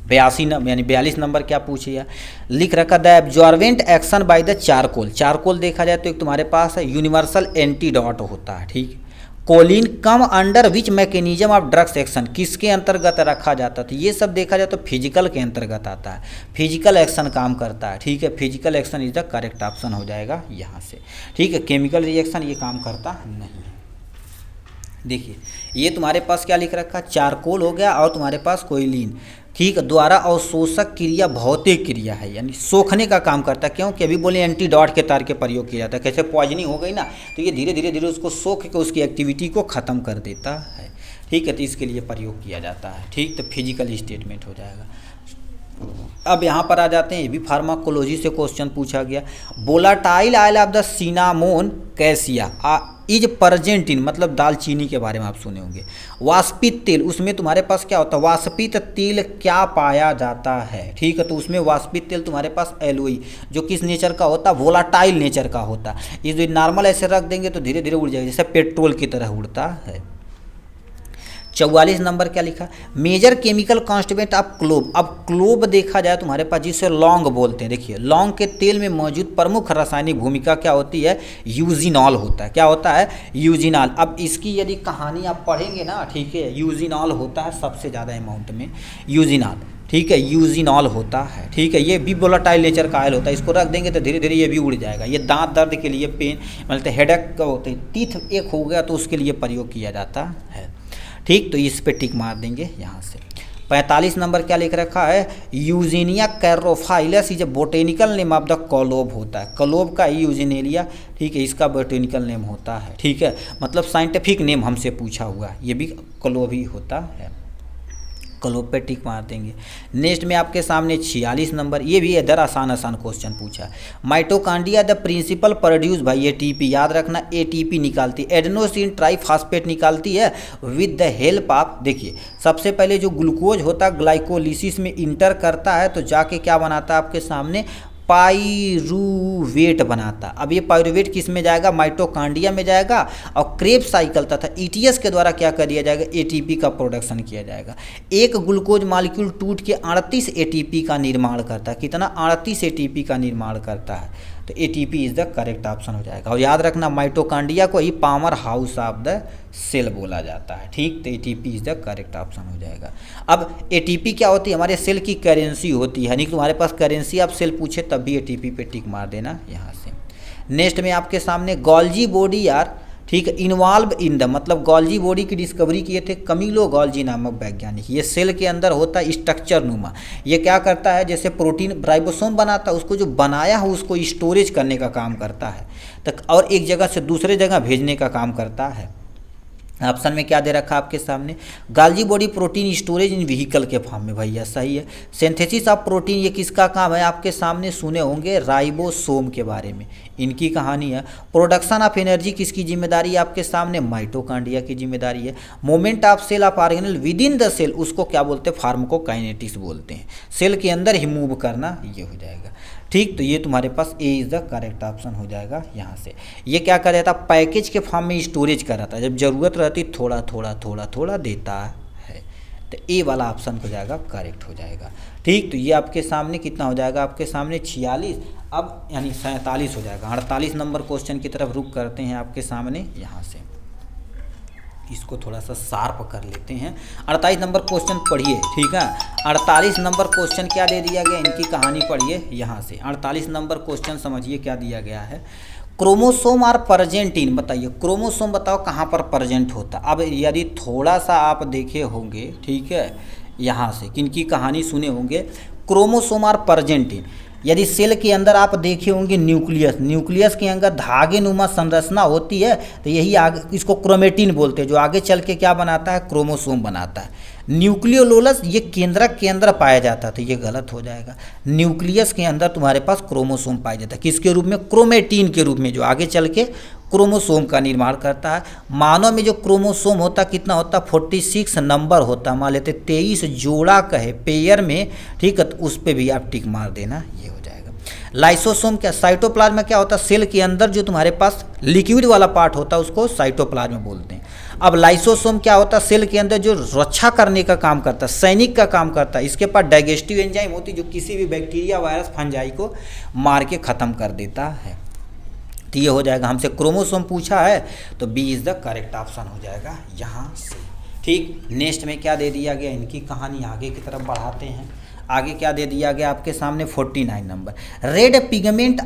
42 नंबर क्या पूछिए, लिख रखा the absorbent action by the charcoal, charcoal देखा जाए तो एक तुम्हारे पास है यूनिवर्सल एंटीडॉट होता है, ठीक। Choline come under which mechanism of drugs action, किसके अंतर्गत रखा जाता है, तो ये सब देखा जाए तो फिजिकल के अंतर्गत आता है, फिजिकल एक्शन काम करता है, ठीक है, physical action is the correct option हो जाएगा यहाँ से, ठीक है। केमिकल रिएक्शन ये काम करता नहीं है। देखिए ये तुम्हारे पास क्या लिख रखा, चारकोल हो गया और तुम्हारे पास कोयलिन, ठीक, द्वारा अवशोषक क्रिया भौतिक क्रिया है, यानी सोखने का काम करता है, क्योंकि अभी बोले एंटीडॉट के तार के प्रयोग किया जाता है, कैसे पॉइजनिंग हो गई ना तो ये धीरे धीरे उसको सोख के उसकी एक्टिविटी को ख़त्म कर देता है, ठीक है, तो इसके लिए प्रयोग किया जाता है, ठीक, तो फिजिकल स्टेटमेंट हो जाएगा। अब यहाँ पर आ जाते हैं, ये भी फार्माकोलॉजी से क्वेश्चन पूछा गया, volatile oil of the cinnamon cassia is present in, मतलब दालचीनी के बारे में आप सुने होंगे। वाष्पित तेल, उसमें तुम्हारे पास क्या होता है, वाष्पित तेल क्या पाया जाता है, ठीक है, तो उसमें वाष्पित तेल तुम्हारे पास एलोई, जो किस नेचर का होता है, वोलाटाइल नेचर का होता है। ये जो नॉर्मल ऐसे रख देंगे तो धीरे धीरे उड़ जाएगा, जैसे पेट्रोल की तरह उड़ता है। 44 नंबर क्या लिखा, major chemical constituent of clove. अब क्लोव देखा जाए तुम्हारे पास, जिसे लौंग बोलते हैं। देखिए लौंग के तेल में मौजूद प्रमुख रासायनिक भूमिका क्या होती है, यूजिनॉल होता है। क्या होता है, यूजिनॉल। अब इसकी यदि कहानी आप पढ़ेंगे ना, ठीक है, यूजिनॉल होता है सबसे ज़्यादा अमाउंट में यूजिनॉल, ठीक है, यूजिनॉल होता है, ठीक है। ये भी वोलेटाइल नेचर का ऑयल होता है, इसको रख देंगे तो धीरे धीरे ये भी उड़ जाएगा। ये दांत दर्द के लिए, पेन मतलब हेडेक का होते हैं, टीथ एक हो गया तो उसके लिए प्रयोग किया जाता है, ठीक। तो इस पे टिक मार देंगे यहाँ से। 45 नंबर क्या लिख रखा है, Eugenia caryophyllus is botanical name of the clove होता है। क्लोव का यूजिनेलिया, ठीक है, इसका बोटेनिकल नेम होता है, ठीक है, मतलब साइंटिफिक नेम हमसे पूछा हुआ है, ये भी क्लोव ही होता है। क्लोव पे टिक मार देंगे। नेक्स्ट में आपके सामने 46 नंबर, ये भी इधर आसान क्वेश्चन पूछा है। Mitochondria the principal produce by ATP, याद रखना एटीपी निकालती है, एडेनोसिन ट्राइफॉस्फेट निकालती है विद द हेल्प ऑफ, देखिए सबसे पहले जो ग्लूकोज होता है ग्लाइकोलिसिस में इंटर करता है तो जाके क्या बनाता है आपके सामने, पाइरूवेट बनाता। अब ये पाइरूवेट किस में जाएगा, माइटोकॉन्ड्रिया में जाएगा और क्रेब्स साइकिल तथा ईटीएस के द्वारा क्या कर दिया जाएगा, एटीपी का प्रोडक्शन किया जाएगा। एक ग्लूकोज मॉलिक्यूल टूट के 38 एटीपी का निर्माण करता है। कितना, 38 एटीपी का निर्माण करता है। तो ATP is the correct option हो जाएगा। और याद रखना माइटोकॉन्ड्रिया को ही power house of the cell बोला जाता है, ठीक। तो ATP is the correct option हो जाएगा। अब एटीपी क्या होती है, हमारे सेल की करेंसी होती है, नहीं तुम्हारे पास करेंसी आप सेल पूछे तब भी एटीपी पे टिक मार देना यहाँ से। नेक्स्ट में आपके सामने गोल्जी बॉडी यार, ठीक है, इन्वॉल्व इन द, मतलब गोल्जी बॉडी की डिस्कवरी किए थे कमिलो गोल्जी नामक वैज्ञानिक। ये सेल के अंदर होता है स्ट्रक्चर नुमा। ये क्या करता है, जैसे प्रोटीन राइबोसोम बनाता है, उसको जो बनाया हो उसको स्टोरेज करने का काम करता है, तक और एक जगह से दूसरे जगह भेजने का काम करता है। ऑप्शन में क्या दे रखा आपके सामने, गाल्जी बॉडी प्रोटीन स्टोरेज इन व्हीकल के फॉर्म में, भैया सही है। सिंथेसिस ऑफ प्रोटीन, ये किसका काम है, आपके सामने सुने होंगे राइबोसोम के बारे में, इनकी कहानी है। प्रोडक्शन ऑफ एनर्जी किसकी जिम्मेदारी है आपके सामने, माइटोकॉन्ड्रिया की जिम्मेदारी है। Moment of cell of organelle with in the cell, उसको क्या बोलते हैं, फार्माकोकाइनेटिक्स बोलते हैं। सेल के अंदर ही मूव करना, ये हो जाएगा, ठीक। तो ये तुम्हारे पास A is the correct option हो जाएगा यहाँ से। ये क्या कर रहा था, पैकेज के फॉर्म में स्टोरेज कर रहा था, जब जरूरत रहती थोड़ा थोड़ा थोड़ा थोड़ा देता है। तो ए वाला ऑप्शन हो जाएगा, करेक्ट हो जाएगा, ठीक। तो ये आपके सामने कितना हो जाएगा, आपके सामने 46, अब यानी 47 हो जाएगा। 48 नंबर क्वेश्चन की तरफ रुक करते हैं आपके सामने यहाँ से, इसको थोड़ा सा शार्प कर लेते हैं। 48 नंबर क्वेश्चन पढ़िए, ठीक है। 48 नंबर क्वेश्चन क्या दे दिया गया, इनकी कहानी पढ़िए यहाँ से। 48 नंबर क्वेश्चन समझिए क्या दिया गया है, क्रोमोसोम आर प्रेजेंट इन, बताइए क्रोमोसोम बताओ कहाँ पर प्रेजेंट होता। अब यदि थोड़ा सा आप देखे होंगे, ठीक है, यहाँ से किनकी कहानी सुने होंगे, क्रोमोसोम आर प्रेजेंट इन, यदि सेल के अंदर आप देखे होंगे न्यूक्लियस, न्यूक्लियस के अंदर धागे नुमा संरचना होती है, तो यही आगे इसको क्रोमेटिन बोलते हैं, जो आगे चल के क्या बनाता है, क्रोमोसोम बनाता है। न्यूक्लियोलोलस ये केंद्रक के अंदर पाया जाता है, तो ये गलत हो जाएगा। न्यूक्लियस के अंदर तुम्हारे पास क्रोमोसोम पाया जाता है, किसके रूप में, क्रोमेटिन के रूप में, जो आगे चल के क्रोमोसोम का निर्माण करता है। मानव में जो क्रोमोसोम होता कितना होता, 46 नंबर होता, मान लेते 23 जोड़ा कहे पेयर में, ठीक है, तो उस पर भी आप टिक मार देना, ये हो जाएगा। लाइसोसोम क्या, साइटोप्लाज्म में क्या होता है, सेल के अंदर जो तुम्हारे पास लिक्विड वाला पार्ट होता है उसको साइटोप्लाज्म बोलते हैं। अब लाइसोसोम क्या होता है, सेल के अंदर जो रक्षा करने का काम करता है, सैनिक का काम करता है। इसके पास डाइजेस्टिव एंजाइम होती है जो किसी भी बैक्टीरिया, वायरस, फंजाई को मार के ख़त्म कर देता है। तो ये हो जाएगा, हमसे क्रोमोसोम पूछा है तो B is the correct option हो जाएगा यहाँ से, ठीक। नेक्स्ट में क्या दे दिया गया, इनकी कहानी आगे की तरफ बढ़ाते हैं। आगे क्या दे दिया गया आपके सामने, 49 number, red pigment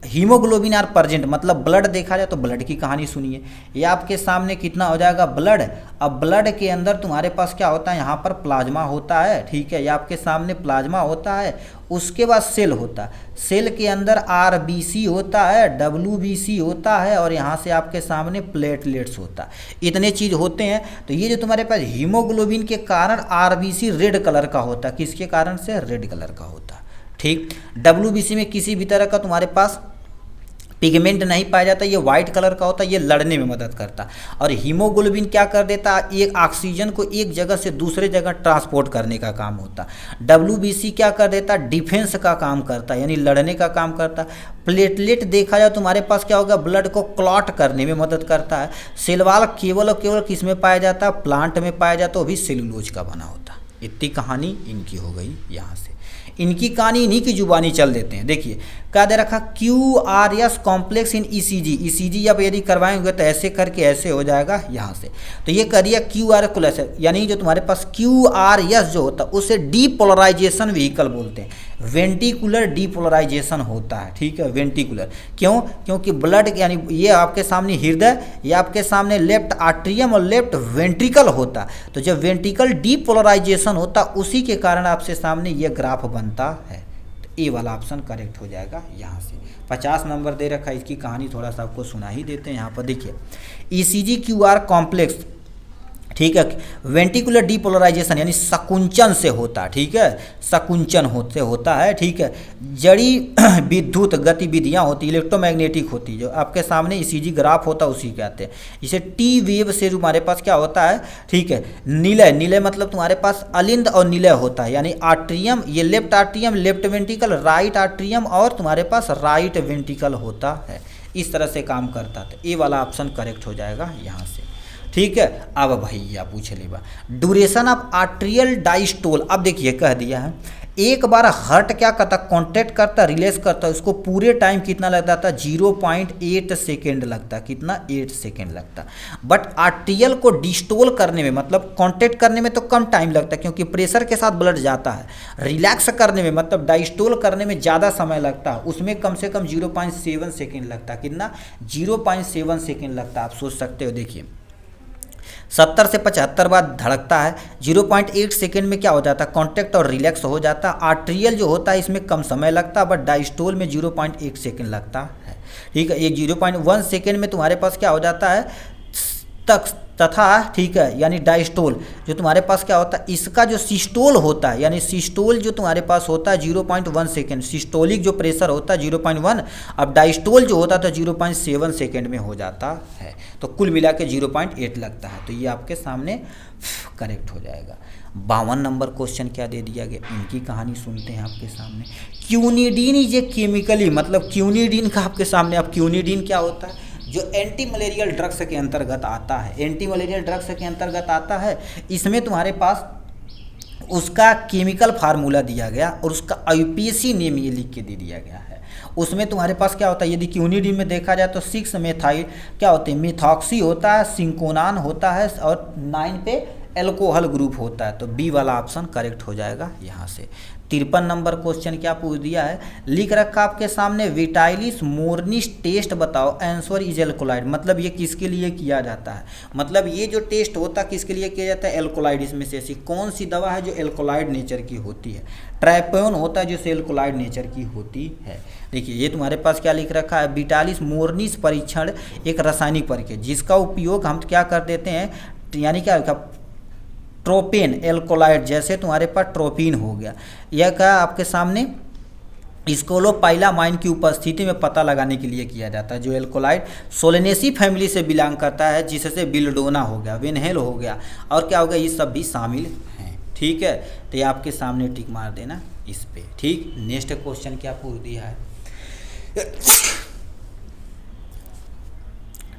haemoglobin are present, मतलब ब्लड देखा जाए तो ब्लड की कहानी सुनिए। ये आपके सामने कितना हो जाएगा, ब्लड। अब ब्लड के अंदर तुम्हारे पास क्या होता है, यहाँ पर प्लाज्मा होता है, ठीक है, ये आपके सामने प्लाज्मा होता है। उसके बाद सेल होता है, सेल के अंदर आरबीसी होता है, डब्ल्यूबीसी होता है, और यहाँ से आपके सामने प्लेटलेट्स होता है। इतने चीज़ होते हैं। तो ये जो तुम्हारे पास हीमोग्लोबिन के कारण आरबीसी रेड कलर का होता है, किसके कारण से, रेड कलर का होता है, ठीक। डब्ल्यूबीसी में किसी भी तरह का तुम्हारे पास पिगमेंट नहीं पाया जाता, ये वाइट कलर का होता है, ये लड़ने में मदद करता। और हीमोग्लोबिन क्या कर देता है, एक ऑक्सीजन को एक जगह से दूसरे जगह ट्रांसपोर्ट करने का काम होता। WBC क्या कर देता, डिफेंस का काम करता है, यानी लड़ने का काम करता। प्लेटलेट देखा जाए तुम्हारे पास क्या होगा, ब्लड को क्लॉट करने में मदद करता है। सेल वॉल केवल और केवल किस में पाया जाता है, प्लांट में पाया जाता है, वो भी सेलुलोज का बना होता। इतनी कहानी इनकी हो गई। यहाँ से इनकी कहानी इन्हीं की जुबानी चल देते हैं। देखिए क्या दे रखा, QRS कॉम्प्लेक्स इन ECG अब यदि करवाएंगे तो ऐसे करके ऐसे हो जाएगा यहाँ से। तो ये करिए QRS प्लस, यानी जो तुम्हारे पास QRS जो होता है उसे डीपोलराइजेशन व्हीकल बोलते हैं, वेंटिकुलर डीपोलराइजेशन होता है। ठीक है, वेंटिकुलर क्यों, क्योंकि ब्लड यानी ये आपके सामने हृदय, ये आपके सामने लेफ्ट आर्ट्रियम और लेफ्ट वेंट्रिकल होता। तो जब वेंट्रिकल डीपोलराइजेशन होता उसी के कारण आपसे सामने ये ग्राफ बनता है। तो ए वाला ऑप्शन करेक्ट हो जाएगा यहाँ से। 50 नंबर दे रखा है, इसकी कहानी थोड़ा सा आपको सुना ही देते हैं। यहाँ पर देखिए ECG QR कॉम्प्लेक्स, ठीक है, वेंटिकुलर डीपोलराइजेशन यानी सकुंचन से होता है। ठीक है, सकुंचन से होता है। ठीक है, जड़ी विद्युत गतिविधियाँ होती, इलेक्ट्रोमैग्नेटिक होती, जो आपके सामने ECG ग्राफ होता है उसी कहते हैं। इसे टी वेव से हमारे पास क्या होता है, ठीक है, निलय मतलब तुम्हारे पास अलिंद और निलय होता है, यानी आर्ट्रियम, ये left atrium, left ventricle, right atrium और तुम्हारे पास राइट वेंट्रिकल होता है। इस तरह से काम करता था। ए वाला ऑप्शन करेक्ट हो जाएगा यहाँ से। ठीक है, अब भैया पूछ लेगा ड्यूरेशन ऑफ आर्ट्रियल डायस्टोल। अब देखिए कह दिया है, एक बार हार्ट क्या करता, कॉन्ट्रैक्ट करता, रिलीज करता, उसको पूरे टाइम कितना लगता था, 0.8 सेकेंड लगता। कितना, 8 सेकेंड लगता। बट आर्ट्रियल को डिस्टोल करने में, मतलब कॉन्ट्रैक्ट करने में तो कम टाइम लगता है क्योंकि प्रेशर के साथ ब्लड जाता है। रिलैक्स करने में मतलब डायस्टोल करने में ज़्यादा समय लगता है, उसमें कम से कम 0.7 सेकेंड लगता। कितना, 0.7 सेकेंड लगता। आप सोच सकते हो, देखिए 70 से 75 बार धड़कता है, 0.8 सेकेंड में क्या हो जाता है, कॉन्टैक्ट और रिलैक्स हो जाता है। आर्ट्रियल जो होता है इसमें कम समय लगता है, बट डायस्टोल में 0.1 सेकेंड लगता है। ठीक है, ये 0.1 सेकेंड में तुम्हारे पास क्या हो जाता है तथा, ठीक है, यानी डायस्टोल जो तुम्हारे पास क्या होता है, इसका जो सिस्टोल होता है, यानी सिस्टोल जो तुम्हारे पास होता है 0.1 सेकेंड, सिस्टोलिक जो प्रेशर होता है 0.1, अब डायस्टोल जो होता था 0.7 सेकेंड में हो जाता है। तो कुल मिला के 0.8 लगता है। तो ये आपके सामने करेक्ट हो जाएगा। 52 नंबर क्वेश्चन क्या दे दिया गया, इनकी कहानी सुनते हैं आपके सामने। क्यूनिडीन ये केमिकली, मतलब क्यूनिडीन का आपके सामने, अब क्यूनिडीन क्या होता है, जो एंटी मलेरियल ड्रग्स के अंतर्गत आता है, एंटी मलेरियल ड्रग्स के अंतर्गत आता है। इसमें तुम्हारे पास उसका केमिकल फार्मूला दिया गया और उसका IUPAC नेम ये लिख के दे दिया गया है। उसमें तुम्हारे पास क्या होता है, यदि क्यूनिडीन में देखा जाए तो 6 मेथाइल क्या होते हैं, मिथॉक्सी होता है, सिंकोनान होता है और 9 पे एल्कोहल ग्रुप होता है। तो बी वाला ऑप्शन करेक्ट हो जाएगा यहाँ से। 53 नंबर क्वेश्चन क्या पूछ दिया है, लिख रखा आपके सामने विटाइलिस मोर्निस टेस्ट बताओ, आंसर इज एल्कोलाइड। मतलब ये किसके लिए किया जाता है, मतलब ये जो टेस्ट होता है किसके लिए किया जाता है, एल्कोलाइड। इसमें से ऐसी कौन सी दवा है जो एल्कोलाइड नेचर की होती है, ट्राइपोन होता है जो एल्कोलाइड नेचर की होती है। देखिए ये तुम्हारे पास क्या लिख रखा है, विटाइलिस मोर्निस परीक्षण एक रासायनिक परीक्षण जिसका उपयोग हम क्या कर देते हैं, यानी क्या ट्रोपेन एल्कोलाइड, जैसे तुम्हारे पास ट्रोपिन हो गया, यह क्या आपके सामने स्कोलोपाइलामाइन की उपस्थिति में पता लगाने के लिए किया जाता है। जो एल्कोलाइड सोलेनेसी फैमिली से बिलोंग करता है, जिससे बिल्डोना हो गया, वेनहेल हो गया और क्या हो गया, ये सब भी शामिल हैं। ठीक है, तो ये आपके सामने टिक मार देना इस पे। ठीक, नेक्स्ट क्वेश्चन क्या पूछ दिया है।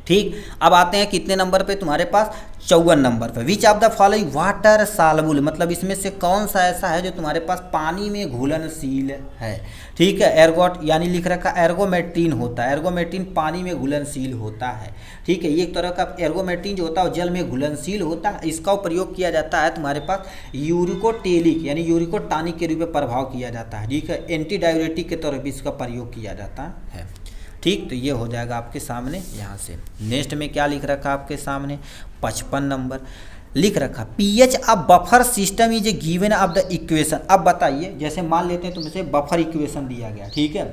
ठीक, अब आते हैं कितने नंबर पे, तुम्हारे पास 54 नंबर पे। Which of the following water soluble, मतलब इसमें से कौन सा ऐसा है जो तुम्हारे पास पानी में घुलनशील है। ठीक है, एर्गोट यानी लिख रखा एर्गोमेट्रिन होता है, एर्गोमेट्रिन पानी में घुलनशील होता है। ठीक है, ये एक तरह का एर्गोमेट्रिन जो होता है वो जल में घुलनशील होता है। इसका प्रयोग किया जाता है तुम्हारे पास यूरिकोटेलिक यानी यूरिकोटॉनिक के रूप में प्रभाव किया जाता है। ठीक है, एंटी डाययूरेटिक के तौर पर इसका प्रयोग किया जाता है। ठीक, तो ये हो जाएगा आपके सामने यहाँ से। नेक्स्ट में क्या लिख रखा आपके सामने, 55 नंबर लिख रखा pH अब buffer system is given of the equation. अब बताइए, जैसे मान लेते हैं तुमसे बफर इक्वेशन दिया गया, ठीक है,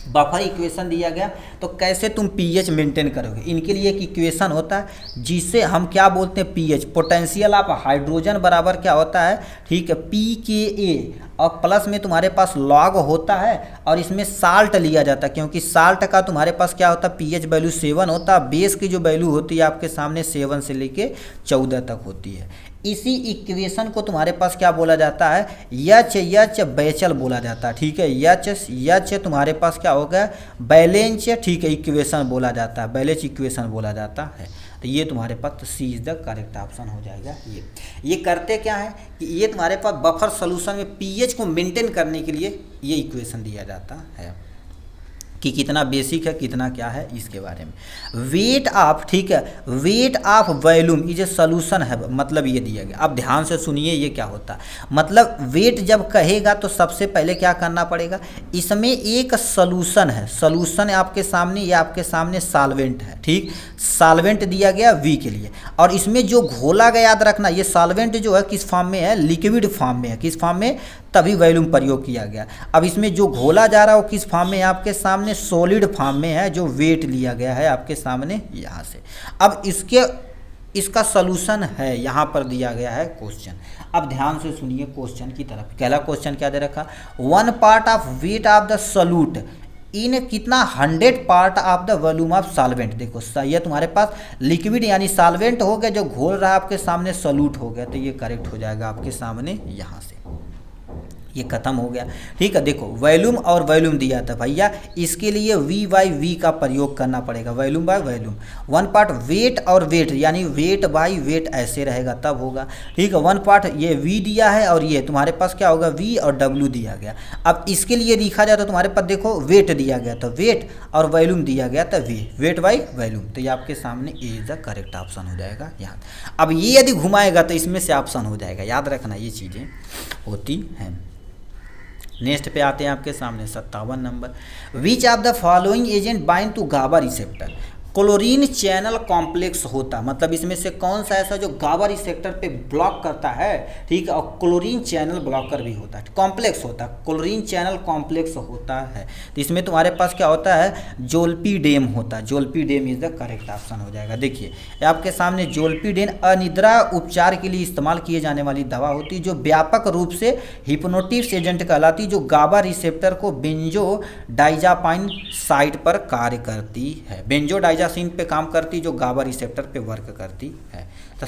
बफर इक्वेशन दिया गया, तो कैसे तुम पीएच मेंटेन करोगे। इनके लिए एक इक्वेशन होता है जिसे हम क्या बोलते हैं, पीएच, पोटेंशियल ऑफ हाइड्रोजन बराबर क्या होता है, ठीक है, pKa, और प्लस में तुम्हारे पास लॉग होता है और इसमें साल्ट लिया जाता है, क्योंकि साल्ट का तुम्हारे पास क्या होता है, पीएच वैल्यू 7 होता है, बेस की जो वैल्यू होती है आपके सामने 7 से लेके 14 तक होती है। इसी इक्वेशन को तुम्हारे पास क्या बोला जाता है, एच बैचल बोला जाता है, ठीक है, एच तुम्हारे पास क्या होगा, बैलेंस, ठीक है, इक्वेशन बोला जाता है, बैलेंस इक्वेशन बोला जाता है। तो ये तुम्हारे पास सी इज द करेक्ट ऑप्शन हो जाएगा। ये करते क्या है कि ये तुम्हारे पास बफर सोल्यूशन में पीएच को मेंटेन करने के लिए ये इक्वेशन दिया जाता है कि कितना बेसिक है, कितना क्या है, इसके बारे में। वेट ऑफ, ठीक है, weight of volume is a solution है, मतलब ये दिया गया। अब ध्यान से सुनिए ये क्या होता है, मतलब वेट जब कहेगा तो सबसे पहले क्या करना पड़ेगा, इसमें एक सोल्यूशन है, सोल्यूशन आपके सामने, ये आपके सामने सॉल्वेंट है, ठीक, सॉल्वेंट दिया गया वी के लिए, और इसमें जो घोला गया, याद रखना ये सॉल्वेंट जो है किस फॉर्म में है, लिक्विड फॉर्म में है, किस फॉर्म में, तभी वॉल्यूम प्रयोग किया गया। अब इसमें जो घोला जा रहा है वो किस फॉर्म में है, आपके सामने सॉलिड फॉर्म में है, जो वेट लिया गया है आपके सामने यहाँ से। अब इसका सॉल्यूशन है, यहाँ पर दिया गया है क्वेश्चन। अब ध्यान से सुनिए क्वेश्चन की तरफ। पहला क्वेश्चन क्या दे रखा, 1 part of weight of the solute in कितना 100 part of the volume of solvent. देखो ये तुम्हारे पास लिक्विड यानी सॉल्वेंट हो गया, जो घोल रहा है आपके सामने सॉल्यूट हो गया, तो ये करेक्ट हो जाएगा आपके सामने यहाँ से। ये खत्म हो गया, ठीक है। देखो वॉल्यूम और वॉल्यूम दिया था भैया, इसके लिए V बाई वी का प्रयोग करना पड़ेगा, volume by volume. 1 part weight और वेट यानी वेट बाई वेट ऐसे रहेगा तब होगा, ठीक है। 1 पार्ट ये V दिया है और ये तुम्हारे पास क्या होगा, V और W दिया गया। अब इसके लिए लिखा जाए तो तुम्हारे पास देखो वेट दिया गया, तो वेट और वॉल्यूम दिया गया था V, वेट बाई वॉल्यूम, तो ये आपके सामने ए इज द करेक्ट ऑप्शन हो जाएगा यहाँ। अब ये यदि घुमाएगा तो इसमें से ऑप्शन हो जाएगा, याद रखना ये चीज़ें होती हैं। नेक्स्ट पे आते हैं आपके सामने 57 number, which of the following agent bind to GABA receptor. Chlorine channel complex होता, मतलब इसमें से कौन सा ऐसा जो गाबा रिसेप्टर पे ब्लॉक करता है, ठीक है, और क्लोरीन चैनल ब्लॉकर भी होता है, कॉम्प्लेक्स होता है, क्लोरीन चैनल कॉम्प्लेक्स होता है। तो इसमें तुम्हारे पास क्या होता है, जोल्पीडेम होता है, जोल्पीडेम इज द करेक्ट ऑप्शन हो जाएगा। देखिए आपके सामने जोल्पीडेम अनिद्रा उपचार के लिए इस्तेमाल किए जाने वाली दवा होती है, जो व्यापक रूप से हिप्नोटिक्स एजेंट कहलाती है, जो गाबा रिसेप्टर को बेंजोडाइजापाइन साइट पर कार्य करती है, बेंजोडाइजापाइन पे काम करती, जो गाबा रिसेप्टर पे वर्क करती है। तो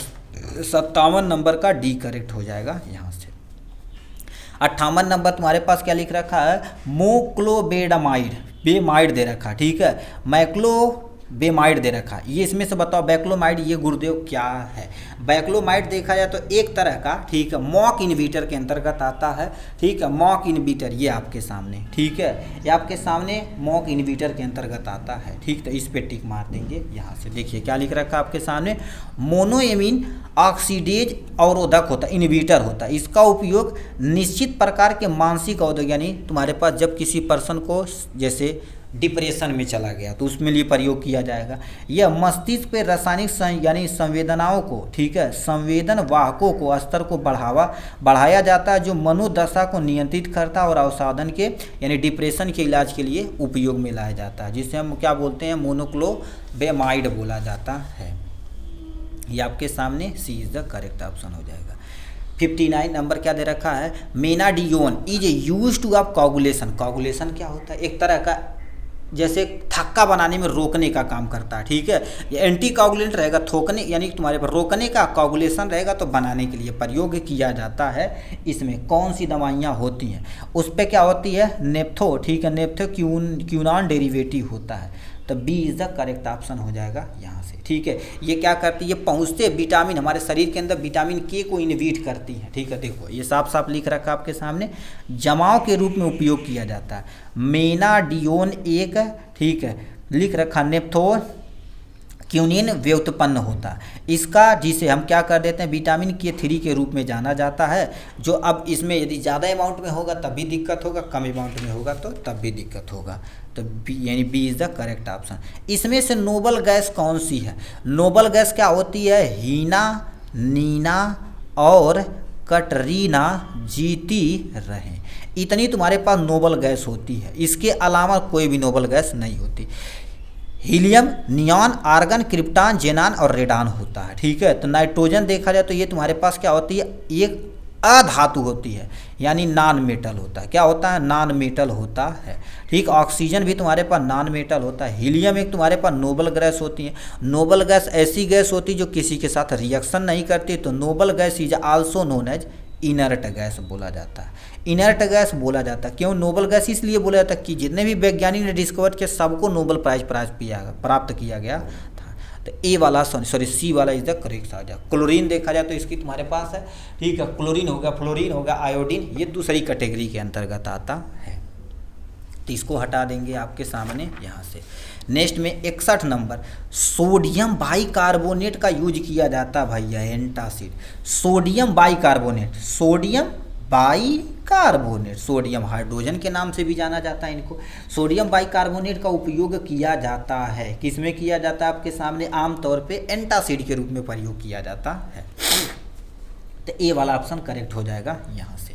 57 नंबर का डी करेक्ट हो जाएगा यहाँ से। 58 नंबर तुम्हारे पास क्या लिख रखा है, मोक्लोबेडामाइड, बेमाइड दे रखा, ठीक है, मैक्लोबेमाइड दे रखा। ये इसमें से बताओ बैक्लोमाइड ये गुरुदेव क्या है। बैक्लोमाइड देखा जाए तो एक तरह का, ठीक है, मॉक इनहिबिटर के अंतर्गत आता है, ठीक है, मॉक इनहिबिटर ये आपके सामने, ठीक है, ये आपके सामने मॉक इनहिबिटर के अंतर्गत आता है, ठीक। तो इस पे टिक मार देंगे यहाँ से। देखिए क्या लिख रखा आपके सामने, मोनोएमीन ऑक्सीडेज अवरोधक होता है, इनहिबिटर होता है। इसका उपयोग निश्चित प्रकार के मानसिक अवरोधक, यानी तुम्हारे पास जब किसी पर्सन को जैसे डिप्रेशन में चला गया तो उसमें लिए प्रयोग किया जाएगा। यह मस्तिष्क पे रासायनिक यानी संवेदनाओं को, ठीक है, संवेदन वाहकों को स्तर को बढ़ाया जाता है, जो मनोदशा को नियंत्रित करता है और अवसादन के यानी डिप्रेशन के इलाज के लिए उपयोग में लाया जाता है, जिसे हम क्या बोलते हैं, मोनोक्लोबेमाइड बोला जाता है। ये आपके सामने C is the correct option हो जाएगा। 59 नंबर क्या दे रखा है, menadione is use to of coagulation. Coagulation क्या होता है, एक तरह का जैसे थक्का बनाने में रोकने का काम करता है, ठीक है। ये एंटी कोगुलेंट रहेगा, थोकने यानी तुम्हारे पर रोकने का, कोगुलेशन रहेगा तो बनाने के लिए प्रयोग किया जाता है। इसमें कौन सी दवाइयाँ होती हैं, उस पर क्या होती है, नेप्थो, ठीक है, नेप्थो क्यूनान डेरिवेटिव होता है, तो B is the correct option हो जाएगा यहाँ से, ठीक है। ये क्या करती है, ये पहुँचते विटामिन हमारे शरीर के अंदर विटामिन के को इनहिबिट करती है, ठीक है। देखो ये साफ साफ लिख रखा आपके सामने, जमाव के रूप में उपयोग किया जाता है। मेनाडियोन एक, ठीक है, लिख रखा नेप्थो क्यूनिन व्युत्पन्न होता है इसका, जिसे हम क्या कर देते हैं, विटामिन के 3 के रूप में जाना जाता है। जो अब इसमें यदि ज़्यादा अमाउंट में होगा तब भी दिक्कत होगा, कम अमाउंट में होगा तो तब भी दिक्कत होगा। तो बी यानी B is the correct option. इसमें से नोबल गैस कौन सी है, नोबल गैस क्या होती है, हीना, नीना और कटरीना जीती रहें। इतनी तुम्हारे पास नोबल गैस होती है, इसके अलावा कोई भी नोबल गैस नहीं होती। हीलियम, नियॉन, आर्गन, क्रिप्टॉन, जेनान और रेडान होता है। ठीक है, तो नाइट्रोजन देखा जाए तो ये तुम्हारे पास क्या होती है, एक अधातु होती है, यानी नॉन मेटल होता है। क्या होता है, नॉन मेटल होता है। ठीक, ऑक्सीजन भी तुम्हारे पास नॉन मेटल होता है। हीलियम एक तुम्हारे पास नोबल गैस होती है। नोबल गैस ऐसी गैस होती है जो किसी के साथ रिएक्शन नहीं करती, तो noble gas is also known as inert gas बोला जाता है। इनर्ट गैस बोला जाता है। क्यों नोबल गैस इसलिए बोला जाता है कि जितने भी वैज्ञानिक ने डिस्कवर किया सबको नोबल प्राइज प्राप्त किया गया था। तो ए वाला सॉरी सी वाला इज द करेक्ट आ जाए। क्लोरीन देखा जाए तो इसकी तुम्हारे पास है। ठीक है, क्लोरीन हो गया, फ्लोरीन हो गया, आयोडीन, ये दूसरी कैटेगरी के अंतर्गत आता है, तो इसको हटा देंगे आपके सामने यहाँ से। नेक्स्ट में 61 नंबर, सोडियम बाइकार्बोनेट का यूज किया जाता है भैया, antacid. Sodium bicarbonate, sodium bicarbonate, sodium hydrogen के नाम से भी जाना जाता है इनको। सोडियम बाइकार्बोनेट का उपयोग किया जाता है, किसमें किया जाता है, आपके सामने आमतौर पे एंटासिड के रूप में प्रयोग किया जाता है। तो ए वाला ऑप्शन करेक्ट हो जाएगा यहाँ से।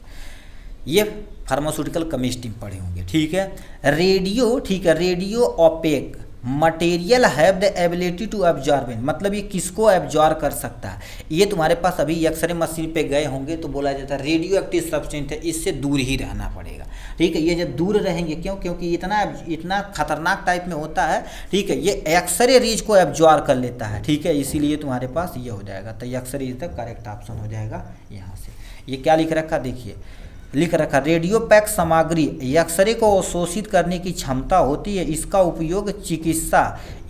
ये फार्मास्यूटिकल केमिस्ट्री में पढ़े होंगे। ठीक है, रेडियो, ठीक है, radio opaque material have the ability to absorb, मतलब ये किसको एब्जॉर्ब कर सकता है। ये तुम्हारे पास अभी एक्सरे मशीन पे गए होंगे तो बोला जाता है रेडियो एक्टिव सब्सटेंस है, इससे दूर ही रहना पड़ेगा। ठीक है, ये जब दूर रहेंगे, क्यों, क्योंकि इतना खतरनाक टाइप में होता है। ठीक है, ये एक्सरे रेज को एब्जॉर्ब कर लेता है। ठीक है, इसीलिए तुम्हारे पास ये हो जाएगा। तो X-ray is the correct option हो जाएगा यहाँ से। ये क्या लिख रखा, देखिए लिख रखा, रेडियो पैक सामग्री एक्सरे को अवशोषित करने की क्षमता होती है। इसका उपयोग चिकित्सा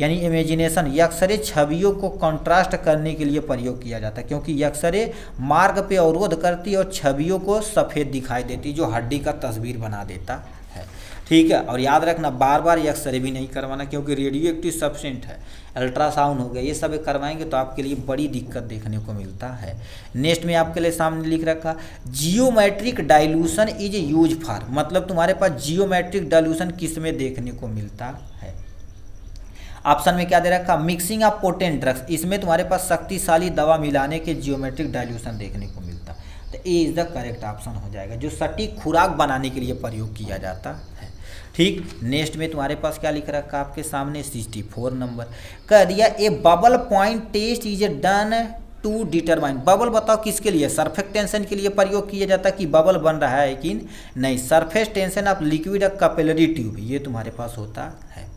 यानी इमेजिनेशन एक्सरे छवियों को कंट्रास्ट करने के लिए प्रयोग किया जाता है, क्योंकि एक्सरे मार्ग पे अवरोध करती है और छवियों को सफ़ेद दिखाई देती, जो हड्डी का तस्वीर बना देता है। ठीक है, और याद रखना बार बार एक्सरे भी नहीं करवाना, क्योंकि रेडियो एक्टिव सब्सटेंस है। अल्ट्रासाउंड हो गया, ये सब करवाएंगे तो आपके लिए बड़ी दिक्कत देखने को मिलता है। नेक्स्ट में आपके लिए सामने लिख रखा, geometric dilution is use for, मतलब तुम्हारे पास जियोमेट्रिक डाइल्यूशन किस में देखने को मिलता है। ऑप्शन में क्या दे रखा, मिक्सिंग ऑफ पोटेंट ड्रग्स, इसमें तुम्हारे पास शक्तिशाली दवा मिलाने के जियोमेट्रिक डाइल्यूशन देखने को मिलता है। तो ए इज द करेक्ट ऑप्शन हो जाएगा, जो सटीक खुराक बनाने के लिए प्रयोग किया जाता है। ठीक, नेक्स्ट में तुम्हारे पास क्या लिख रखा आपके सामने 64 नंबर, कह दिया a bubble point test is done to determine, bubble बताओ किसके लिए, सरफेस टेंशन के लिए प्रयोग किया जाता है कि बबल बन रहा है कि नहीं। Surface tension of liquid capillary tube, ये तुम्हारे पास होता है।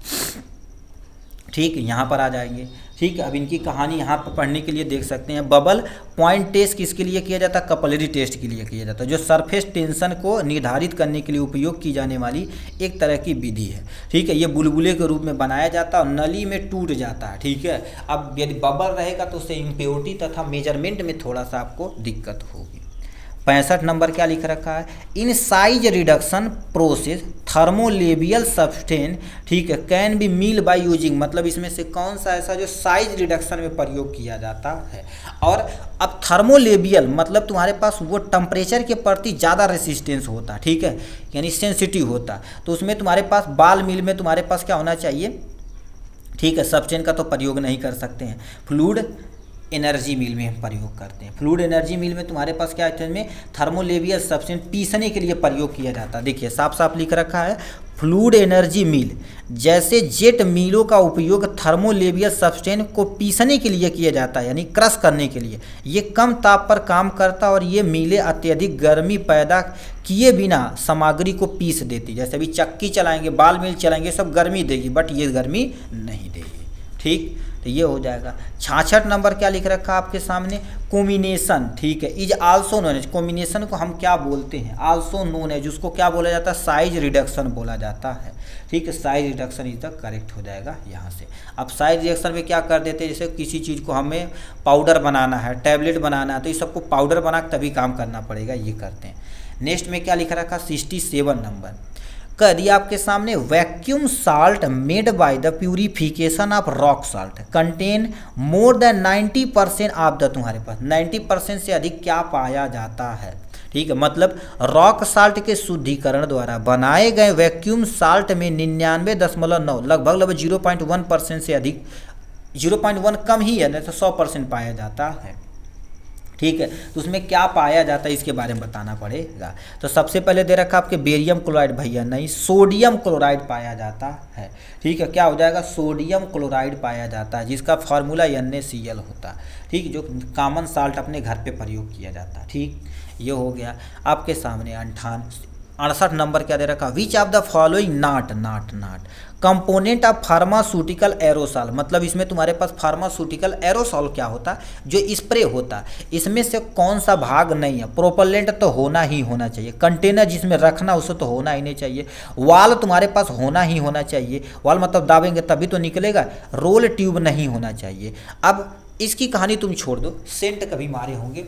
ठीक, यहाँ पर आ जाएंगे। ठीक है, अब इनकी कहानी यहाँ पर पढ़ने के लिए देख सकते हैं। बबल पॉइंट टेस्ट किसके लिए किया जाता है, कैपिलरी टेस्ट के लिए किया जाता है, जो सरफेस टेंशन को निर्धारित करने के लिए उपयोग की जाने वाली एक तरह की विधि है। ठीक है, ये बुलबुले के रूप में बनाया जाता है और नली में टूट जाता है। ठीक है, अब यदि बबल रहेगा तो उससे इम्प्योरिटी तथा मेजरमेंट में थोड़ा सा आपको दिक्कत होगी। 65 नंबर क्या लिख रखा है, in size reduction process thermolabile substance, ठीक है, can be mill by using, मतलब इसमें से कौन सा ऐसा जो साइज रिडक्शन में प्रयोग किया जाता है। और अब थर्मोलेबियल मतलब तुम्हारे पास वो टेम्परेचर के प्रति ज़्यादा रेसिस्टेंस होता है। ठीक है, यानी सेंसिटिव होता, तो उसमें तुम्हारे पास बाल मिल में तुम्हारे पास क्या होना चाहिए। ठीक है, सब्सटेंस का तो प्रयोग नहीं कर सकते हैं, फ्लूइड एनर्जी मिल में हम प्रयोग करते हैं। फ्लूइड एनर्जी मिल में तुम्हारे पास क्या है, इसमें थर्मोलेबियल सब्सटेंस पीसने के लिए प्रयोग किया जाता है। देखिए साफ साफ लिख रखा है, फ्लूइड एनर्जी मिल जैसे जेट मिलों का उपयोग थर्मोलेबियल सब्सटेंस को पीसने के लिए किया जाता है, यानी क्रश करने के लिए। ये कम ताप पर काम करता और ये मिलें अत्यधिक गर्मी पैदा किए बिना सामग्री को पीस देती। जैसे अभी चक्की चलाएंगे, बाल मिल चलाएंगे, सब गर्मी देगी, बट ये गर्मी नहीं देगी। ठीक, तो ये हो जाएगा। 66 नंबर क्या लिख रखा आपके सामने, कॉम्बिनेशन। ठीक है, is also known as, combination को हम क्या बोलते हैं, आल्सो नोन एज, उसको क्या बोला जाता है, साइज रिडक्शन बोला जाता है। ठीक है, size reduction is the correct हो जाएगा यहाँ से। अब साइज रिडक्शन में क्या कर देते हैं, जैसे किसी चीज़ को हमें पाउडर बनाना है, टैबलेट बनाना है, तो ये सबको पाउडर बना के तभी काम करना पड़ेगा, ये करते हैं। नेक्स्ट में क्या लिख रखा, 67 नंबर कह दिया आपके सामने, vacuum salt made by the purification of rock salt contain more than 90% of the, तुम्हारे पास 90% से अधिक क्या पाया जाता है। ठीक है, मतलब रॉक साल्ट के शुद्धिकरण द्वारा बनाए गए वैक्यूम साल्ट में 99.9 लगभग 0.1% से अधिक, 0.1 कम ही है, नहीं तो 100% पाया जाता है। ठीक है। तो उसमें क्या पाया जाता है इसके बारे में बताना पड़ेगा। तो सबसे पहले दे रखा आपके बेरियम क्लोराइड, भैया नहीं, सोडियम क्लोराइड पाया जाता है। ठीक है, क्या हो जाएगा, सोडियम क्लोराइड पाया जाता है, जिसका फार्मूला NaCl होता है। ठीक, जो कॉमन साल्ट अपने घर पे प्रयोग किया जाता है। ठीक, ये हो गया आपके सामने। 68 नंबर क्या दे रखा, विच of the following not component of pharmaceutical aerosol, मतलब इसमें तुम्हारे पास फार्मास्यूटिकल एरोसॉल क्या होता है, जो स्प्रे होता है, इसमें से कौन सा भाग नहीं है। प्रोपेलेंट तो होना ही होना चाहिए, कंटेनर जिसमें रखना उसे तो होना ही नहीं चाहिए, वाल तुम्हारे पास होना ही होना चाहिए, वाल मतलब दाबेंगे तभी तो निकलेगा, रोल ट्यूब नहीं होना चाहिए। अब इसकी कहानी तुम छोड़ दो, सेंट कभी मारे होंगे,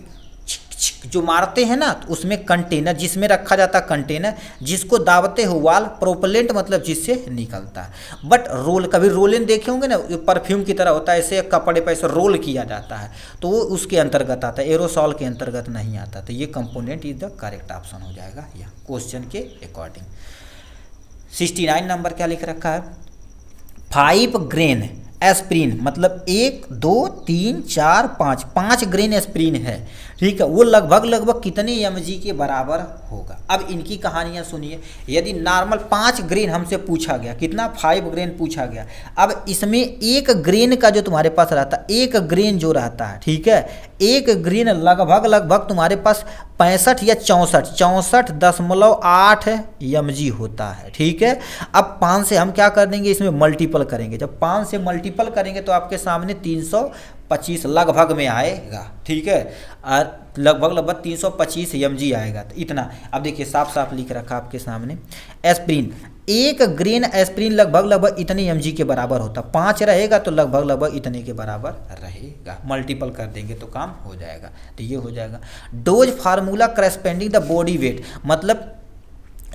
जो मारते हैं ना, तो उसमें कंटेनर जिसमें रखा जाता है, कंटेनर जिसको दाबते हो वाल, प्रोपेलेंट मतलब जिससे निकलता है। बट रोल, कभी रोलिन देखे होंगे ना, परफ्यूम की तरह होता है, ऐसे कपड़े पर ऐसे रोल किया जाता है, तो वो उसके अंतर्गत आता है, एरोसॉल के अंतर्गत नहीं आता। तो ये component is the correct option हो जाएगा यहाँ क्वेश्चन के अकॉर्डिंग। 69 नंबर क्या लिख रखा है, 5 ग्रेन एस्प्रिन, मतलब 1 2 3 4 5 ग्रेन एस्प्रिन है। ठीक है, वो लगभग कितने mg के बराबर होगा। अब इनकी कहानियाँ सुनिए। यदि नॉर्मल 5 ग्रेन हमसे पूछा गया, कितना, 5 ग्रेन पूछा गया। अब इसमें 1 ग्रेन का जो तुम्हारे पास रहता है, 1 ग्रेन जो रहता है, ठीक है, 1 ग्रेन लगभग तुम्हारे पास 65 या 64.8 mg होता है। ठीक है, अब 5 से हम क्या कर देंगे, इसमें मल्टीपल करेंगे। जब 5 से मल्टीपल करेंगे तो आपके सामने 325 लगभग में आएगा। ठीक है, और लगभग 325 mg आएगा, तो इतना। अब देखिए साफ साफ लिख रखा आपके सामने, एस्प्रिन, 1 ग्रेन एस्प्रिन लगभग इतने mg के बराबर होता, 5 रहेगा तो लगभग इतने के बराबर रहेगा। मल्टीपल कर देंगे तो काम हो जाएगा। तो ये हो जाएगा। Dose formula corresponding the body weight, मतलब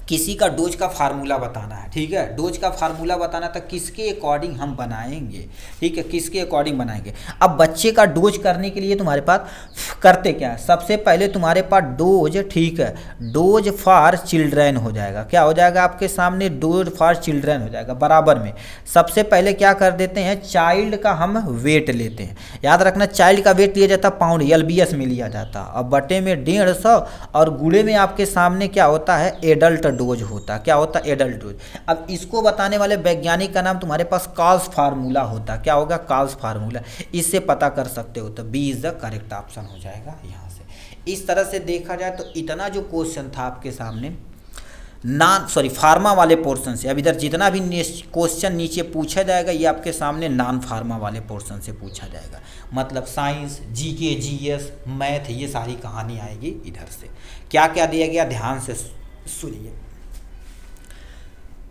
किसी का डोज का फार्मूला बताना है। ठीक है, डोज का फार्मूला बताना था, किसके अकॉर्डिंग हम बनाएंगे। ठीक है, किसके अकॉर्डिंग बनाएंगे। अब बच्चे का डोज करने के लिए तुम्हारे पास करते क्या है, सबसे पहले तुम्हारे पास डोज, ठीक है, डोज फॉर चिल्ड्रन हो जाएगा। क्या हो जाएगा आपके सामने, डोज फॉर चिल्ड्रन हो जाएगा। बराबर में सबसे पहले क्या कर देते हैं, चाइल्ड का हम वेट लेते हैं। याद रखना, चाइल्ड का वेट लिया जाता पाउंड, LBS में लिया जाता। अब बटे में 150 और गुणे में आपके सामने क्या होता है, एडल्ट डोज होता। क्या होता, एडल्ट डोज। अब इसको बताने वाले वैज्ञानिक का नाम तुम्हारे पास काल्स फार्मूला होता। क्या होगा, काल्स फार्मूला, इससे पता कर सकते हो। तो B is the correct option हो जाएगा यहाँ से। इस तरह से देखा जाए तो इतना जो क्वेश्चन था आपके सामने फार्मा वाले पोर्शन से, अब इधर जितना भी क्वेश्चन नीचे पूछा जाएगा ये आपके सामने नॉन फार्मा वाले पोर्शन से पूछा जाएगा। मतलब साइंस, GK, GS, मैथ, ये सारी कहानी आएगी इधर से। क्या क्या दिया गया ध्यान से सुनिए।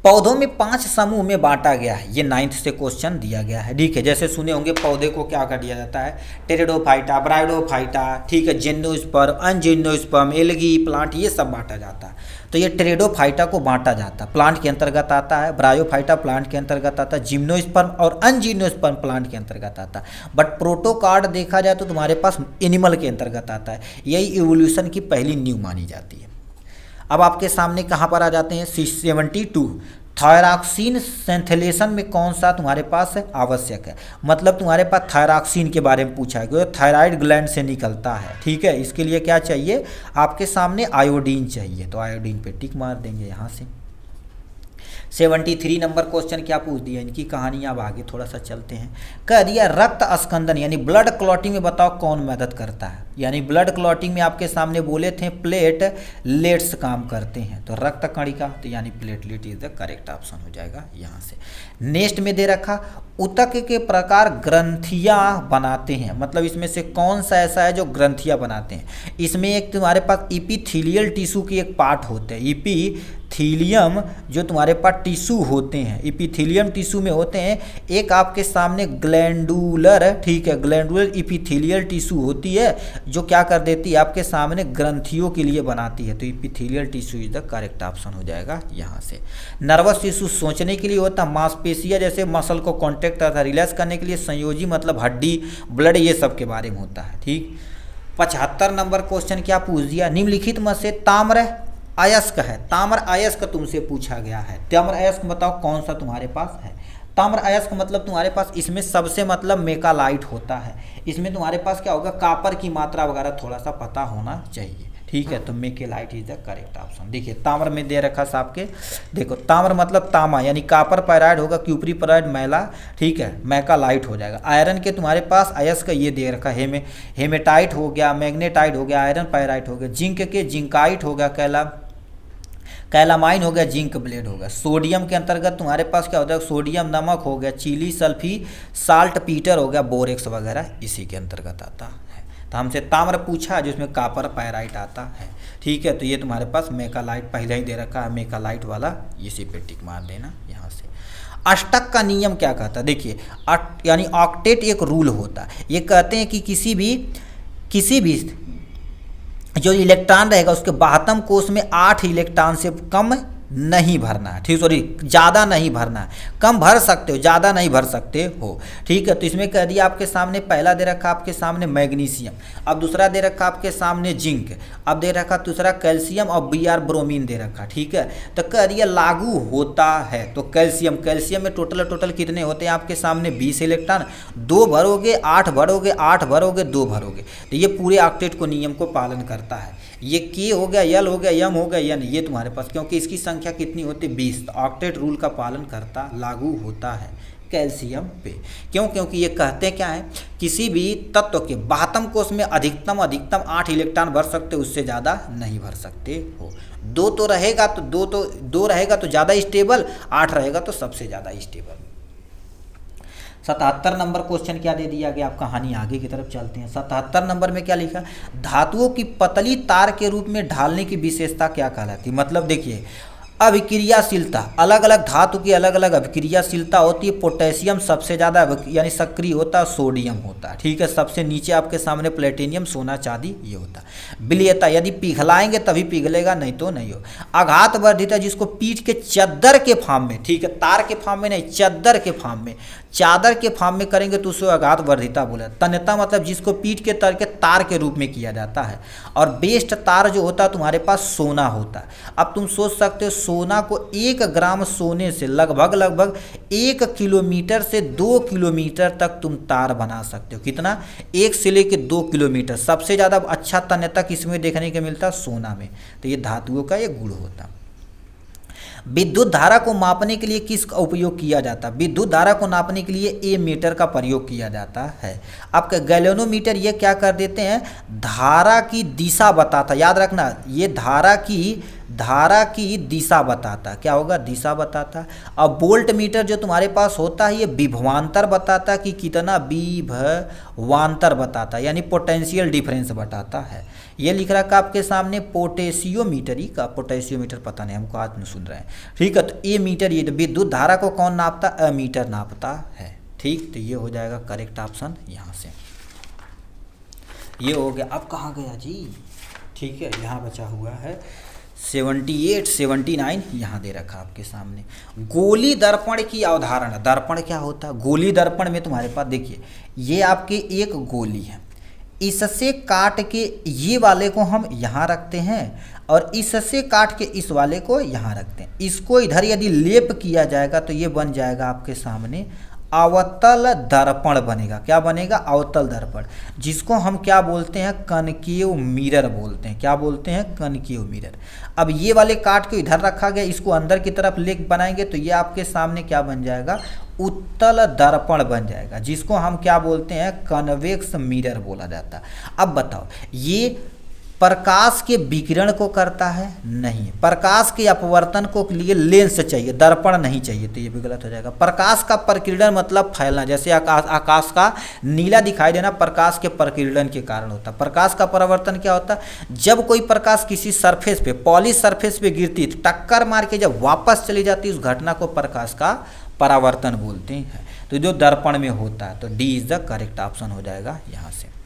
पौधों में 5 समूह में बांटा गया है, ये 9th से क्वेश्चन दिया गया है। ठीक है, जैसे सुने होंगे पौधे को क्या कर दिया जाता है, टेरिडोफाइटा, ब्रायोडोफाइटा, ठीक है, जिम्नोस्पर्म, अनजिम्नोस्पर्म, एल्गी, प्लांट, ये सब बांटा जाता है। तो ये टेरिडोफाइटा को बांटा जाता है, प्लांट के अंतर्गत आता है। ब्रायोफाइटा प्लांट के अंतर्गत आता है। जिम्नोस्पर्म और अनजिम्नोस्पर्म प्लांट के अंतर्गत आता है। बट प्रोटोकार्ड देखा जाए तो तुम्हारे पास एनिमल के अंतर्गत आता है। यही इवोल्यूशन की पहली नींव मानी जाती है। अब आपके सामने कहाँ पर आ जाते हैं, 72 थायरॉक्सिन सिंथेलेशन में कौन सा तुम्हारे पास आवश्यक है। मतलब तुम्हारे पास थायरॉक्सिन के बारे में पूछा है, क्योंकि थायराइड ग्लैंड से निकलता है। ठीक है, इसके लिए क्या चाहिए आपके सामने, आयोडीन चाहिए। तो आयोडीन पे टिक मार देंगे यहाँ से। 73 नंबर क्वेश्चन क्या पूछ दिया, इनकी कहानी। अब आगे थोड़ा सा चलते हैं। कह दिया रक्त स्कंदन यानी ब्लड क्लॉटिंग में बताओ कौन मदद करता है। यानी ब्लड क्लॉटिंग में आपके सामने बोले थे प्लेटलेट्स काम करते हैं। तो रक्त कणिका, तो यानी platelet is the correct option हो जाएगा यहाँ से। नेक्स्ट में दे रखा ऊतक के प्रकार ग्रंथियाँ बनाते हैं। मतलब इसमें से कौन सा ऐसा है जो ग्रंथियाँ बनाते हैं। इसमें एक तुम्हारे पास इपीथीलियल टिश्यू की एक पार्ट होते हैं, इपीथीलियम जो तुम्हारे पास टिश्यू होते हैं, इपीथीलियम टिश्यू में होते हैं। एक आपके सामने ग्लैंडुलर, ठीक है, ग्लैंडुलर इपीथीलियल टिश्यू होती है जो क्या कर देती है आपके सामने ग्रंथियों के लिए बनाती है। तो epithelial tissue is the correct option हो जाएगा यहाँ से। नर्वस टिश्यू सोचने के लिए होता है, मांसपेशियाँ जैसे मसल को कॉन्टेक्ट करता है, रिलैक्स करने के लिए संयोजी मतलब हड्डी, ब्लड, ये सब के बारे में होता है। ठीक, 75 नंबर क्वेश्चन क्या पूछ दिया, निम्नलिखित में से ताम्र अयस्क है। ताम्र अयस्क तुमसे पूछा गया है। ताम्र अयस्क बताओ कौन सा तुम्हारे पास है। ताम्र अयस्क मतलब तुम्हारे पास इसमें सबसे मतलब मेकालाइट होता है, इसमें तुम्हारे पास क्या होगा, कापर की मात्रा वगैरह थोड़ा सा पता होना चाहिए, ठीक है। तो मेकेलाइट इज द करेक्ट ऑप्शन। देखिए ताम्र में दे रखा साहब के, देखो ताम्र मतलब तांबा यानी कापर पैराइड होगा, क्यूपरी पैराइड मैला, ठीक है, मैकालाइट हो जाएगा। आयरन के तुम्हारे पास अयस्क ये दे रखा है, हेमेटाइट हो गया, मैग्नेटाइट हो गया, आयरन पैराइट हो गया। जिंक के जिंकाइट हो गया, कैलामाइन हो गया, जिंक ब्लेड हो गया। सोडियम के अंतर्गत तुम्हारे पास क्या होता है, सोडियम नमक हो गया, चिली सल्फी साल्ट पीटर हो गया, बोरेक्स वगैरह इसी के अंतर्गत आता है। तो हमसे ताम्र पूछा जिसमें कापर पायराइट आता है, ठीक है। तो ये तुम्हारे पास मेकालाइट पहले ही दे रखा है, मेकालाइट वाला इसी पे टिक मार देना यहाँ से। अष्टक का नियम क्या कहता है, देखिए यानी ऑक्टेट एक रूल होता है, ये कहते हैं कि किसी भी जो इलेक्ट्रॉन रहेगा उसके बाहतम कोष में 8 इलेक्ट्रॉन से कम नहीं भरना है, ठीक, सॉरी ज़्यादा नहीं भरना है, कम भर सकते हो, ज़्यादा नहीं भर सकते हो, ठीक है। तो इसमें कह दिया आपके सामने, पहला दे रखा आपके सामने मैग्नीशियम, अब दूसरा दे रखा आपके सामने जिंक, अब दे रखा दूसरा कैल्शियम और Br ब्रोमीन दे रखा, ठीक है। तो कह दिया लागू होता है, तो कैल्शियम में टोटल कितने होते हैं आपके सामने 20 इलेक्ट्रॉन, 2 भरोगे 8 भरोगे, 8 भरोगे 2 भरोगे, तो ये पूरे ऑक्टेट को नियम को पालन करता है। ये के हो गया, यल हो गया, यम हो गया, यन, ये तुम्हारे पास क्योंकि इसकी संख्या कितनी होती है 20, तो ऑक्टेट रूल का पालन करता, लागू होता है कैल्शियम पे। क्यों, क्योंकि ये कहते क्या है, किसी भी तत्व के बाहतम कोष में अधिकतम 8 इलेक्ट्रॉन भर सकते हो, उससे ज़्यादा नहीं भर सकते हो। 2 रहेगा तो 2 रहेगा तो ज़्यादा स्टेबल, 8 रहेगा तो सबसे ज़्यादा स्टेबल। 77 नंबर क्वेश्चन क्या दे दिया गया, आप कहानी आगे की तरफ चलते हैं। 77 नंबर में क्या लिखा, धातुओं की पतली तार के रूप में ढालने की विशेषता क्या कहलाती है। मतलब देखिए अभिक्रियाशीलता, अलग अलग धातु की अलग अलग अभिक्रियाशीलता होती है। पोटेशियम सबसे ज़्यादा यानी सक्रिय होता है, सोडियम होता है, ठीक है। सबसे नीचे आपके सामने प्लेटिनियम, सोना चांदी ये होता है। विलयता, यदि पिघलाएंगे तभी पिघलेगा, नहीं तो नहीं हो। आघात वर्धिता, जिसको पीठ के चद्दर के फार्म में, ठीक है, तार के फार्म में नहीं, चद्दर के फार्म में, चादर के फार्म में करेंगे तो उसे आघात वर्धिता बोला। तन्यता मतलब जिसको पीठ के तर के तार के रूप में किया जाता है। और बेस्ट तार जो होता है तुम्हारे पास सोना होता है। अब तुम सोच सकते हो सोना को 1 ग्राम सोने से लगभग 1 किलोमीटर से 2 किलोमीटर तक तुम तार बना सकते हो। कितना, 1 से लेके 2 किलोमीटर। सबसे ज़्यादा अच्छा तन्यता किसमें देखने को मिलता है, सोना में। तो ये धातुओं का ये गुण होता है। विद्युत धारा को मापने के लिए किसका उपयोग किया जाता है, विद्युत धारा को नापने के लिए ए मीटर का प्रयोग किया जाता है। आपका गैल्वेनोमीटर ये क्या कर देते हैं, धारा की दिशा बताता, याद रखना ये धारा की दिशा बताता, क्या होगा, दिशा बताता। अब वोल्ट मीटर जो तुम्हारे पास होता है ये विभवांतर बताता कि कितना विभवांतर बताता, यानी पोटेंशियल डिफरेंस बताता है। ये लिख रखा आपके सामने पोटेशियोमीटर ही का, पोटेशियोमीटर पता नहीं हमको आज में सुन रहे हैं, ठीक है। तो ए मीटर, ये विद्युत धारा को कौन नापता, अमीटर नापता है, ठीक। तो ये हो जाएगा करेक्ट ऑप्शन यहाँ से, ये हो गया। अब कहाँ गया जी, ठीक है, यहाँ बचा हुआ है 78 79 यहाँ दे रखा आपके सामने। गोली दर्पण की अवधारणा, दर्पण क्या होता है, गोली दर्पण में तुम्हारे पास देखिए ये आपके एक गोली है, इससे काट के ये वाले को हम यहाँ रखते हैं और इससे काट के इस वाले को यहाँ रखते हैं। इसको इधर यदि लेप किया जाएगा तो ये बन जाएगा आपके सामने अवतल दर्पण बनेगा। क्या बनेगा, अवतल दर्पण, जिसको हम क्या बोलते हैं, कनकेव मिरर बोलते हैं। क्या बोलते हैं, कनकेव मिरर। अब ये वाले काट के इधर रखा गया, इसको अंदर की तरफ लेक बनाएंगे तो ये आपके सामने क्या बन जाएगा, उत्तल दर्पण बन जाएगा, जिसको हम क्या बोलते हैं, कन्वेक्स मिरर बोला जाता है। अब बताओ ये प्रकाश के विकिरण को करता है, नहीं। प्रकाश के अपवर्तन को लिए लेंस चाहिए, दर्पण नहीं चाहिए, तो ये भी गलत हो जाएगा। प्रकाश का प्रकीर्णन मतलब फैलना, जैसे आकाश का नीला दिखाई देना प्रकाश के प्रकीर्णन के कारण होता है। प्रकाश का परावर्तन क्या होता है, जब कोई प्रकाश किसी सरफेस पे, पॉलिश सरफेस पे गिरती है, टक्कर मार के जब वापस चली जाती है, उस घटना को प्रकाश का परावर्तन बोलते हैं। तो जो दर्पण में होता है, तो D is the correct option हो जाएगा यहाँ से।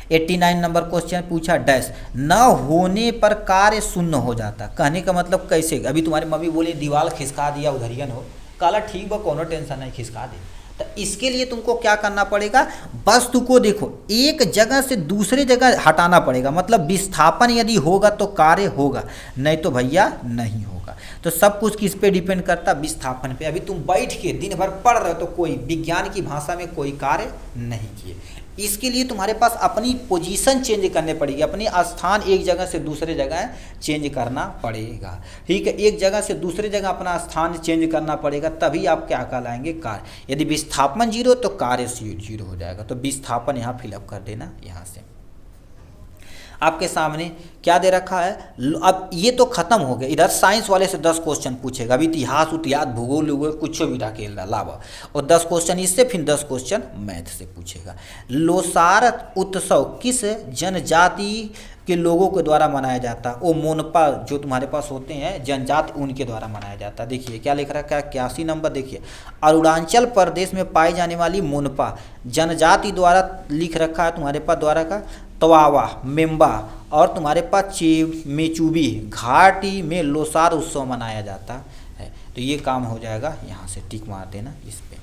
89 नंबर क्वेश्चन पूछा, डैश न होने पर कार्य शून्य हो जाता। कहने का मतलब कैसे, अभी तुम्हारी मम्मी बोली दीवार खिसका दिया उधरियन हो, काला ठीक बा कोनो टेंशन नहीं, खिसका दे, तो इसके लिए तुमको क्या करना पड़ेगा, वस्तु को देखो एक जगह से दूसरे जगह हटाना पड़ेगा, मतलब विस्थापन यदि होगा तो कार्य होगा, नहीं तो भैया नहीं होगा। तो सब कुछ किस पे डिपेंड करता, विस्थापन पे। अभी तुम बैठ के दिन भर पढ़ रहे हो तो कोई विज्ञान की भाषा में कोई कार्य नहीं किए, इसके लिए तुम्हारे पास अपनी पोजीशन चेंज करने पड़ेगी, अपनी स्थान एक जगह से दूसरे जगह चेंज करना पड़ेगा। ठीक है, एक जगह से दूसरे जगह अपना स्थान चेंज करना पड़ेगा, तभी आप क्या कहलाएंगे, कार्य। यदि विस्थापन जीरो तो कार्य जीरो हो जाएगा। तो विस्थापन यहाँ फिलअप कर देना। यहाँ से आपके सामने क्या दे रखा है, अब ये तो खत्म हो गया। इधर साइंस वाले से 10 क्वेश्चन पूछेगा, अभी इतिहास उतिहास भूगोल उगोल कुछ भी ढकेल अलावा, और 10 क्वेश्चन इससे, फिर 10 क्वेश्चन मैथ से पूछेगा। लोसार उत्सव किस जनजाति के लोगों के द्वारा मनाया जाता है, वो मोनपा जो तुम्हारे पास होते हैं जनजाति, उनके द्वारा मनाया जाता है। देखिए क्या लिख रखा है, 81 नंबर देखिए, अरुणाचल प्रदेश में पाई जाने वाली मोनपा जनजाति द्वारा लिख रखा है तुम्हारे पास, द्वारा का तवावा मेम्बा, और तुम्हारे पास मेचुबी घाटी में लोसार उत्सव मनाया जाता है। तो ये काम हो जाएगा, यहाँ से टिक मार देना इस पे।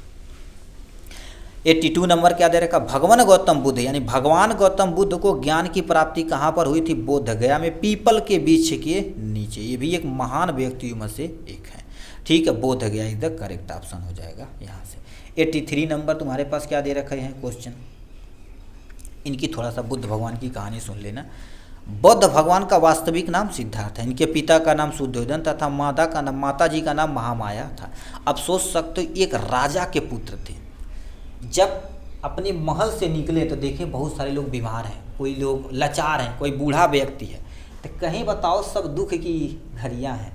82 नंबर क्या दे रखा, भगवान गौतम बुद्ध यानी भगवान गौतम बुद्ध को ज्ञान की प्राप्ति कहाँ पर हुई थी, बोध गया में पीपल के वृक्ष के नीचे। ये भी एक महान व्यक्तियों में से एक है। ठीक है, बोध गया इज द करेक्ट ऑप्शन हो जाएगा यहाँ से। 83 नंबर तुम्हारे पास क्या दे रखे हैं क्वेश्चन, इनकी थोड़ा सा बुद्ध भगवान की कहानी सुन लेना। बुद्ध भगवान का वास्तविक नाम सिद्धार्थ है, इनके पिता का नाम शुद्धोधन तथा माता जी का नाम महामाया था। अब सोच सकते हो एक राजा के पुत्र थे, जब अपने महल से निकले तो देखे बहुत सारे लोग बीमार हैं, कोई लोग लाचार हैं, कोई बूढ़ा व्यक्ति है, तो कहीं बताओ सब दुख की घड़ियाँ हैं।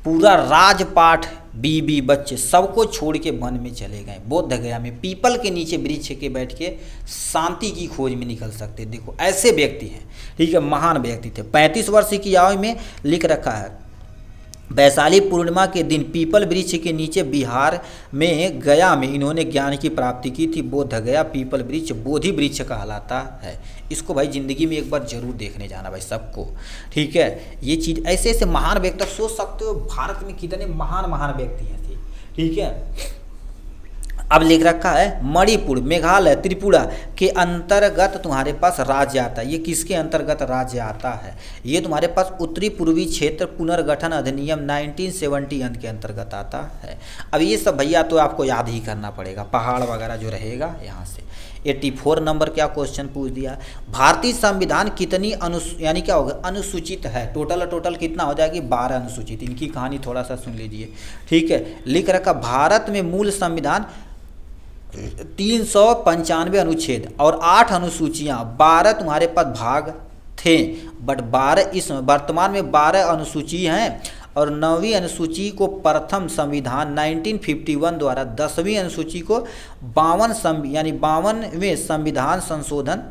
पूरा राजपाट बीबी बच्चे सबको छोड़ के वन में चले गए, बोध गया में पीपल के नीचे वृक्ष के बैठ के शांति की खोज में निकल सकते। देखो ऐसे व्यक्ति हैं, ठीक है, महान व्यक्ति थे। 35 वर्ष की आयु में लिख रखा है, वैशाली पूर्णिमा के दिन पीपल वृक्ष के नीचे बिहार में गया में इन्होंने ज्ञान की प्राप्ति की थी। बोध गया पीपल वृक्ष बोधि वृक्ष कहलाता है। इसको भाई ज़िंदगी में एक बार जरूर देखने जाना भाई सबको। ठीक है, ये चीज़ ऐसे ऐसे महान व्यक्ति सोच सकते हो भारत में कितने महान महान व्यक्ति हैं थे। ठीक है, अब लिख रखा है मणिपुर मेघालय त्रिपुरा के अंतर्गत तुम्हारे पास राज्य आता है। ये किसके अंतर्गत राज्य आता है, ये तुम्हारे पास उत्तरी पूर्वी क्षेत्र पुनर्गठन अधिनियम 1971 के अंतर्गत आता है। अब ये सब भैया तो आपको याद ही करना पड़ेगा, पहाड़ वगैरह जो रहेगा यहाँ से। 84 नंबर क्या क्वेश्चन पूछ दिया, भारतीय संविधान कितनी यानी क्या होगा अनुसूचित है, टोटल कितना हो जाएगी 12 अनुसूचित। इनकी कहानी थोड़ा सा सुन लीजिए। ठीक है, लिख रखा भारत में मूल संविधान 395 अनुच्छेद और 8 अनुसूचियाँ, 12 तुम्हारे पास भाग थे, बट 12 इस वर्तमान में 12 अनुसूची हैं, और 9वीं अनुसूची को प्रथम संविधान 1951 द्वारा, 10वीं अनुसूची को 52वें संविधान संशोधन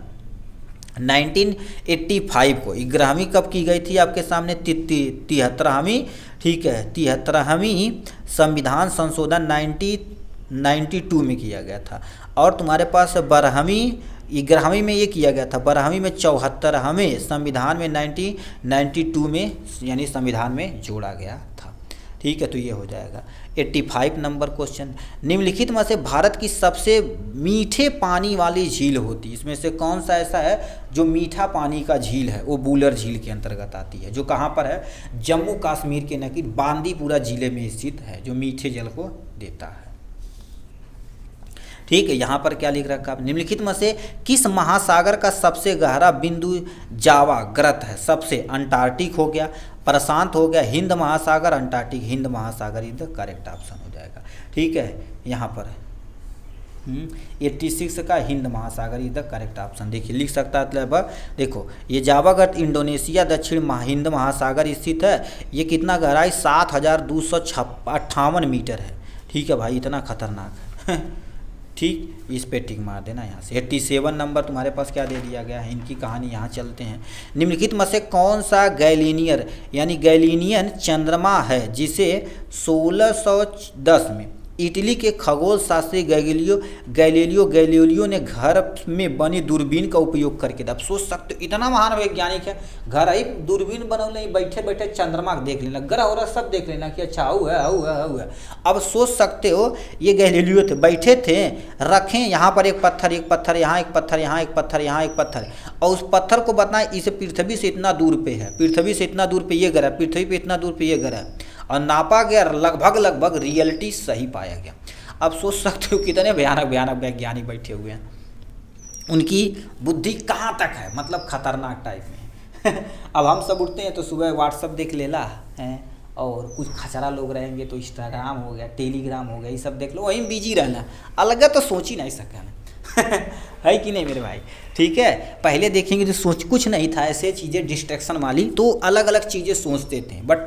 1985 को, 11वीं कब की गई थी आपके सामने 73वीं। ठीक है, 73वीं संविधान संशोधन 1992 में किया गया था, और तुम्हारे पास 11वीं में ये किया गया था, 12वीं में 74वें संविधान में 1992 में यानी संविधान में जोड़ा गया था। ठीक है, तो ये हो जाएगा। 85 नंबर क्वेश्चन, निम्नलिखित में से भारत की सबसे मीठे पानी वाली झील होती है, इसमें से कौन सा ऐसा है जो मीठा पानी का झील है, वो बूलर झील के अंतर्गत आती है, जो कहाँ पर है जम्मू कश्मीर के नज़दीक बांदीपुरा जिले में स्थित है, जो मीठे जल को देता है। ठीक है, यहाँ पर क्या लिख रखा है, निम्नलिखित में से किस महासागर का सबसे गहरा बिंदु जावा ग्रत है, सबसे अंटार्कटिक हो गया, प्रशांत हो गया, हिंद महासागर, अंटार्कटिक, हिंद महासागर इज द करेक्ट ऑप्शन हो जाएगा। ठीक है, यहाँ पर 86 का हिंद महासागर इज द करेक्ट ऑप्शन। देखिए लिख सकता है, मतलब देखो ये जावा ग्रत इंडोनेशिया दक्षिण हिंद महासागर स्थित है। ये कितना गहराई 7258 मीटर है। ठीक है भाई, इतना खतरनाक है। ठीक, इस पे टिक मार देना यहाँ से। 87 नंबर तुम्हारे पास क्या दे दिया गया है, इनकी कहानी यहाँ चलते हैं। निम्नलिखित में से कौन सा गैलीनियन चंद्रमा है जिसे 1610 में इटली के खगोल शास्त्री गैलीलियो ने घर में बनी दूरबीन का उपयोग करके, अब सोच सकते हो इतना महान वैज्ञानिक है, घर आई दूरबीन बनौले, बैठे बैठे चंद्रमा देख लेना, ग्रह और सब देख लेना कि अच्छा हुआ है। अब सोच सकते हो ये गैलीलियो थे, बैठे थे, रखें यहाँ पर एक पत्थर यहाँ एक पत्थर, यहाँ एक पत्थर, यहाँ एक पत्थर, और उस पत्थर को बताएं इस पृथ्वी से इतना दूर पे है, पृथ्वी से इतना दूर पे ये ग्रह, पृथ्वी पे इतना दूर पे ये ग्रह, और नापा गया, लगभग रियलिटी सही पाया गया। अब सोच सकते हो कितने भयानक वैज्ञानिक बैठे हुए हैं, उनकी बुद्धि कहाँ तक है, मतलब खतरनाक टाइप में। अब हम सब उठते हैं तो सुबह व्हाट्सअप देख लेला है, और कुछ खचरा लोग रहेंगे तो इंस्टाग्राम हो गया, टेलीग्राम हो गया, ये सब देख लो, वहीं बिजी रहना, अलग तो सोच ही नहीं सकता है कि नहीं मेरे भाई। ठीक है, पहले देखेंगे तो सोच कुछ नहीं था, ऐसे चीज़ें डिस्ट्रैक्शन वाली, तो अलग अलग चीज़ें सोचते थे, बट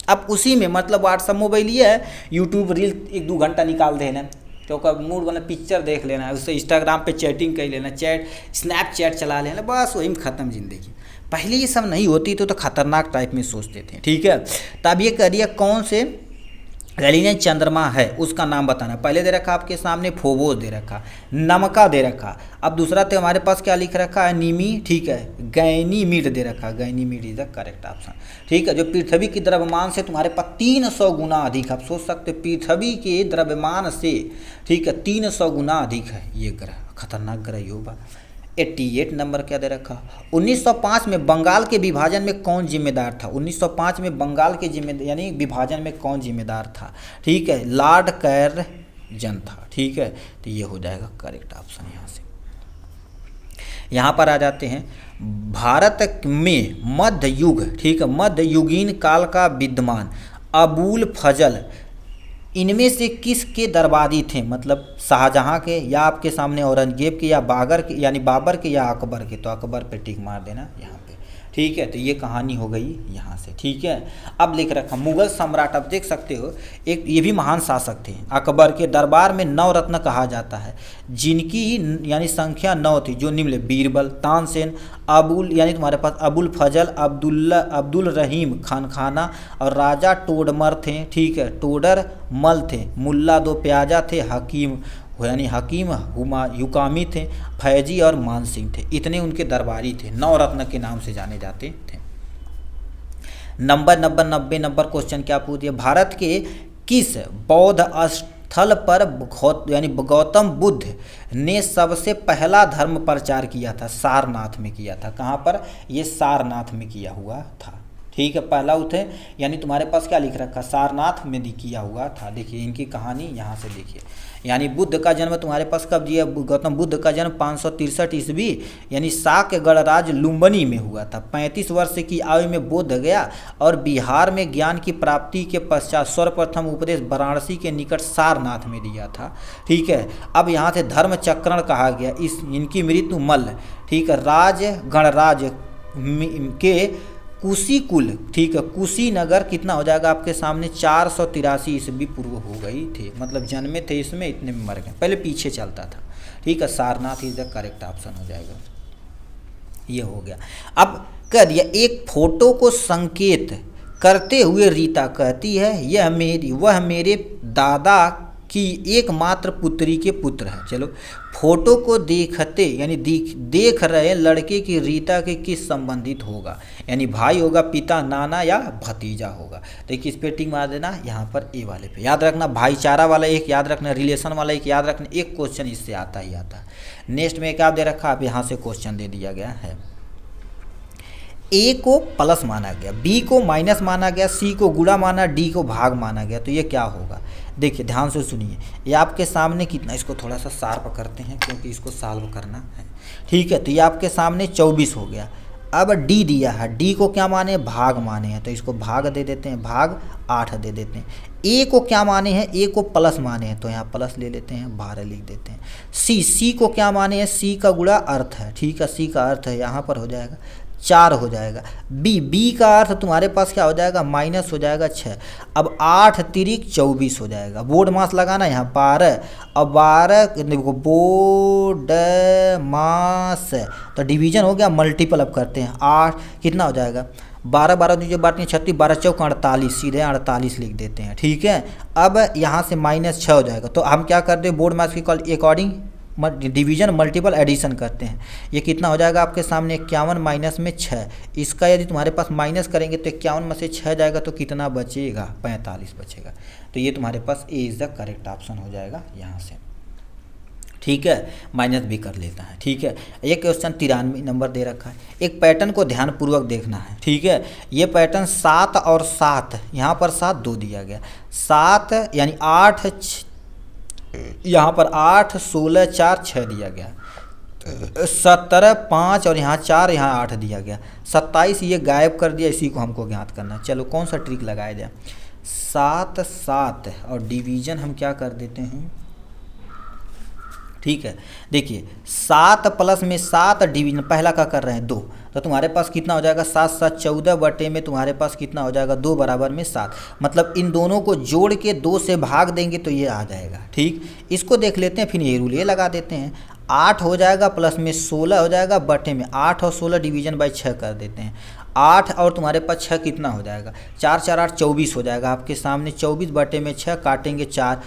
अब उसी में मतलब व्हाट्सअप मोबाइल ये है, यूट्यूब रील 1-2 घंटा निकाल देना, तो कब मूड बना पिक्चर देख लेना, उससे इंस्टाग्राम पे चैटिंग कर लेना, स्नैपचैट चला लेना, बस वही में ख़त्म जिंदगी। पहले ये सब नहीं होती तो खतरनाक टाइप में सोचते थे। ठीक है, तब ये करिए कौन से गैलीलियन चंद्रमा है उसका नाम बताना। पहले दे रखा आपके सामने फोबोस दे रखा, नमका दे रखा, अब दूसरा तो हमारे पास क्या लिख रखा है, नीमी, ठीक है, गैनीमीड दे रखा, Ganymede is the correct option. ठीक है, जो पृथ्वी की द्रव्यमान से तुम्हारे पास 300 गुना अधिक, आप सोच सकते हो पृथ्वी के द्रव्यमान से, ठीक है, 300 गुना अधिक है ये ग्रह, खतरनाक ग्रह होगा। 88 नंबर क्या दे रखा, 1905 में बंगाल के विभाजन में कौन जिम्मेदार था, 1905 में बंगाल के यानी विभाजन में कौन जिम्मेदार था। ठीक है, लॉर्ड कैरजन था। ठीक है, तो ये हो जाएगा करेक्ट ऑप्शन। यहाँ से यहाँ पर आ जाते हैं, भारत में मध्य युग, ठीक है, मध्य युगीन काल का विद्वान अबुल फजल इनमें से किसके दरबारी थे, मतलब शाहजहां के, या आपके सामने औरंगजेब के, या बाबर के, या अकबर के, तो अकबर पे टिक मार देना यहाँ पे। ठीक है, तो ये कहानी हो गई यहाँ से। ठीक है, अब लिख रखा मुगल सम्राट, अब देख सकते हो एक ये भी महान शासक थे, अकबर के दरबार में 9 रत्न कहा जाता है, जिनकी यानी संख्या 9 थी, जो निम्न, बीरबल, तानसेन, अबुल यानी तुम्हारे पास अबुल फजल, अब्दुल रहीम खानखाना, और राजा टोडरमल थे। ठीक है, टोडर मल थे, मुल्ला 2 प्याजा थे, हकीम यानी हकीम युकामी थे, फैजी और मानसिंह थे, इतने उनके दरबारी थे, 9 रत्न के नाम से जाने जाते थे। नंबर 90 नंबर क्वेश्चन क्या पूछ दिया, भारत के किस बौद्ध स्थल पर यानी गौतम बुद्ध ने सबसे पहला धर्म प्रचार किया था, सारनाथ में किया था। कहाँ पर, ये सारनाथ में किया हुआ था। ठीक है, पहला उठे यानी तुम्हारे पास क्या लिख रखा, सारनाथ में किया हुआ था। देखिए इनकी कहानी यहाँ से देखिए, यानी बुद्ध का जन्म तुम्हारे पास कब दिया, गौतम बुद्ध का जन्म 563 ईस्वी यानी शाक्य गणराज्य लुम्बिनी में हुआ था। 35 वर्ष की आयु में बोध गया और बिहार में ज्ञान की प्राप्ति के पश्चात सर्वप्रथम उपदेश वाराणसी के निकट सारनाथ में दिया था। ठीक है, अब यहाँ से धर्म चक्रण कहा गया, इनकी मृत्यु मल्ल, ठीक है, गणराज्य के कुशीकुल, ठीक है, कुशीनगर कितना हो जाएगा आपके सामने, 483 ईस्वी पूर्व हो गई थे, मतलब जन्मे थे इसमें, इतने में मर गए, पहले पीछे चलता था। ठीक है, Sarnath is the correct option हो जाएगा, ये हो गया। अब कह दिया, एक फोटो को संकेत करते हुए रीता कहती है वह मेरे दादा की एकमात्र पुत्री के पुत्र है। चलो, फोटो को देखते यानी देख रहे लड़के की रीता के किस संबंधित होगा, यानी भाई होगा, पिता, नाना, या भतीजा होगा। तो किस पे टिक मार देना, यहाँ पर ए वाले पे। याद रखना भाईचारा वाला एक याद रखना, रिलेशन वाला एक याद रखना, एक क्वेश्चन इससे आता ही आता है। नेक्स्ट में क्या दे रखा, अब यहाँ से क्वेश्चन दे दिया गया है, ए को प्लस माना गया, बी को माइनस माना गया, सी को गुणा माना, डी को भाग माना गया, तो ये क्या होगा। देखिए ध्यान से सुनिए, ये आपके सामने कितना, इसको थोड़ा सा शार्प करते हैं क्योंकि इसको सॉल्व करना है। ठीक है, तो ये आपके सामने 24 हो गया। अब डी दिया है, डी को क्या माने, भाग माने हैं, तो इसको भाग दे देते हैं, भाग 8 दे देते हैं। ए को क्या माने हैं, ए को प्लस माने हैं, तो यहाँ प्लस ले लेते हैं, 12 लिख देते हैं। सी को क्या माने हैं, सी का गुणा अर्थ है, ठीक है, सी का अर्थ है, यहाँ पर हो जाएगा 4 हो जाएगा। बी का अर्थ तुम्हारे पास क्या हो जाएगा, माइनस हो जाएगा 6। अब 8 तिरिक 24 हो जाएगा, बोर्ड मास लगाना यहाँ 12, अब 12 बोर्ड मास, तो डिवीजन हो गया, मल्टीपल अब करते हैं, 8 कितना हो जाएगा, 12 12 दूजे बांटेंगे 36, 12 चौका 48, सीधे 48 लिख देते हैं। ठीक है, अब यहाँ से -6 हो जाएगा। तो हम क्या करते हैं, बोर्ड मार्क्स के अकॉर्डिंग डिवीजन मल्टीपल एडिशन करते हैं। ये कितना हो जाएगा आपके सामने, 51 माइनस में 6। इसका यदि तुम्हारे पास माइनस करेंगे तो 51 में से 6 जाएगा तो कितना बचेगा, 45 बचेगा। तो ये तुम्हारे पास A is the correct option हो जाएगा यहाँ से। ठीक है, माइनस भी कर लेता है। ठीक है, ये क्वेश्चन 93 नंबर दे रखा है। एक पैटर्न को ध्यानपूर्वक देखना है। ठीक है, ये पैटर्न 7 और 7, यहाँ पर 7 2 दिया गया, 7 यानी 8 यहाँ पर 8 16 4 6 दिया गया, 17 5 और यहाँ 4 यहाँ 8 दिया गया, 27 ये गायब कर दिया। इसी को हमको ज्ञात करना। चलो कौन सा ट्रिक लगाया जाए, 7 7 और डिवीजन हम क्या कर देते हैं। ठीक है, देखिए 7 प्लस में 7 डिवीजन पहला का कर रहे हैं 2, तो तुम्हारे पास कितना हो जाएगा, 7 7 14 बटे में तुम्हारे पास कितना हो जाएगा, 2 बराबर में 7। मतलब इन दोनों को जोड़ के 2 से भाग देंगे तो ये आ जाएगा। ठीक, इसको देख लेते हैं, फिर ये रूल ये लगा देते हैं। 8 हो जाएगा प्लस में 16 हो जाएगा बटे में 8 और 16 डिवीजन बाई 6 कर देते हैं। 8 और तुम्हारे पास 6 कितना हो जाएगा, 4 4 8 24 हो जाएगा आपके सामने। 24 बटे में 6 काटेंगे 4,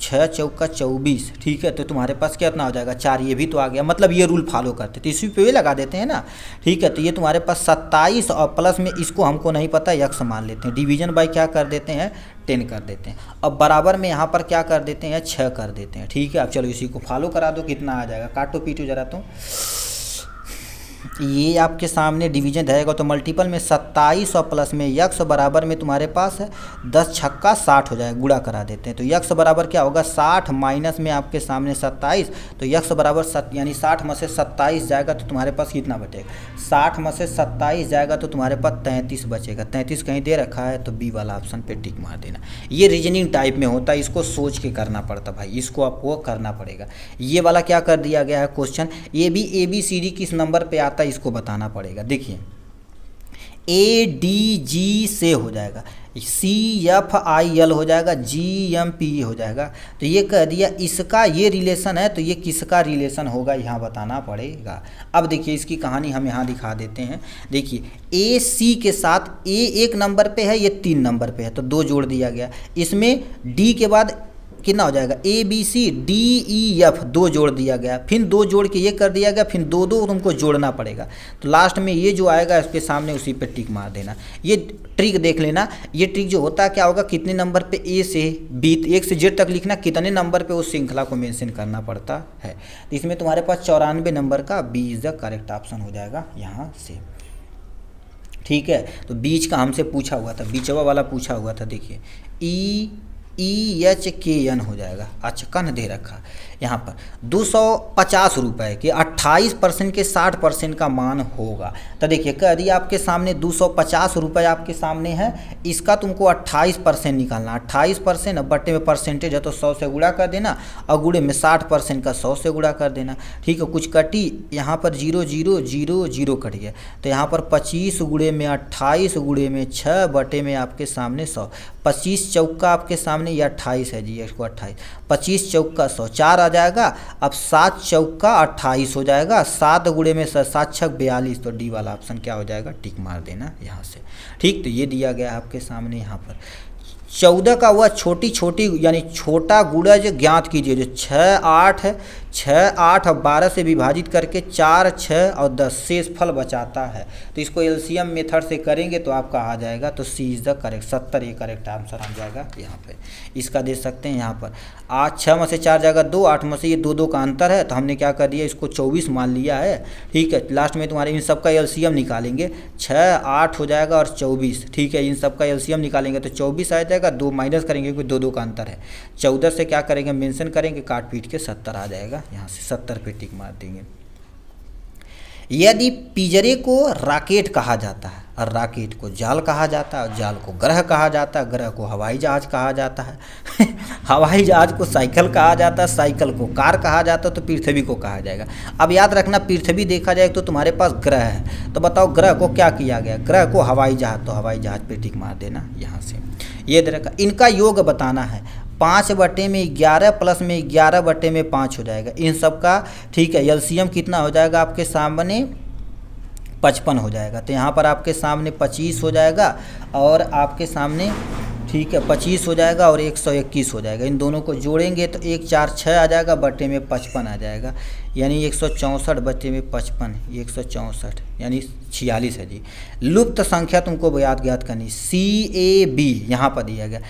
6 चौका 24। ठीक है, तो तुम्हारे पास कितना हो जाएगा, 4। ये भी तो आ गया, मतलब ये रूल फॉलो करते तो इसी पे भी लगा देते हैं ना। ठीक है, तो ये तुम्हारे पास 27 और प्लस में इसको हमको नहीं पता x मान लेते हैं, डिवीजन बाई क्या कर देते हैं, 10 कर देते हैं। अब बराबर में यहाँ पर क्या कर देते हैं, 6 कर देते हैं। ठीक है, अब चलो इसी को फॉलो करा दो, कितना आ जाएगा, काटो पीटो जरा। तो ये आपके सामने डिवीजन रहेगा तो मल्टीपल में 27 और प्लस में x बराबर में तुम्हारे पास है 10 छक्का 60 हो जाएगा, गुणा करा देते हैं। तो x बराबर क्या होगा, 60 माइनस में आपके सामने 27, तो x बराबर यानी 60 में से 27 जाएगा तो तुम्हारे पास कितना बचेगा, 60 में से 27 जाएगा तो तुम्हारे पास 33 बचेगा। 33 कहीं दे रखा है तो बी वाला ऑप्शन पे टिक मार देना। ये रीजनिंग टाइप में होता है, इसको सोच के करना पड़ता भाई, इसको आपको करना पड़ेगा। ये वाला क्या कर दिया गया है क्वेश्चन, ये भी ABCD किस नंबर पे आता है इसको बताना पड़ेगा। देखिए ADG से हो जाएगा, CFIL हो जाएगा, GMPE हो जाएगा। तो ये कह दिया इसका ये रिलेशन है, तो ये किसका रिलेशन होगा यहाँ बताना पड़ेगा। अब देखिए इसकी कहानी हम यहाँ दिखा देते हैं। देखिए AC के साथ A 1 नंबर पे है, ये 3 नंबर पे है, तो 2 जोड़ दिया गया। इसमें D के बाद कितना हो जाएगा, ABCDEF 2 जोड़ दिया गया, फिर 2 जोड़ के ये कर दिया गया, फिर 2 2 तुमको जोड़ना पड़ेगा। तो लास्ट में ये जो आएगा इसके सामने उसी पे टिक मार देना। ये ट्रिक देख लेना, ये ट्रिक जो होता है क्या होगा, कितने नंबर पे A से B 1 से Z तक लिखना, कितने नंबर पे उस श्रृंखला को मेंशन करना पड़ता है। तो इसमें तुम्हारे पास 94 नंबर का B is the correct option हो जाएगा यहाँ से। ठीक है, तो बीच का हमसे पूछा हुआ था, बीचवा वाला पूछा हुआ था। देखिए EHKN हो जाएगा। अच्छा, कन दे रखा यहाँ पर 250 रुपये के 28% के 60% का मान होगा। तो देखिए कह दिया आपके सामने 250 रुपये आपके सामने है, इसका तुमको 28% निकालना। 28% बट्टे में परसेंटेज है तो 100 से गुणा कर देना, और गुणे में 60% का 100 से गुणा कर देना। ठीक है, कुछ कटी यहाँ पर 0 0 0 0 कट गया, तो यहाँ पर 25 गुणे में 28 गुणे में 6 बटे में आपके सामने 100। 25 चौका आपके सामने ये 28 है जी, इसको 28, 25 चौका 100, 4 आ जाएगा। अब 7 चौका 28 हो जाएगा, 7 गुणे में 7 छक 42, तो डी वाला ऑप्शन क्या हो जाएगा, टिक मार देना यहाँ से। ठीक, तो ये दिया गया आपके सामने यहाँ पर 14 का हुआ छोटी छोटी यानी छोटा गुणज ज्ञात कीजिए, जो 6 8 है, 6 8 और 12 से विभाजित करके 4 6 और 10 शेष फल बचाता है। तो इसको एलसीएम मेथड से करेंगे तो आपका आ जाएगा, तो सी इज़ द करेक्ट 70 ये करेक्ट आंसर आ जाएगा यहाँ पे। इसका दे सकते हैं यहाँ पर 8 6 में से 4 जाएगा 2, 8 में से ये 2 2 का अंतर है, तो हमने क्या कर दिया, इसको 24 मान लिया है। ठीक है, लास्ट में तुम्हारे इन सब का एलसीएम निकालेंगे, 6 8 हो जाएगा और 24। ठीक है, इन सब का एलसीएम निकालेंगे तो 24 आ जाएगा, 2 माइनस करेंगे क्योंकि 2 2 का अंतर है। 14 से क्या करेंगे, मेंशन करेंगे, काट पीट के 70 आ जाएगा, यहाँ से 70 पे टिक मार देंगे। यदि पिंजरे को राकेट कहा जाता है और राकेट को जाल कहा जाता है और जाल को ग्रह कहा जाता है, ग्रह को हवाई जहाज कहा जाता है हवाई जहाज को साइकिल कहा जाता है, साइकिल को कार कहा जाता है, तो पृथ्वी को कहा जाएगा। अब याद रखना, पृथ्वी देखा जाए तो तुम्हारे पास ग्रह है, तो बताओ ग्रह को क्या किया गया, ग्रह को हवाई जहाज, तो हवाई जहाज पे टिक मार देना यहाँ से। ये दे रखा, इनका योग बताना है, 5 बटे में 11 प्लस में 11 बटे में 5 हो जाएगा इन सब का। ठीक है, एलसीएम कितना हो जाएगा आपके सामने, 55 हो जाएगा। तो यहाँ पर आपके सामने 25 हो जाएगा और आपके सामने ठीक है 25 हो जाएगा और 121 हो जाएगा। इन दोनों को जोड़ेंगे तो 1 4 6 आ जाएगा, बटे में 55 आ जाएगा, यानी 164 बटे में 55, 164 यानी 46 है जी। लुप्त संख्या तुमको याद करनी, CAB यहाँ पर दिया गया,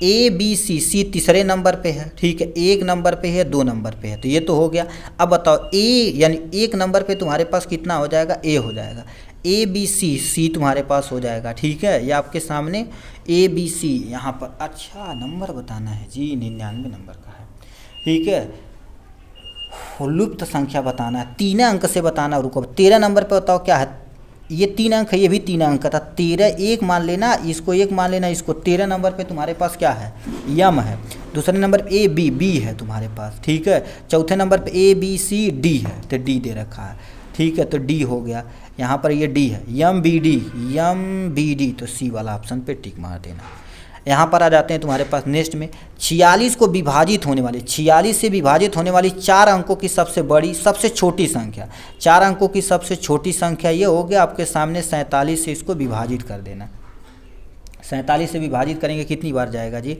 ABC, C तीसरे नंबर पे है, ठीक है, 1 नंबर पे है, 2 नंबर पे है, तो ये तो हो गया। अब बताओ A यानी 1 नंबर पे तुम्हारे पास कितना हो जाएगा, A हो जाएगा, ABC, C तुम्हारे पास हो जाएगा, ठीक है। ये आपके सामने ABC यहाँ पर, अच्छा नंबर बताना है जी, 99 नंबर का है, ठीक है। लुप्त संख्या बताना है, 3 अंक से बताना। रुको 13 नंबर पे बताओ क्या है, ये 3 अंक है, ये भी 3 अंक था, 13 1 मान लेना, इसको 1 मान लेना, इसको 13 नंबर पे तुम्हारे पास क्या है, यम है। दूसरे नंबर पे B है तुम्हारे पास, ठीक है। चौथे नंबर पे ABCD है, तो D दे रखा है, ठीक है, तो D हो गया। यहाँ पर ये D है, YMBD, तो C वाला ऑप्शन पे टिक मार देना। यहाँ पर आ जाते हैं तुम्हारे पास नेक्स्ट में 46 को विभाजित होने वाली, 46 से विभाजित होने वाली 4 अंकों की सबसे बड़ी सबसे छोटी संख्या, 4 अंकों की सबसे छोटी संख्या ये हो गया आपके सामने 47 से इसको विभाजित कर देना। 47 से विभाजित करेंगे कितनी बार जाएगा जी,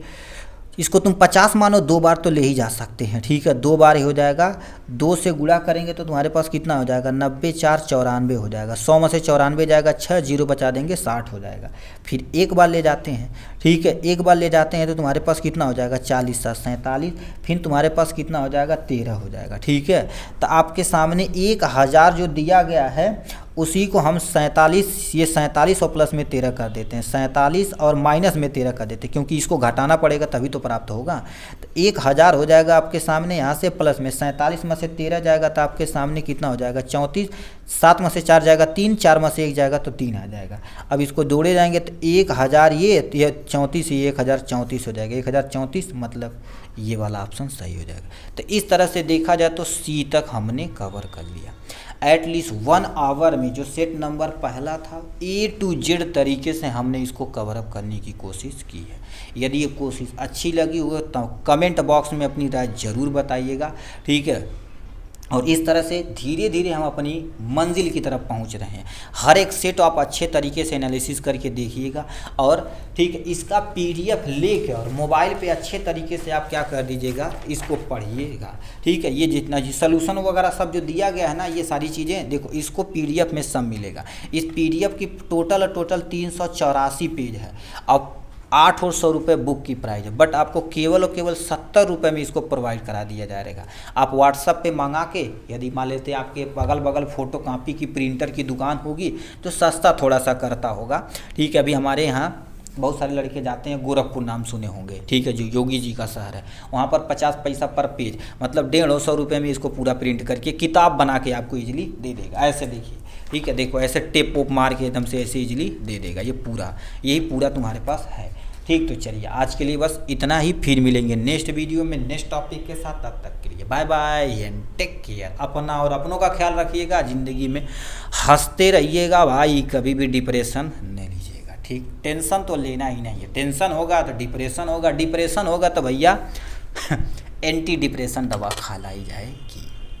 इसको तुम 50 मानो, 2 बार तो ले ही जा सकते हैं, ठीक है, 2 बार ही हो जाएगा। 2 से गुणा करेंगे तो तुम्हारे पास कितना हो जाएगा, 90 4 94 हो जाएगा, 100 में से 94 जाएगा, 6 जीरो बचा देंगे 60 हो जाएगा। फिर एक बार ले जाते हैं, ठीक है, एक बार ले जाते हैं तो तुम्हारे पास कितना हो जाएगा, 40 7 47, फिर तुम्हारे पास कितना हो जाएगा, 13 हो जाएगा, ठीक है। तो आपके सामने 1000 जो दिया गया है उसी को हम 47, ये 47 और प्लस में 13 कर देते हैं, 47 और माइनस में 13 कर देते हैं, क्योंकि इसको घटाना पड़ेगा तभी तो प्राप्त होगा। तो 1000 हो जाएगा आपके सामने, यहाँ से प्लस में 47 में से 13 जाएगा तो आपके सामने कितना हो जाएगा, 34, 7 में से 4 जाएगा 3, 4 में से 1 जाएगा तो 3 आ जाएगा। अब इसको जोड़े जाएंगे तो 1000 ये 34, ये 1034 हो जाएगा, 1034 मतलब ये वाला ऑप्शन सही हो जाएगा। तो इस तरह से देखा जाए तो C तक हमने कवर कर लिया। एटलीस्ट 1 आवर में जो सेट नंबर पहला था A to Z तरीके से हमने इसको कवर अप करने की कोशिश की है। यदि ये कोशिश अच्छी लगी हो तो कमेंट बॉक्स में अपनी राय ज़रूर बताइएगा, ठीक है। और इस तरह से धीरे धीरे हम अपनी मंजिल की तरफ पहुंच रहे हैं। हर एक सेट आप अच्छे तरीके से एनालिसिस करके देखिएगा और ठीक है, इसका PDF लेके और मोबाइल पे अच्छे तरीके से आप क्या कर दीजिएगा, इसको पढ़िएगा, ठीक है। ये जितना जी सोल्यूशन वगैरह सब जो दिया गया है ना, ये सारी चीज़ें देखो, इसको PDF में सब मिलेगा। इस PDF की टोटल 384 पेज है। अब 8 और 100 रुपये बुक की प्राइस है, बट आपको केवल और केवल 70 रुपये में इसको प्रोवाइड करा दिया जाएगा। आप व्हाट्सअप पे मंगा के, यदि मान लेते आपके बगल बगल फ़ोटो कापी की प्रिंटर की दुकान होगी तो सस्ता थोड़ा सा करता होगा, ठीक है। अभी हमारे यहाँ बहुत सारे लड़के जाते हैं, गोरखपुर नाम सुने होंगे, ठीक है, जो योगी जी का शहर है, वहाँ पर 50 पैसा पर पेज, मतलब 150 रुपये में इसको पूरा प्रिंट करके किताब बना के आपको ईजिली दे देगा। ऐसे देखिए, ठीक है, देखो ऐसे टेप वोप मार के एकदम से ऐसे ईजिली दे देगा। ये पूरा, यही पूरा तुम्हारे पास है, ठीक। तो चलिए आज के लिए बस इतना ही, फिर मिलेंगे नेक्स्ट वीडियो में नेक्स्ट टॉपिक के साथ। तब तक के लिए bye bye and take care. अपना और अपनों का ख्याल रखिएगा, ज़िंदगी में हंसते रहिएगा भाई, कभी भी डिप्रेशन नहीं लीजिएगा, ठीक। टेंशन तो लेना ही नहीं है, टेंशन होगा तो डिप्रेशन होगा, डिप्रेशन होगा तो भैया एंटी डिप्रेशन दवा खा लाई जाएगी।